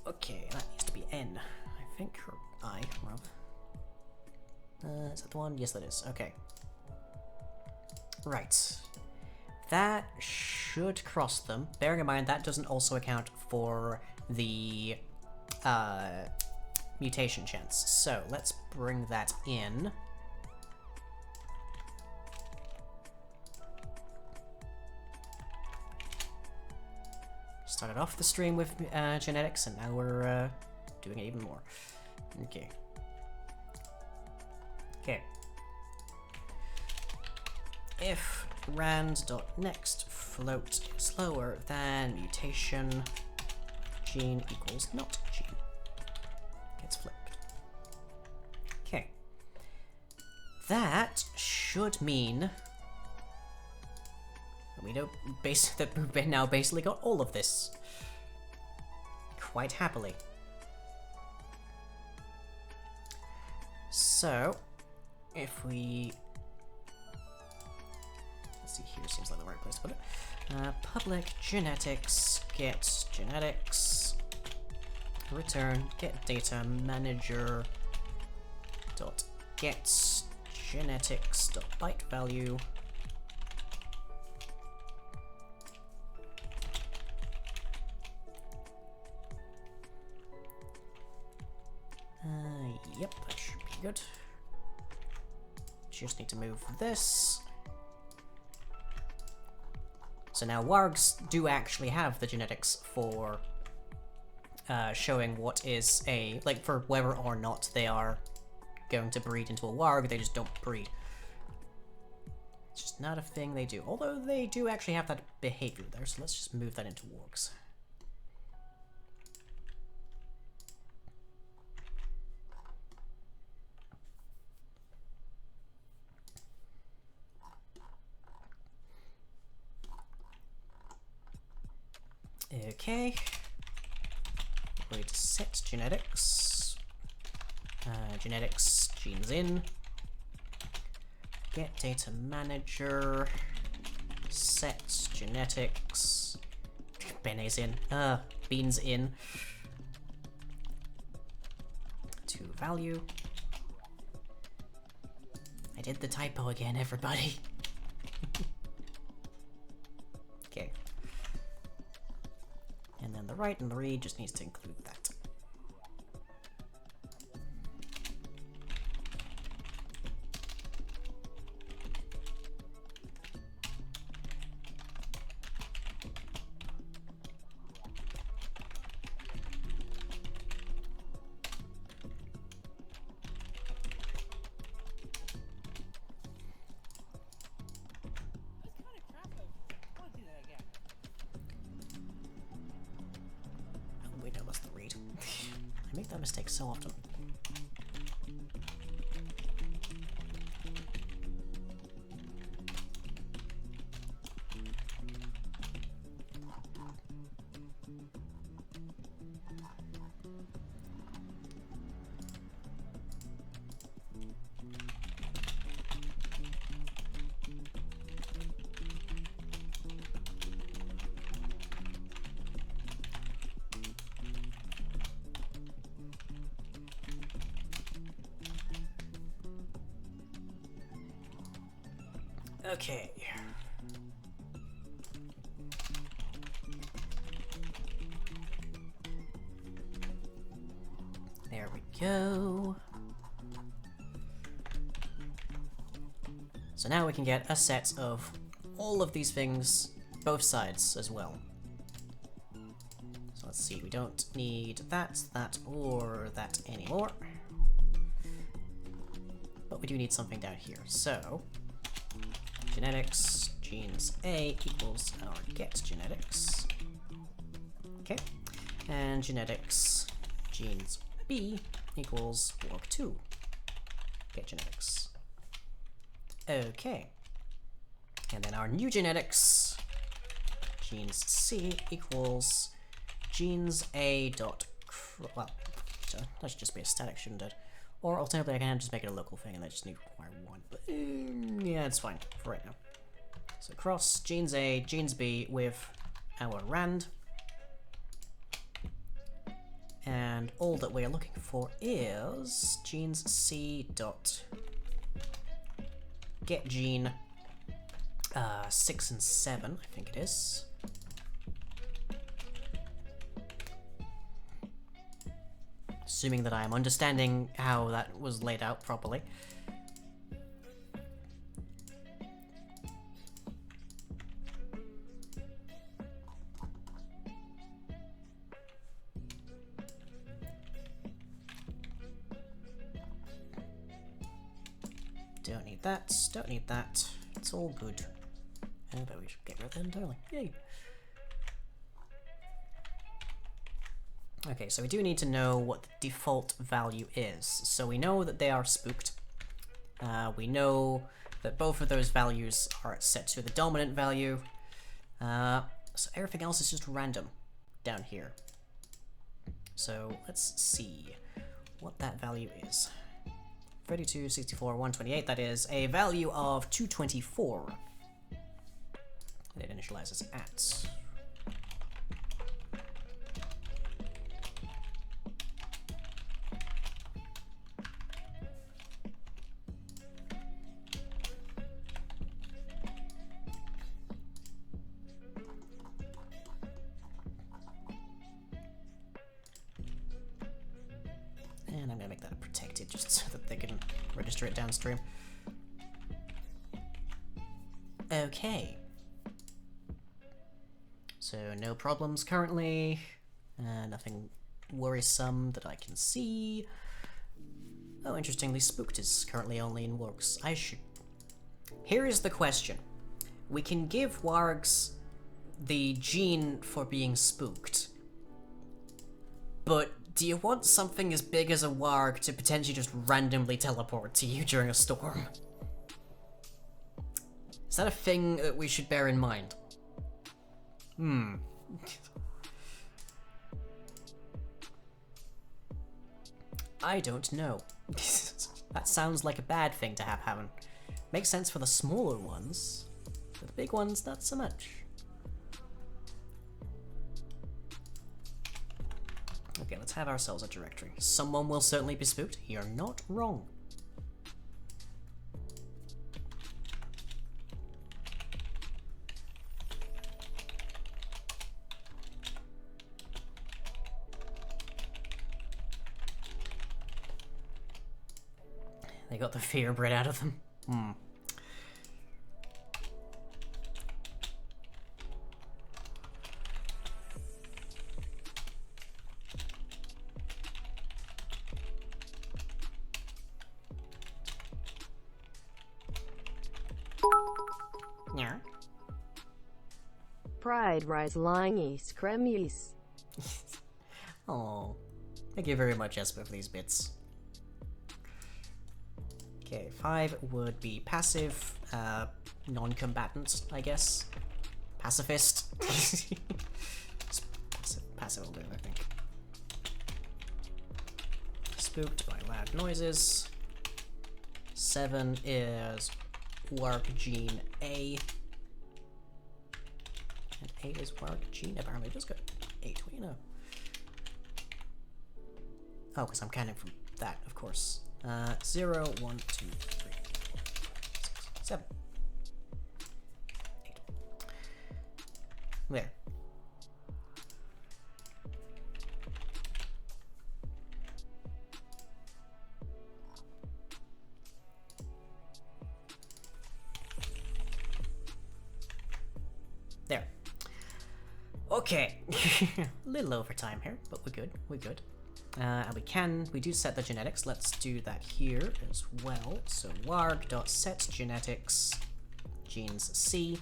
Okay, that needs to be n, I think, or I, rather. Is that the one? Yes, that is. Okay. Right. That should cross them. Bearing in mind that doesn't also account for the mutation chance. So let's bring that in. Started off the stream with genetics, and now we're doing it even more. Okay. Okay. If rand.next float is lower than mutation gene equals not gene, gets flipped. Okay. That should mean we don't that we've now basically got all of this quite happily. So if we see here, seems like the right place to put it. Public genetics get genetics return get data manager dot get genetics dot byte value yep, that should be good. Just need to move this. So now wargs do actually have the genetics for showing what is a, like, for whether or not they are going to breed into a warg, they just don't breed. It's just not a thing they do. Although they do actually have that behavior there, so let's just move that into wargs. Okay, we're going to set genetics, genetics, genes in, get data manager, set genetics, benes in, beans in, to value. I did the typo again, everybody. Okay. And then the write and the read just needs to include that. Wait, that was the read. I make that mistake so often. Okay. There we go. So now we can get a set of all of these things, both sides as well. So let's see, we don't need that, or that anymore. But we do need something down here. So, genetics, genes A equals our get genetics. Okay. And genetics, genes B equals warg2. Get genetics. Okay. And then our new genetics, genes C equals genes A dot, well, that should just be a static, shouldn't it? Or alternatively, I can just make it a local thing and I just need to require one. But yeah, it's fine for right now. So cross genes A, genes B with our rand. And all that we're looking for is genes C dot get gene 6 and 7, I think it is. Assuming that I am understanding how that was laid out properly. Don't need that, don't need that. It's all good. But we should get rid of them entirely. Yay! Okay, so we do need to know what the default value is. So we know that they are spooked. We know that both of those values are set to the dominant value. So everything else is just random down here. So let's see what that value is. 32, 64, 128, that is a value of 224. And it initializes at. And I'm gonna make that protected just so that they can register it downstream. Okay. So no problems currently. Nothing worrisome that I can see. Oh, interestingly, spooked is currently only in wargs. I should... Here is the question. We can give wargs the gene for being spooked. But do you want something as big as a warg to potentially just randomly teleport to you during a storm? Is that a thing that we should bear in mind? I don't know. That sounds like a bad thing to have happen. Makes sense for the smaller ones, but the big ones, not so much. Okay, let's have ourselves a directory. Someone will certainly be spooked. You're not wrong. They got the fear bred out of them. Yeah. Pride rise lying east cremies. Oh, thank you very much, Esper, for these bits. Okay, 5 would be passive, non-combatant, I guess. Pacifist. Passive will do, I think. Spooked by loud noises. 7 is warg gene A. And 8 is warg gene, apparently just got 8, what do you know? Oh, because I'm counting from that, of course. 0, 1, 2, 3, 4, 5, 6, 7. There. There. Okay. A little overtime here, but we're good. We're good. And we do set the genetics. Let's do that here as well. So warg.set genetics genes C,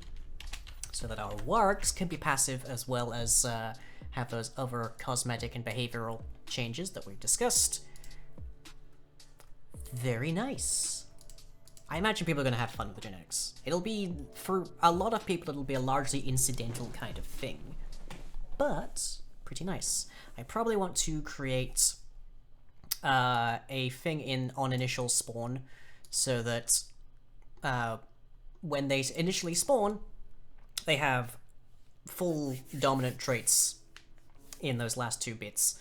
so that our wargs can be passive as well as have those other cosmetic and behavioral changes that we've discussed. Very nice. I imagine people are going to have fun with the genetics. It'll be, for a lot of people, it'll be a largely incidental kind of thing. But, pretty nice. I probably want to create a thing on initial spawn, so that when they initially spawn, they have full dominant traits in those last 2 bits.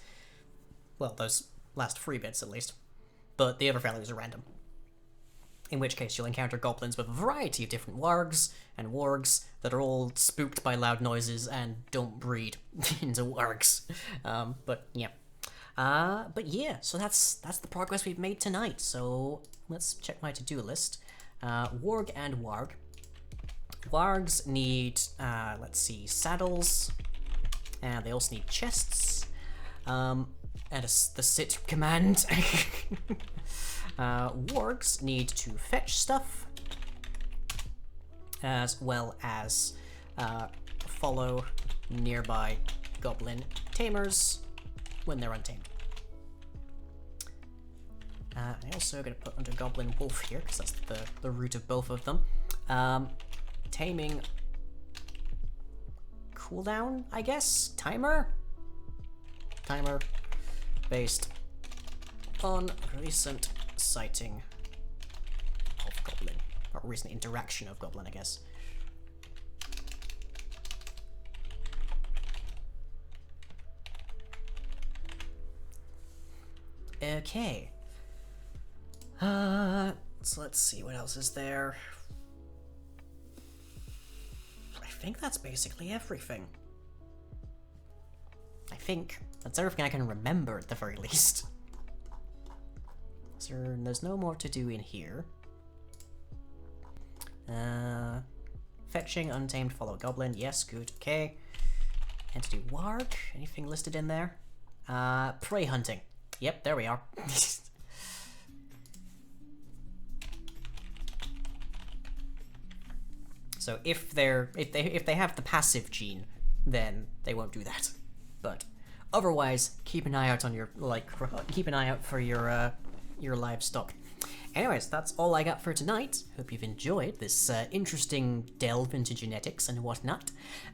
Well, those last 3 bits at least. But the other values are random. In which case you'll encounter goblins with a variety of different wargs and wargs that are all spooked by loud noises and don't breed into wargs. But yeah, so that's the progress we've made tonight. So let's check my to-do list. Warg and warg. Wargs need, let's see, saddles, and they also need chests, and the sit command. Wargs need to fetch stuff, as well as follow nearby goblin tamers when they're untamed. I'm also going to put under goblin wolf here, because that's the root of both of them. Taming cooldown, I guess? Timer based on recent sighting of goblin, or recent interaction of goblin, I guess. Okay. So let's see, what else is there? I think that's basically everything. I think that's everything I can remember at the very least. So there's no more to do in here. Fetching, untamed, follow goblin. Yes, good, okay. Entity warg. Anything listed in there? Prey hunting. Yep, there we are. So if they have the passive gene, then they won't do that. But otherwise, keep an eye out on your for your livestock. Anyways, that's all I got for tonight. Hope you've enjoyed this interesting delve into genetics and whatnot.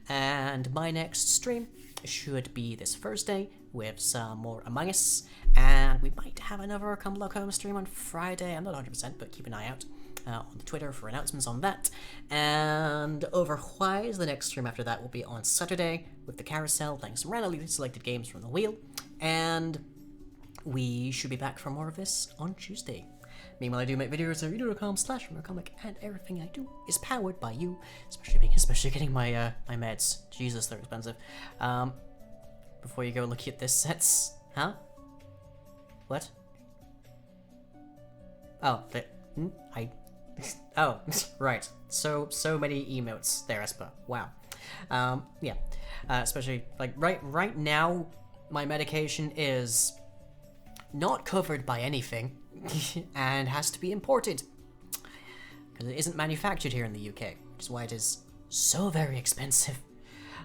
And my next stream should be this Thursday with some more Among Us, and we might have another Come Block Home stream on Friday. I'm not 100%, but keep an eye out on the Twitter for announcements on that. And otherwise, the next stream after that will be on Saturday with the Carousel, playing some randomly selected games from the wheel. And we should be back for more of this on Tuesday. Meanwhile, I do make videos at youtube.com/comic, and everything I do is powered by you, especially getting my my meds. Jesus, they're expensive. Before you go look at this sets, huh? What? Oh, oh, right. So many emotes there, Espa. Wow. Yeah. Especially like right now, my medication is not covered by anything and has to be imported because it isn't manufactured here in the UK, which is why it is so very expensive.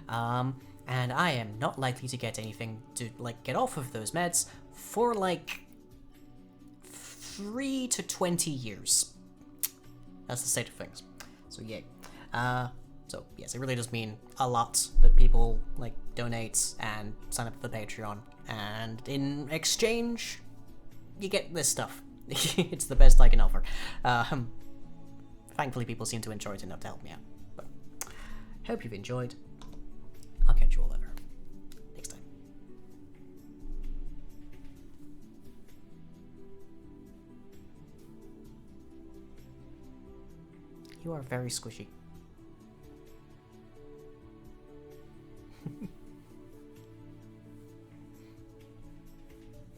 And I am not likely to get anything to get off of those meds for 3 to 20 years. That's the state of things. So yay. So yes, it really does mean a lot that people donate and sign up for the Patreon, and in exchange, you get this stuff. It's the best I can offer. Thankfully, people seem to enjoy it enough to help me out. But hope you've enjoyed. I'll catch you all later. Next time. You are very squishy.